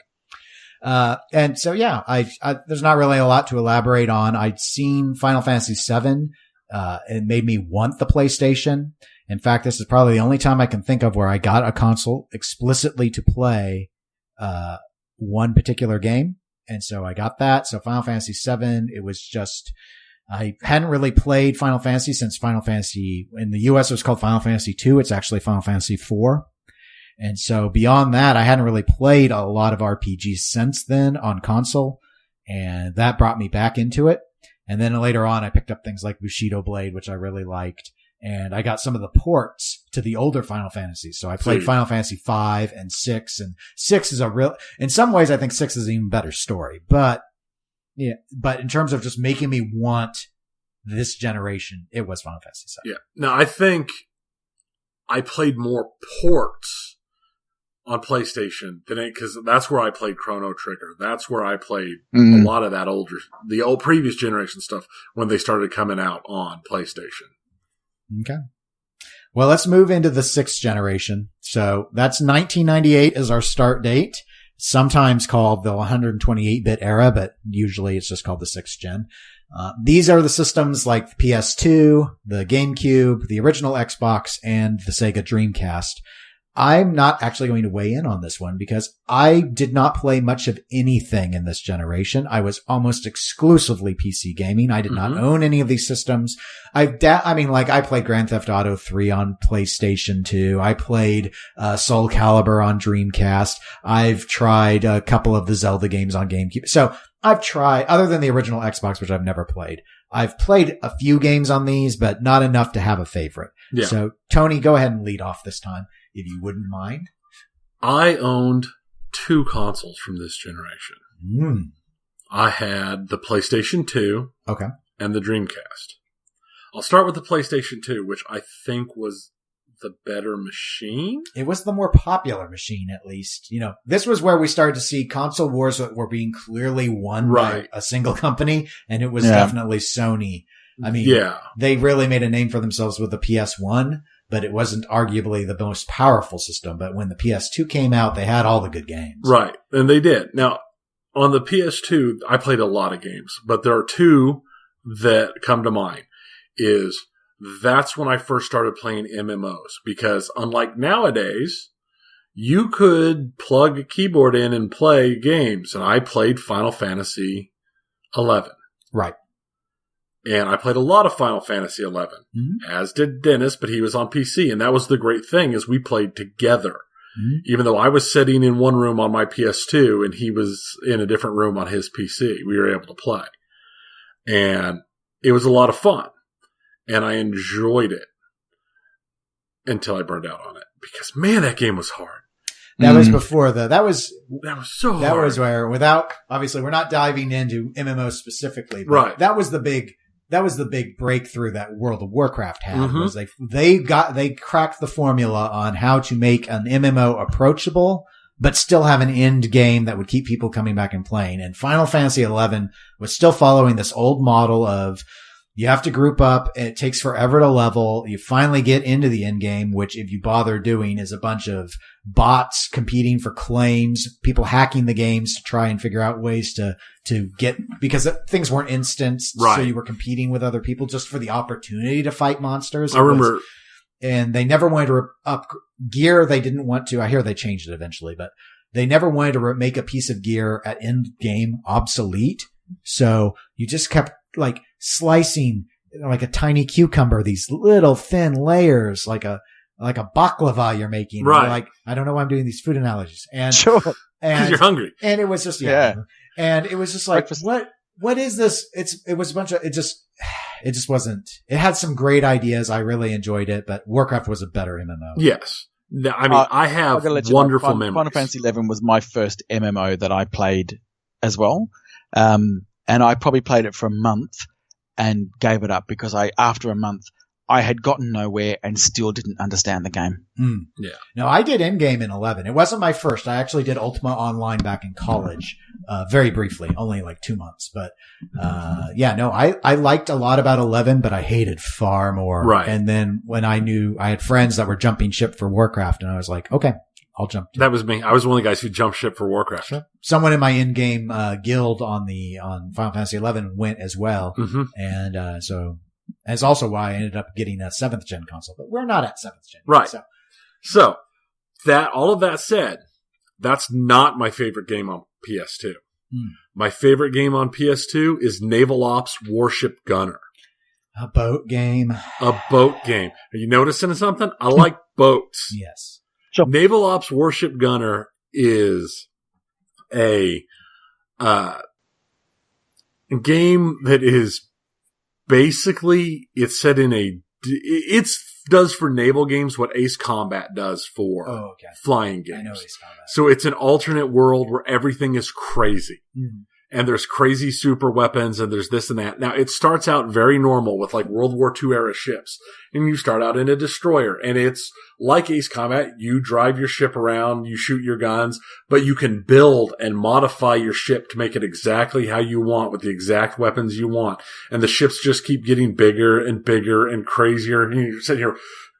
And so yeah, I there's not really a lot to elaborate on. I'd seen Final Fantasy VII. It made me want the PlayStation. In fact, this is probably the only time I can think of where I got a console explicitly to play one particular game. And so I got that. So Final Fantasy VII, it was just, I hadn't really played Final Fantasy since Final Fantasy, in the US it was called Final Fantasy II. It's actually Final Fantasy IV. And so beyond that, I hadn't really played a lot of RPGs since then on console. And that brought me back into it. And then later on, I picked up things like Bushido Blade, which I really liked. And I got some of the ports to the older Final Fantasies. So I played Final Fantasy V and 6. And 6 is in some ways, I think 6 is an even better story. But yeah, but in terms of just making me want this generation, it was Final Fantasy VII. Yeah. Now, I think I played more ports on PlayStation than it, because that's where I played Chrono Trigger. That's where I played a lot of that the old previous generation stuff when they started coming out on PlayStation. Okay. Well, let's move into the 6th generation. So that's 1998 as our start date, sometimes called the 128-bit era, but usually it's just called the 6th gen. These are the systems like the PS2, the GameCube, the original Xbox, and the Sega Dreamcast. I'm not actually going to weigh in on this one because I did not play much of anything in this generation. I was almost exclusively PC gaming. I did not own any of these systems. I played Grand Theft Auto 3 on PlayStation 2. I played Soul Calibur on Dreamcast. I've tried a couple of the Zelda games on GameCube. So I've tried, other than the original Xbox, which I've never played. I've played a few games on these, but not enough to have a favorite. Yeah. So Tony, go ahead and lead off this time, if you wouldn't mind. I owned 2 consoles from this generation. I had the PlayStation 2 and the Dreamcast. I'll start with the PlayStation 2, which I think was the better machine. It was the more popular machine, at least. You know, this was where we started to see console wars that were being clearly won by a single company, and it was definitely Sony. I mean, they really made a name for themselves with the PS1, but it wasn't arguably the most powerful system. But when the PS2 came out, they had all the good games. Right. And they did. Now, on the PS2, I played a lot of games, but there are 2 that come to mind. That's when I first started playing MMOs, because unlike nowadays, you could plug a keyboard in and play games. And I played Final Fantasy 11. Right. And I played a lot of Final Fantasy 11, as did Dennis, but he was on PC. And that was the great thing, is we played together. Even though I was sitting in one room on my PS2 and he was in a different room on his PC, we were able to play. And it was a lot of fun. And I enjoyed it until I burned out on it, because man, that game was hard. That was before that was so hard. That was where, without, obviously we're not diving into MMOs specifically, but right. that was the big breakthrough that World of Warcraft had, was they cracked the formula on how to make an MMO approachable, but still have an end game that would keep people coming back and playing. And Final Fantasy XI was still following this old model of, you have to group up. It takes forever to level. You finally get into the end game, which, if you bother doing, is a bunch of bots competing for claims, people hacking the games to try and figure out ways to get, because things weren't instant. Right. So you were competing with other people just for the opportunity to fight monsters. I remember. And they never wanted to up gear. They didn't want to. I hear they changed it eventually, but they never wanted to make a piece of gear at end game obsolete. So you just kept like slicing like a tiny cucumber, these little thin layers, like a baklava you're making. Right. You're like, I don't know why I'm doing these food analogies. And sure, because you're hungry. And it was just and it was just like, what is this? It was a bunch of, it just wasn't. It had some great ideas. I really enjoyed it, but Warcraft was a better MMO. Yes. I mean, I have wonderful memories. Final Fantasy XI was my first MMO that I played as well. And I probably played it for a month and gave it up because after a month, I had gotten nowhere and still didn't understand the game. Yeah. No, I did Endgame in 11. It wasn't my first. I actually did Ultima Online back in college, very briefly, only like 2 months. But, I liked a lot about 11, but I hated far more. Right. And then when I knew I had friends that were jumping ship for Warcraft, and I was like, okay, I'll jump. That was me. I was one of the guys who jumped ship for Warcraft. Sure. Someone in my in-game, guild on Final Fantasy 11 went as well. Mm-hmm. And, so that's also why I ended up getting a 7th gen console, but we're not at 7th gen. Right. So that, all of that said, that's not my favorite game on PS2. My favorite game on PS2 is Naval Ops Warship Gunner. A boat game. A boat game. Are you noticing something? I like boats. Yes. Sure. Naval Ops Warship Gunner is a game that is basically, it's set in it does for naval games what Ace Combat does for flying games. I know Ace Combat. So it's an alternate world where everything is crazy. Mm-hmm. And there's crazy super weapons and there's this and that. Now it starts out very normal with like World War II era ships. And you start out in a destroyer and it's like Ace Combat. You drive your ship around, you shoot your guns, but you can build and modify your ship to make it exactly how you want with the exact weapons you want. And the ships just keep getting bigger and bigger and crazier. And you're sitting here,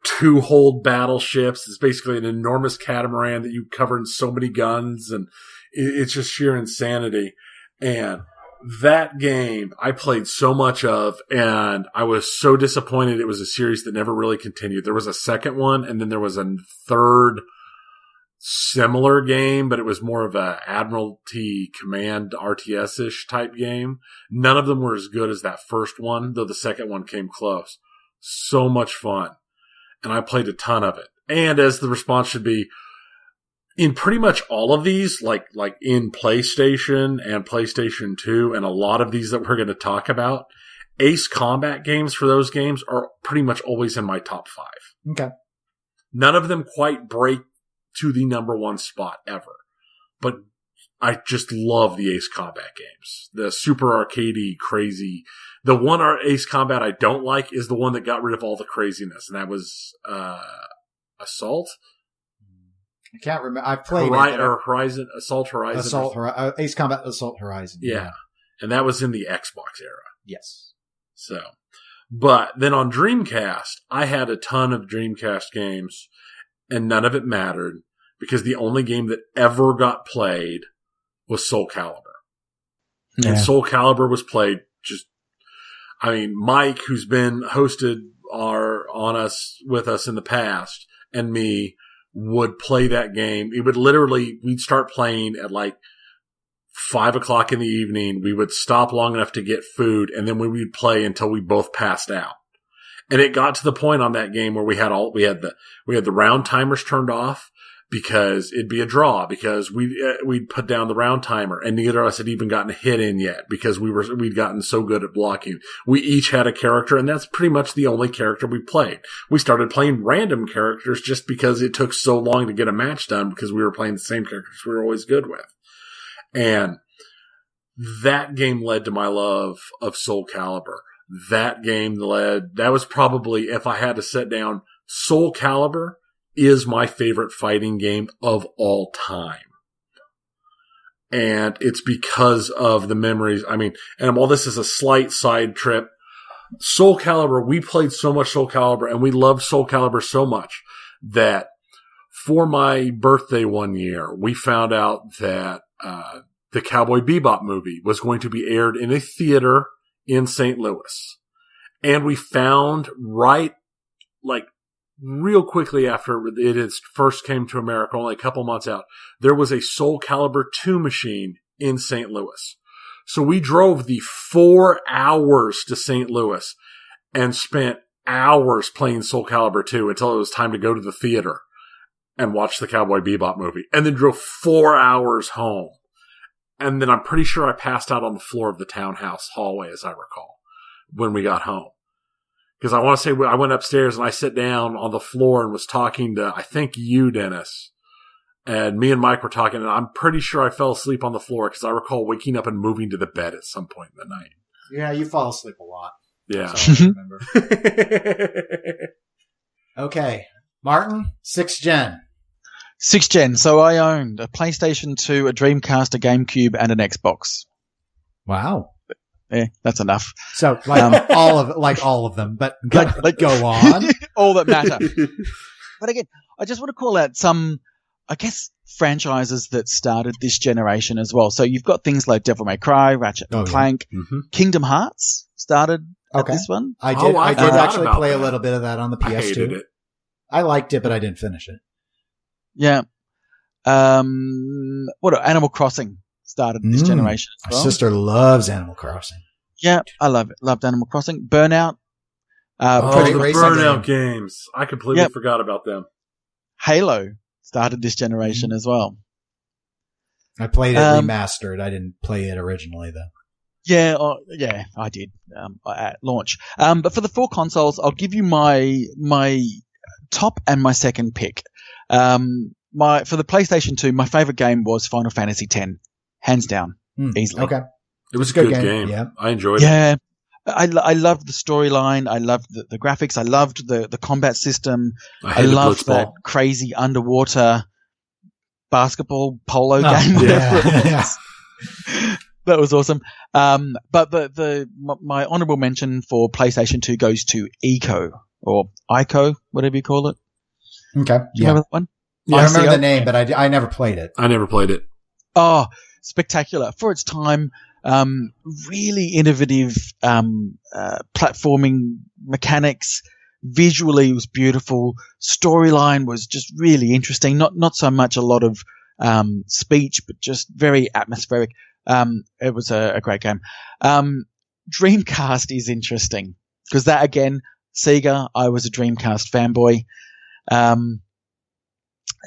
2-hold battleships. It's basically an enormous catamaran that you cover in so many guns. And it's just sheer insanity. And that game I played so much of, and I was so disappointed it was a series that never really continued. There was a second one, and then there was a third similar game, but it was more of a Admiralty Command RTS-ish type game. None of them were as good as that first one, though the second one came close. So much fun. And I played a ton of it. And as the response should be, in pretty much all of these, like in PlayStation and PlayStation 2 and a lot of these that we're going to talk about, Ace Combat games for those games are pretty much always in my top 5. Okay. None of them quite break to the number 1 spot ever. But I just love the Ace Combat games. The super arcadey, crazy. The one Ace Combat I don't like is the one that got rid of all the craziness, and that was Assault? I can't remember. I've played Horizon, Assault Horizon. Ace Combat Assault Horizon. Yeah. And that was in the Xbox era. Yes. So, but then on Dreamcast, I had a ton of Dreamcast games and none of it mattered because the only game that ever got played was Soul Calibur. Yeah. And Soul Calibur was played Mike, who's been hosted with us in the past, and me, would play that game. We'd start playing at like 5 o'clock in the evening. We would stop long enough to get food, and then we would play until we both passed out. And it got to the point on that game where we had the round timers turned off because it'd be a draw because we'd put down the round timer and neither of us had even gotten a hit in yet because we'd gotten so good at blocking. We each had a character and that's pretty much the only character we played. We started playing random characters just because it took so long to get a match done because we were playing the same characters we were always good with. And that game led to my love of Soul Calibur. That was probably, if I had to sit down, Soul Calibur is my favorite fighting game of all time. And it's because of the memories. And while this is a slight side trip, Soul Calibur, we played so much Soul Calibur and we loved Soul Calibur so much that for my birthday one year, we found out that the Cowboy Bebop movie was going to be aired in a theater in St. Louis. And we found real quickly after it first came to America, only a couple months out, there was a Soul Calibur 2 machine in St. Louis. So we drove the 4 hours to St. Louis and spent hours playing Soul Calibur 2 until it was time to go to the theater and watch the Cowboy Bebop movie. And then drove 4 hours home. And then I'm pretty sure I passed out on the floor of the townhouse hallway, as I recall, when we got home. Because I want to say I went upstairs and I sat down on the floor and was talking to, I think you, Dennis. And me and Mike were talking, and I'm pretty sure I fell asleep on the floor because I recall waking up and moving to the bed at some point in the night. Yeah, you fall asleep a lot. Yeah. That's all I remember. Okay. Martin, 6th gen. 6th gen. So I owned a PlayStation 2, a Dreamcast, a GameCube, and an Xbox. Wow. Yeah, that's enough. So all of them, but go on. All that matter. But again, I just want to call out some, I guess, franchises that started this generation as well. So you've got things like Devil May Cry, Ratchet and Clank, Kingdom Hearts started at this one. I did actually play that. a little bit of that on the PS2. I hated it. I liked it, but I didn't finish it. Yeah. Animal Crossing started this generation as well. My sister loves Animal Crossing. Yeah, I love it. Loved Animal Crossing. Burnout. The Burnout games. I completely forgot about them. Halo started this generation as well. I played it remastered. I didn't play it originally, though. Yeah, I did at launch. But for the 4 consoles, I'll give you my top and my second pick. For the PlayStation 2, my favorite game was Final Fantasy X, hands down, easily. Okay, it was a good game. Yeah, I enjoyed it. Yeah, I loved the storyline. I loved the graphics. I loved the combat system. I loved that crazy underwater basketball polo game. Yeah. That was awesome. But my honorable mention for PlayStation 2 goes to Ico, whatever you call it. Okay. Do you remember that one? Yeah, I remember the name, but I never played it. I never played it. Oh, spectacular. For its time, really innovative platforming mechanics. Visually, it was beautiful. Storyline was just really interesting. Not so much a lot of speech, but just very atmospheric. It was a great game. Dreamcast is interesting because that, again, Sega, I was a Dreamcast fanboy.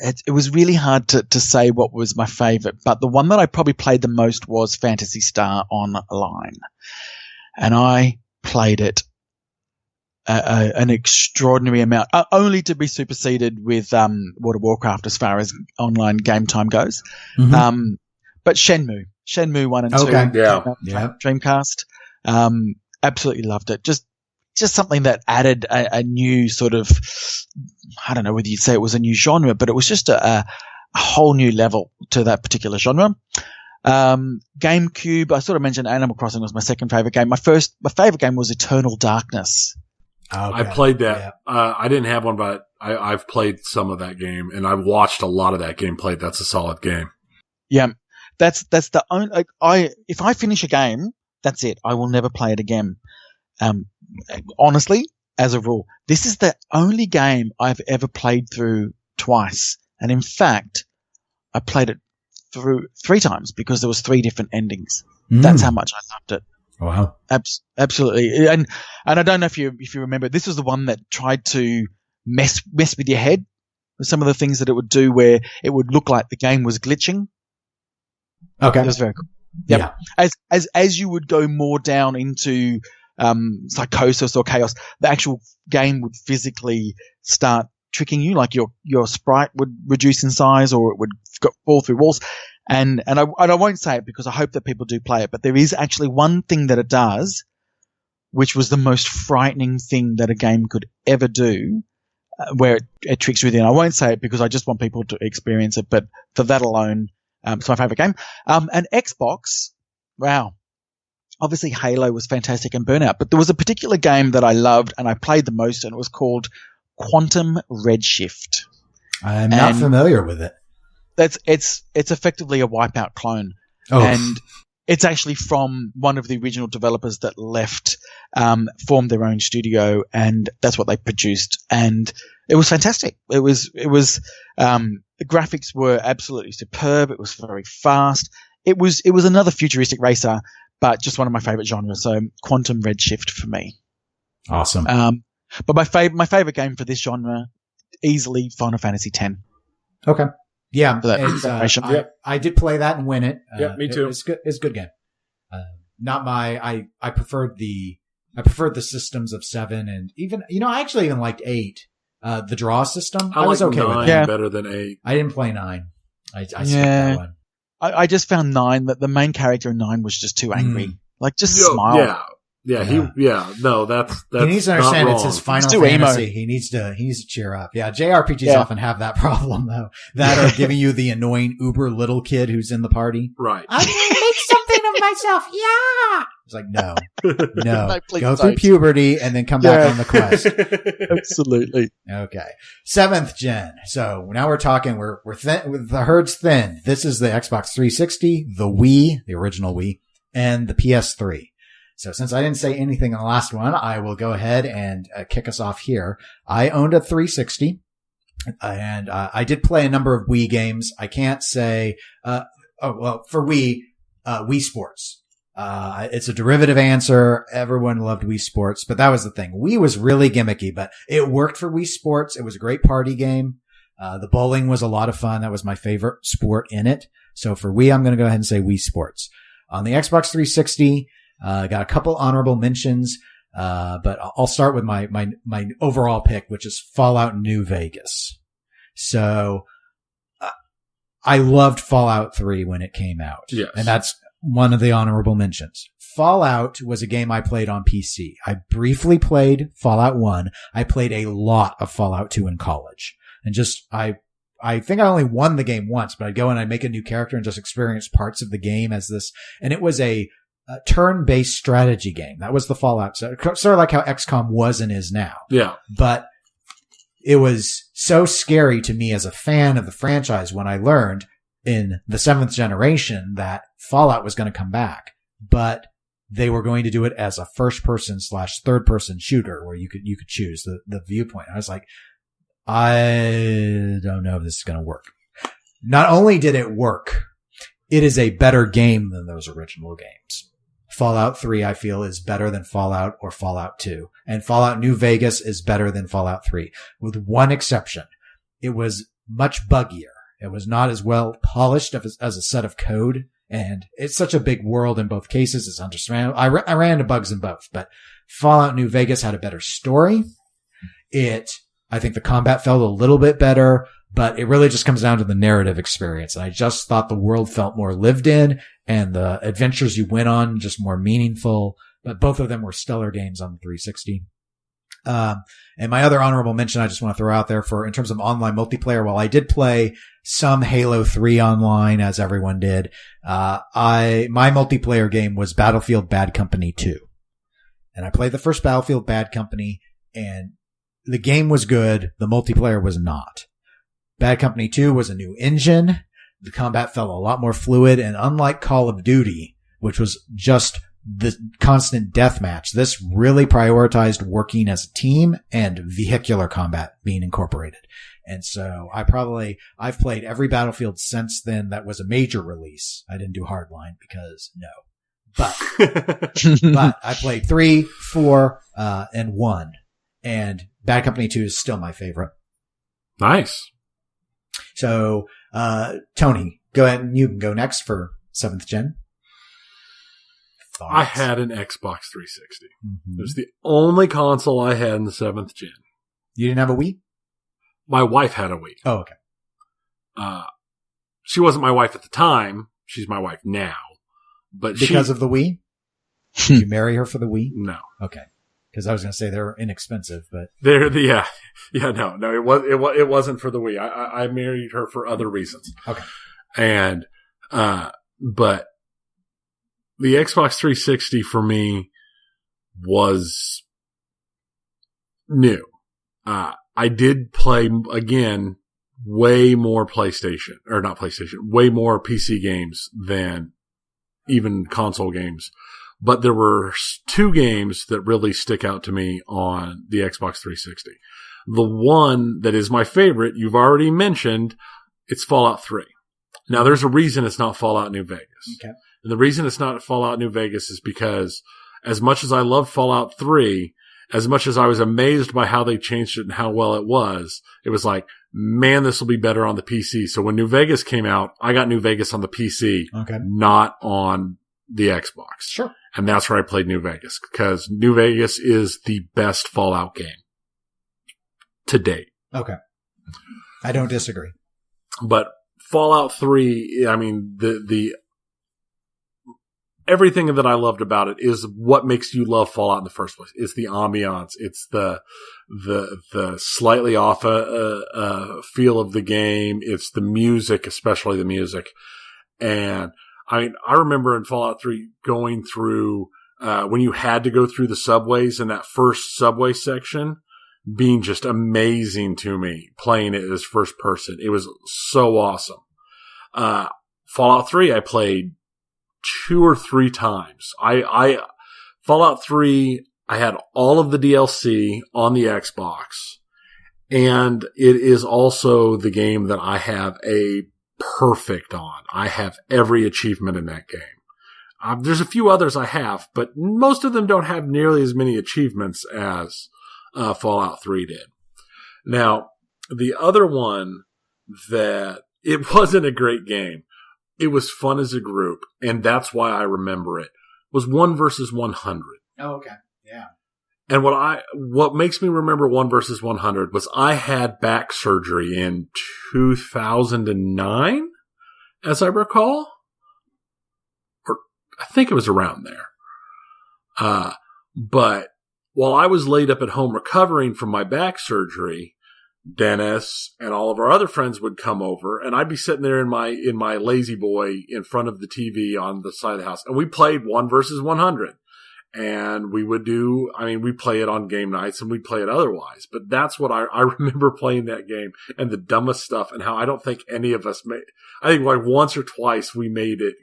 It was really hard to say what was my favorite, but the one that I probably played the most was Phantasy Star Online. And I played it an extraordinary amount, only to be superseded with World of Warcraft as far as online game time goes. Mm-hmm. But Shenmue 1 and 2, Dreamcast, absolutely loved it. Just something that added a new sort of, I don't know whether you'd say it was a new genre, but it was just a whole new level to that particular genre. GameCube, I sort of mentioned Animal Crossing was my second favorite game. My favorite game was Eternal Darkness. Okay. I played that. Yeah. I didn't have one, but I've played some of that game, and I've watched a lot of that game played. That's a solid game. Yeah. That's the only, if I finish a game, that's it. I will never play it again. Honestly, as a rule, this is the only game I've ever played through twice. And in fact, I played it through 3 times because there was 3 different endings. That's how much I loved it. Wow. Absolutely. And I don't know if you remember, this was the one that tried to mess with your head with some of the things that it would do where it would look like the game was glitching. Okay. It was very cool. Yep. Yeah. As you would go more down into psychosis or chaos, the actual game would physically start tricking you, like your sprite would reduce in size or it would fall through walls. And I won't say it because I hope that people do play it, but there is actually one thing that it does, which was the most frightening thing that a game could ever do, where it tricks you within. I won't say it because I just want people to experience it, but for that alone, it's my favorite game. And Xbox, wow. Obviously, Halo was fantastic and Burnout, but there was a particular game that I loved and I played the most, and it was called Quantum Redshift. I'm not familiar with it. It's effectively a Wipeout clone, and it's actually from one of the original developers that left, formed their own studio, and that's what they produced, and it was fantastic. It was the graphics were absolutely superb. It was very fast. It was another futuristic racer, but just one of my favorite genres. So Quantum Redshift for me. Awesome. But my favorite game for this genre, easily Final Fantasy X. Okay. Yeah. I did play that and win it. Yeah, me too. It's good. It's a good game. I preferred the systems of 7 and even, I actually even liked 8. The draw system. I was okay with 9 that. better than 8. I didn't play 9. I skipped that one. I just found 9 that the main character in 9 was just too angry. Like, just smile. Yeah. Yeah, Yeah. that's he needs to understand not it's his wrong. Final too Fantasy. emo. He needs to cheer up. Yeah, JRPGs often have that problem though. That or giving you the annoying uber little kid who's in the party. Right. I'm gonna make something of myself. Yeah. It's like no. No, please Go through don't. puberty and then come back Yeah. on the quest. Absolutely. Okay. 7th gen. So now we're talking, we're thin, with the herd's thin. This is the Xbox 360, the Wii, the original Wii, and the PS3. So since I didn't say anything in the last one, I will go ahead and kick us off here. I owned a 360 and I did play a number of Wii games. I can't say, for Wii, Wii Sports. It's a derivative answer. Everyone loved Wii Sports, but that was the thing. Wii was really gimmicky, but it worked for Wii Sports. It was a great party game. The bowling was a lot of fun. That was my favorite sport in it. So for Wii, I'm going to go ahead and say Wii Sports. On the Xbox 360, got a couple honorable mentions. But I'll start with my overall pick, which is Fallout New Vegas. So, I loved Fallout 3 when it came out. Yes. And that's one of the honorable mentions. Fallout was a game I played on PC. I briefly played Fallout 1. I played a lot of Fallout 2 in college. And I think I only won the game once, but I'd go and I'd make a new character and just experience parts of the game as this. And it was a turn-based strategy game. That was the Fallout. Sort of like how XCOM was and is now. Yeah. But it was so scary to me as a fan of the franchise when I learned in the 7th generation that Fallout was going to come back, but they were going to do it as a first-person/third-person shooter where you could choose the viewpoint. I was like, I don't know if this is going to work. Not only did it work, it is a better game than those original games. Fallout 3, I feel, is better than Fallout or Fallout 2. And Fallout New Vegas is better than Fallout 3, with one exception. It was much buggier. It was not as well polished as a set of code. And it's such a big world in both cases. It's understandable. I ran into bugs in both, but Fallout New Vegas had a better story. I think the combat felt a little bit better, but it really just comes down to the narrative experience. And I just thought the world felt more lived in and the adventures you went on just more meaningful. But both of them were stellar games on the 360. And my other honorable mention I just want to throw out there in terms of online multiplayer, while I did play some Halo 3 online, as everyone did, my multiplayer game was Battlefield Bad Company 2. And I played the first Battlefield Bad Company, and the game was good. The multiplayer was not. Bad Company 2 was a new engine. The combat felt a lot more fluid, and unlike Call of Duty, which was just the constant deathmatch, this really prioritized working as a team and vehicular combat being incorporated. And so I've played every Battlefield since then that was a major release. I didn't do Hardline because no. But I played 3, 4, and 1. And Bad Company 2 is still my favorite. Nice. So, Tony, go ahead and you can go next for 7th gen. Thoughts? I had an Xbox 360. Mm-hmm. It was the only console I had in the 7th gen. You didn't have a Wii? My wife had a Wii. Oh, okay. She wasn't my wife at the time. She's my wife now. But because of the Wii? Did you marry her for the Wii? No. Okay. Because I was going to say they're inexpensive, but no, it wasn't for the Wii. I married her for other reasons. Okay. And, but the Xbox 360 for me was new. I did play again way more way more PC games than even console games. But there were 2 games that really stick out to me on the Xbox 360. The one that is my favorite, you've already mentioned, it's Fallout 3. Now, there's a reason it's not Fallout New Vegas. Okay. And the reason it's not Fallout New Vegas is because as much as I love Fallout 3, as much as I was amazed by how they changed it and how well it was like, man, this will be better on the PC. So when New Vegas came out, I got New Vegas on the PC, okay, not on the Xbox. Sure. And that's where I played New Vegas, because New Vegas is the best Fallout game to date. Okay. I don't disagree. But Fallout 3, I mean, the everything that I loved about it is what makes you love Fallout in the first place. It's the ambiance. It's the slightly off feel of the game. It's the music, especially the music. And I mean, I remember in Fallout 3 going through, when you had to go through the subways in that first subway section, being just amazing to me, playing it as first person. It was so awesome. Fallout 3 I played 2 or 3 times. Fallout 3, I had all of the DLC on the Xbox, and it is also the game that I have a perfect on. I have every achievement in that game. There's a few others I have, but most of them don't have nearly as many achievements as Fallout 3 did. Now, the other one that it wasn't a great game. It was fun as a group, and that's why I remember it, was 1 versus 100. Oh, okay. Yeah. And what makes me remember 1 versus 100 was I had back surgery in 2009, as I recall. Or I think it was around there. But while I was laid up at home recovering from my back surgery, Dennis and all of our other friends would come over, and I'd be sitting there in my lazy boy in front of the TV on the side of the house, and we played 1 versus 100. And we would we'd play it on game nights and we'd play it otherwise. But that's what I remember playing that game, and the dumbest stuff, and how I don't think any of us I think like once or twice we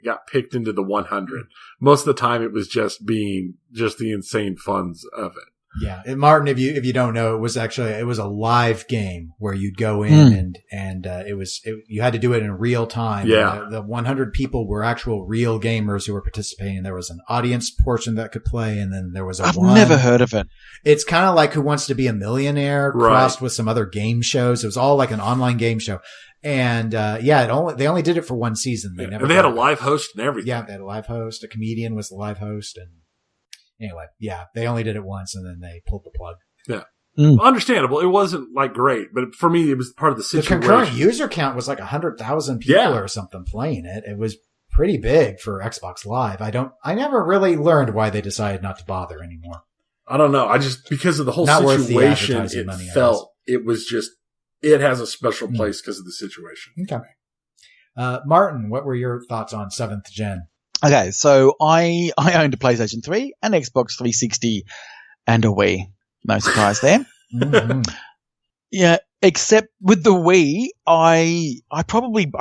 got picked into the 100. Most of the time it was just the insane funs of it. Yeah. And Martin, if you don't know, it was a live game where you'd go in and you had to do it in real time. Yeah. The 100 people were actual real gamers who were participating. There was an audience portion that could play, and then there was I've never heard of it. It's kind of like Who Wants to Be a Millionaire crossed with some other game shows. It was all like an online game show. And, they only did it for 1 season. They had a live host and everything. Yeah. They had a live host. A comedian was the live host, and anyway, yeah, they only did it once and then they pulled the plug. Yeah. Well, understandable. It wasn't like great, but for me, it was part of the situation. The concurrent user count was like 100,000 people or something playing it. It was pretty big for Xbox Live. I never really learned why they decided not to bother anymore. I don't know. Because of the whole situation, it has a special place because of the situation. Okay. Martin, what were your thoughts on 7th Gen? Okay, so I owned a PlayStation 3, an Xbox 360, and a Wii. No surprise there. Mm-hmm. Yeah, except with the Wii, I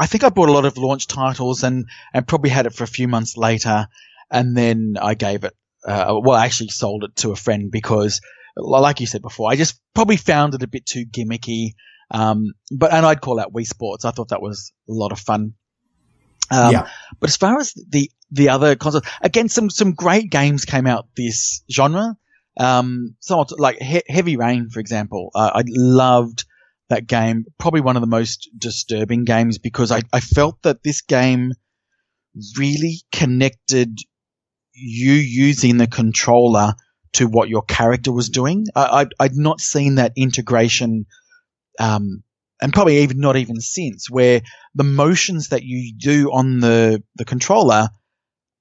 think I bought a lot of launch titles and probably had it for a few months later, and then I gave it, I actually sold it to a friend because, like you said before, I just probably found it a bit too gimmicky. And I'd call that Wii Sports. I thought that was a lot of fun. But as far as the other consoles, again, some great games came out this genre. Somewhat like Heavy Rain, for example. I loved that game. Probably one of the most disturbing games because I felt that this game really connected you using the controller to what your character was doing. I'd not seen that integration, and probably not even since, where the motions that you do on the controller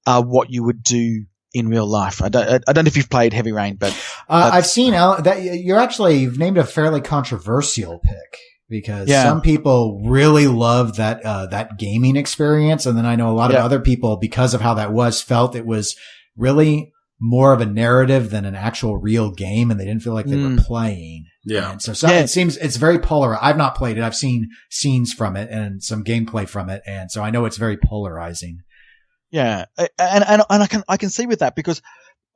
are what you would do in real life. I don't know if you've played Heavy Rain, but I've seen that you've named a fairly controversial pick because some people really love that gaming experience, and then I know a lot of other people, because of how that was, felt it was really more of a narrative than an actual real game, and they didn't feel like they were playing. Yeah. And so it seems it's very polar. I've not played it. I've seen scenes from it and some gameplay from it, and so I know it's very polarizing. Yeah, and I can see with that because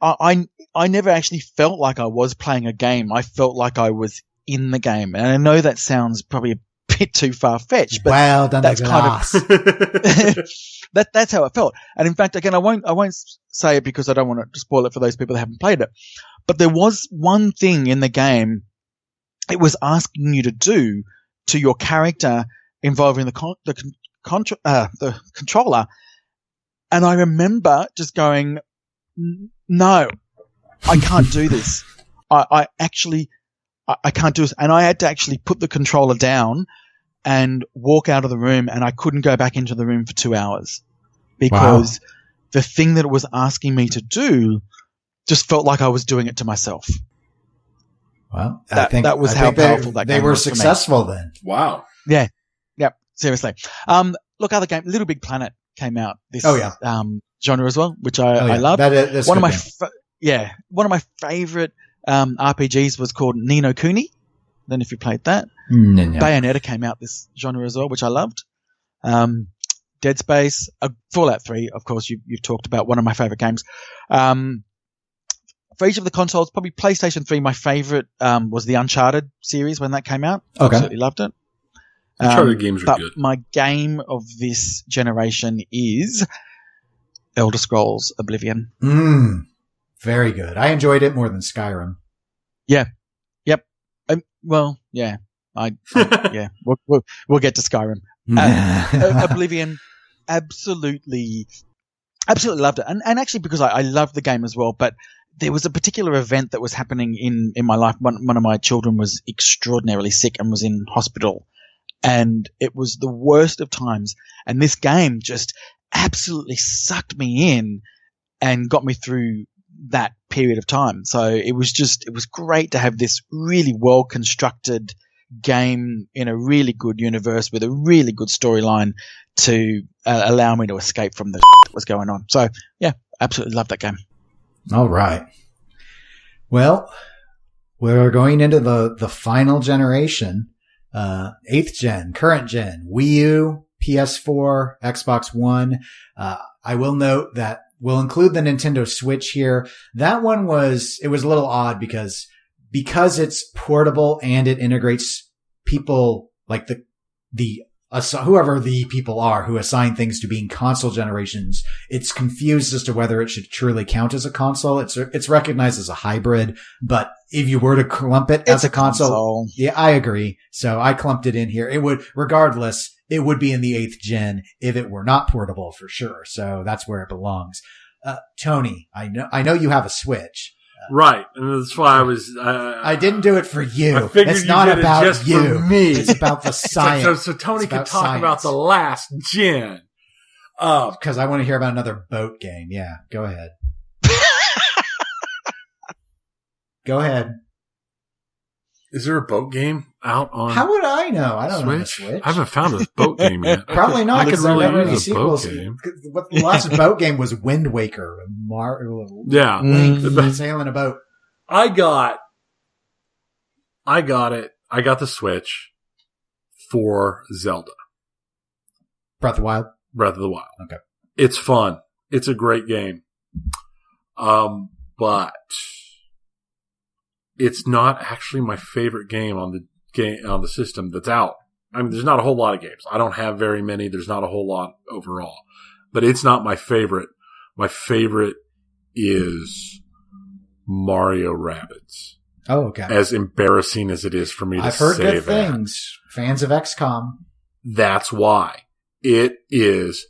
I never actually felt like I was playing a game. I felt like I was in the game, and I know that sounds probably a bit too far fetched, but well done, that's kind of that's how it felt. And in fact, again, I won't say it because I don't want to spoil it for those people that haven't played it. But there was one thing in the game it was asking you to do to your character involving the controller. And I remember just going, no, I can't do this. I can't do this. And I had to actually put the controller down and walk out of the room, and I couldn't go back into the room for 2 hours because the thing that it was asking me to do just felt like I was doing it to myself. Well, that was how powerful that game was. They were successful then. Wow. Yeah. Yep. Seriously. Look, other game, Little Big Planet came out this genre as well, which I love. One of my favorite RPGs was called Ni no Kuni. I don't know if you played that. No. Bayonetta came out this genre as well, which I loved. Dead Space, Fallout 3, of course, you've talked about, one of my favorite games. For each of the consoles, probably PlayStation 3, my favorite was the Uncharted series when that came out. Okay. Absolutely loved it. Uncharted games are good. My game of this generation is Elder Scrolls Oblivion. Very good. I enjoyed it more than Skyrim. Yeah. Yep. We'll get to Skyrim. Oblivion, absolutely loved it. And actually because I loved the game as well, but there was a particular event that was happening in my life. One of my children was extraordinarily sick and was in hospital, and it was the worst of times. And this game just absolutely sucked me in and got me through that period of time. So it was great to have this really well constructed game in a really good universe with a really good storyline to allow me to escape from the that was going on. So yeah, absolutely love that game. All right. Well, we're going into the final generation, 8th gen, current gen, Wii U, PS4, Xbox One. I will note that we'll include the Nintendo Switch here. That one was a little odd because it's portable and it integrates people like whoever the people are who assign things to being console generations. It's confused as to whether it should truly count as a console. It's recognized as a hybrid, but if you were to clump it as a console, yeah, I agree. So I clumped it in here. It would, regardless, it would be in the 8th gen if it were not portable for sure. So that's where it belongs. Tony, I know you have a Switch. Right. And that's why I didn't do it for you. I figured it's not about just you. For me. It's about the science. So Tony can talk about the last gen. Because I want to hear about another boat game. Yeah, go ahead. Go ahead. Is there a boat game out on? How would I know? I don't Switch? know the Switch. I haven't found a boat game yet. Probably not. I could really use a boat sequels. game. The last boat game was Wind Waker. Yeah. Sailing a boat. I got it. I got the Switch for Zelda. Breath of the Wild? Breath of the Wild. Okay. It's fun. It's a great game. But it's not actually my favorite game on the system that's out. I mean, there's not a whole lot of games. I don't have very many. There's not a whole lot overall. But it's not my favorite. My favorite is Mario Rabbids. Oh, okay. As embarrassing as it is for me to say that. I've heard good things. Fans of XCOM. That's why. It is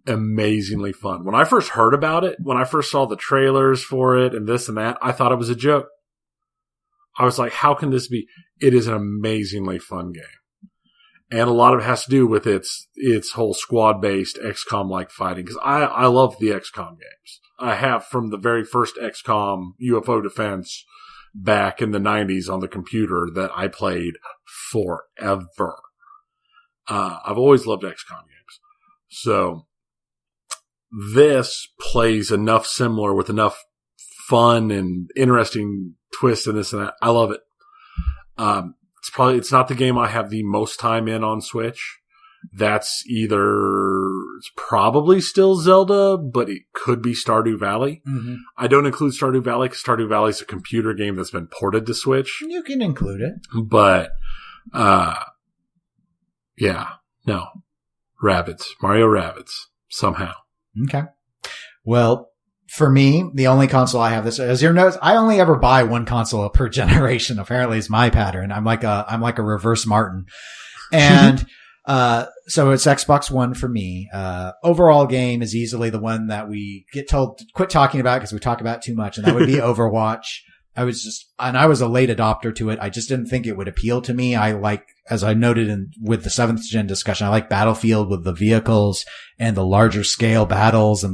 amazingly fun. When I first heard about it, when I first saw the trailers for it and this and that, I thought it was a joke. I was like, how can this be? It is an amazingly fun game. And a lot of it has to do with its whole squad-based XCOM-like fighting. Because I love the XCOM games. I have from the very first XCOM UFO Defense back in the 90s on the computer that I played forever. I've always loved XCOM games. So this plays enough similar with enough fun and interesting twists and this and that. I love it. It's not the game I have the most time in on Switch. It's probably still Zelda, but it could be Stardew Valley. Mm-hmm. I don't include Stardew Valley because Stardew Valley is a computer game that's been ported to Switch. You can include it. But, yeah, no. Mario Rabbids, somehow. Okay. Well, for me, the only console I have as your notes, I only ever buy one console per generation. Apparently it's my pattern. I'm like a reverse Martin. And, so it's Xbox One for me. Overall game is easily the one that we get told to quit talking about because we talk about too much, and that would be Overwatch. I was a late adopter to it. I just didn't think it would appeal to me. I like, as I noted with the 7th gen discussion, I like Battlefield with the vehicles and the larger scale battles and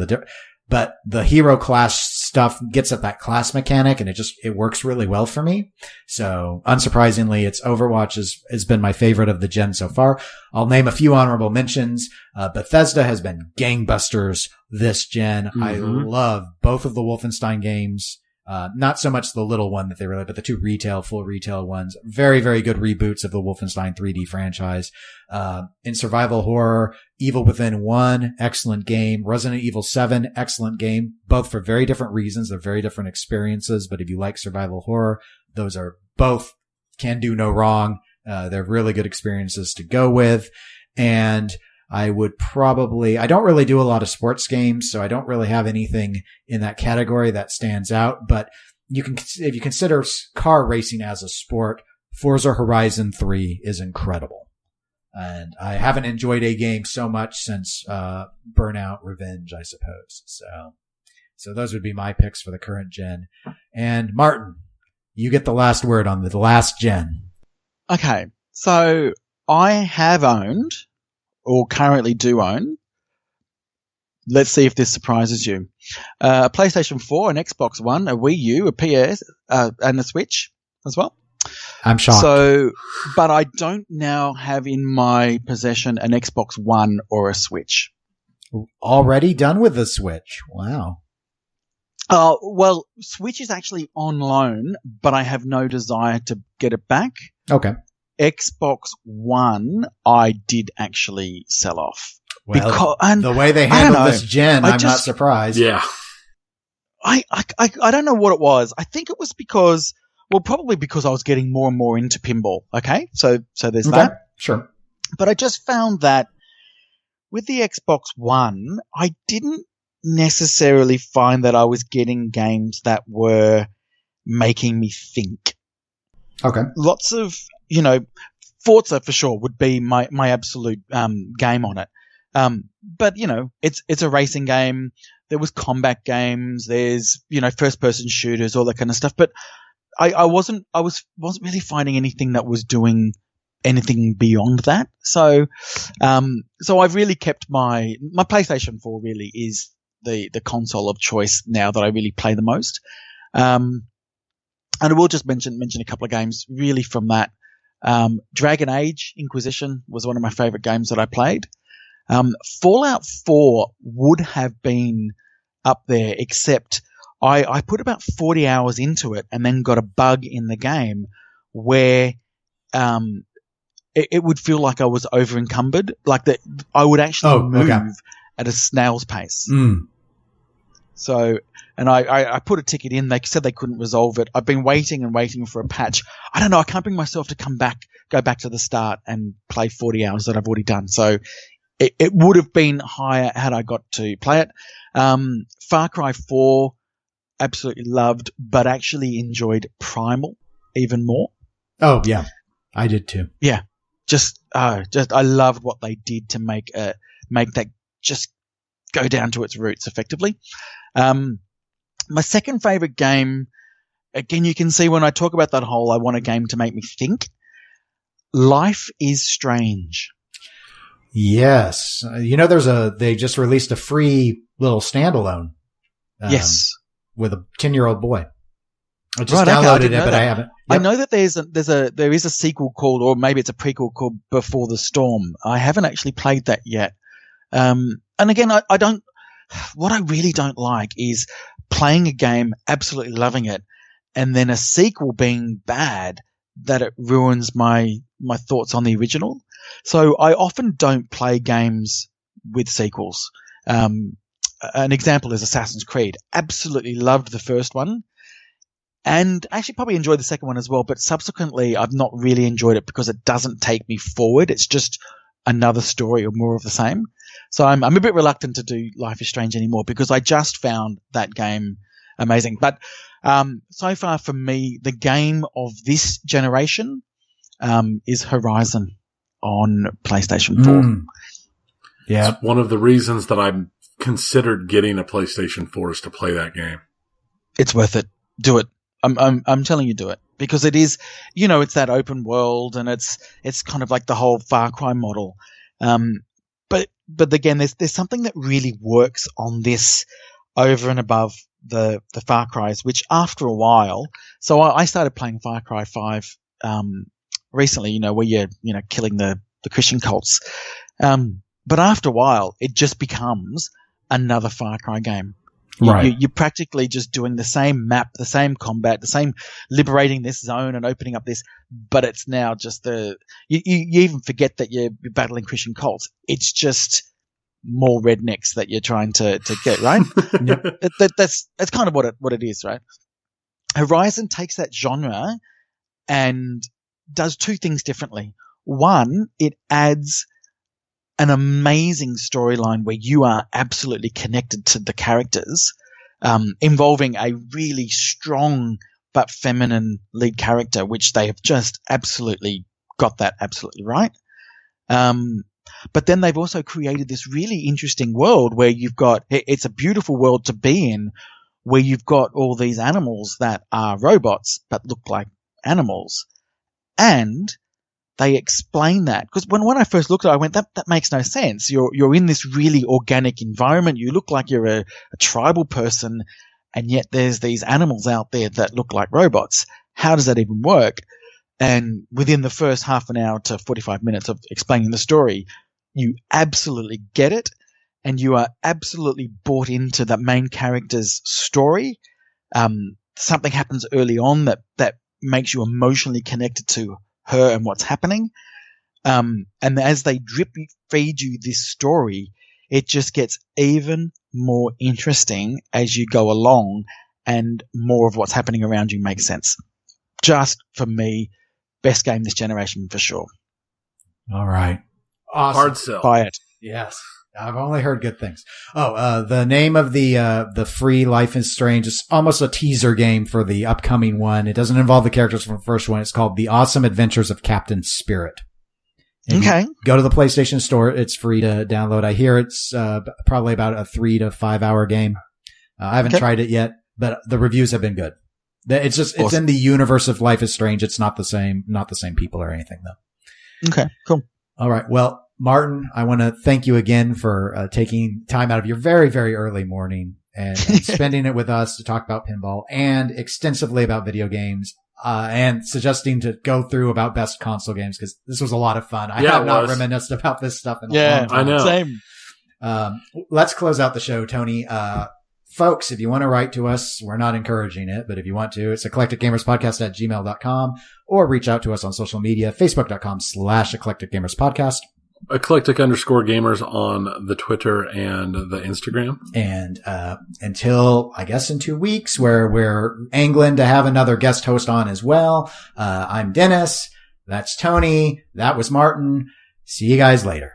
but the hero class stuff gets at that class mechanic, and it works really well for me. So unsurprisingly, it's Overwatch has been my favorite of the gen so far. I'll name a few honorable mentions. Bethesda has been gangbusters this gen. Mm-hmm. I love both of the Wolfenstein games. Not so much the little one that they really, but the two full retail ones. Very, very good reboots of the Wolfenstein 3D franchise. In survival horror, Evil Within 1, excellent game. Resident Evil 7, excellent game. Both for very different reasons. They're very different experiences, but if you like survival horror, those are both can do no wrong. They're really good experiences to go with. And I don't really do a lot of sports games, so I don't really have anything in that category that stands out. But if you consider car racing as a sport, Forza Horizon 3 is incredible. And I haven't enjoyed a game so much since, Burnout Revenge, I suppose. So those would be my picks for the current gen. And Martin, you get the last word on the last gen. Okay. So I have owned, or currently do own, let's see if this surprises you, a PlayStation 4, an Xbox One, a Wii U, a PS, and a Switch as well. I'm shocked. So, but I don't now have in my possession an Xbox One or a Switch. Already done with the Switch. Wow. Well, Switch is actually on loan, but I have no desire to get it back. Okay. Xbox One, I did actually sell off. Well, the way they handled this gen, I'm not surprised. Yeah. I don't know what it was. I think it was probably because I was getting more and more into pinball. Okay. So there's that. Sure. But I just found that with the Xbox One, I didn't necessarily find that I was getting games that were making me think. Okay. Lots of, Forza for sure would be my absolute game on it. But it's a racing game. There was combat games. There's first person shooters, all that kind of stuff. But I wasn't really finding anything that was doing anything beyond that. So I've really kept my PlayStation 4 really is the console of choice now that I really play the most. And I will just mention a couple of games really from that. Dragon Age Inquisition was one of my favorite games that I played. Fallout 4 would have been up there, except I put about 40 hours into it and then got a bug in the game where it would feel like I was over encumbered, like that I would actually move at a snail's pace. Mm. So, and I put a ticket in. They said they couldn't resolve it. I've been waiting and waiting for a patch. I don't know. I can't bring myself to go back to the start and play 40 hours that I've already done. So it would have been higher had I got to play it. Far Cry 4, absolutely loved, but actually enjoyed Primal even more. Oh, yeah. I did too. Yeah. Just I loved what they did to make that just go down to its roots effectively. My second favorite game, again, you can see when I talk about that whole I want a game to make me think, Life is Strange. Yes. They just released a free little standalone. Yes. With a 10-year-old boy. I just downloaded it, but I haven't. Yep. I know that there is a sequel called, or maybe it's a prequel called Before the Storm. I haven't actually played that yet. And again, what I really don't like is playing a game, absolutely loving it, and then a sequel being bad that it ruins my thoughts on the original. So I often don't play games with sequels. An example is Assassin's Creed. Absolutely loved the first one. And actually probably enjoyed the second one as well, but subsequently I've not really enjoyed it because it doesn't take me forward. It's just another story or more of the same. So I'm a bit reluctant to do Life is Strange anymore because I just found that game amazing. But so far for me, the game of this generation is Horizon on PlayStation 4. Yeah. It's one of the reasons that I'm considered getting a PlayStation 4 is to play that game. It's worth it. Do it. I'm telling you, do it, because it is, it's that open world and it's kind of like the whole Far Cry model. But again, there's something that really works on this over and above the Far Cries, which after a while, so I started playing Far Cry 5 recently, where you're killing the Christian cults. But after a while, it just becomes another Far Cry game. Right. You're practically just doing the same map, the same combat, the same liberating this zone and opening up this, but it's now just you even forget that you're battling Christian cults. It's just more rednecks that you're trying to get, right? That's kind of what it is, right? Horizon takes that genre and does two things differently. One, it adds an amazing storyline where you are absolutely connected to the characters, involving a really strong but feminine lead character, which they have just absolutely got that absolutely right. But then they've also created this really interesting world where it's a beautiful world to be in, where you've got all these animals that are robots but look like animals. And they explain that, because when I first looked at it, I went, that makes no sense. You're in this really organic environment. You look like you're a tribal person, and yet there's these animals out there that look like robots. How does that even work? And within the first half an hour to 45 minutes of explaining the story, you absolutely get it, and you are absolutely bought into the main character's story. Something happens early on that makes you emotionally connected to her and what's happening. And as they drip feed you this story, it just gets even more interesting as you go along, and more of what's happening around you makes sense. Just for me, best game this generation for sure. All right. Awesome. Hard sell. Buy it. Yes. I've only heard good things. The name of the free Life is Strange is almost a teaser game for the upcoming one. It doesn't involve the characters from the first one. It's called The Awesome Adventures of Captain Spirit. Okay. Go to the PlayStation Store. It's free to download. I hear it's probably about a 3 to 5 hour game. I haven't tried it yet, but the reviews have been good. It's just awesome. It's in the universe of Life is Strange. It's not the same people or anything though. Okay, cool. All right. Well, Martin, I want to thank you again for taking time out of your very, very early morning and spending it with us to talk about pinball and extensively about video games, and suggesting to go through about best console games, because this was a lot of fun. I have not reminisced about this stuff in a long time. I know. Same. Let's close out the show, Tony. Folks, if you want to write to us, we're not encouraging it, but if you want to, it's eclecticgamerspodcast@gmail.com, or reach out to us on social media, facebook.com/eclecticgamerspodcast. Eclectic_gamers on the Twitter and the Instagram. And until, I guess, in 2 weeks, where we're angling to have another guest host on as well. I'm Dennis. That's Tony. That was Martin. See you guys later.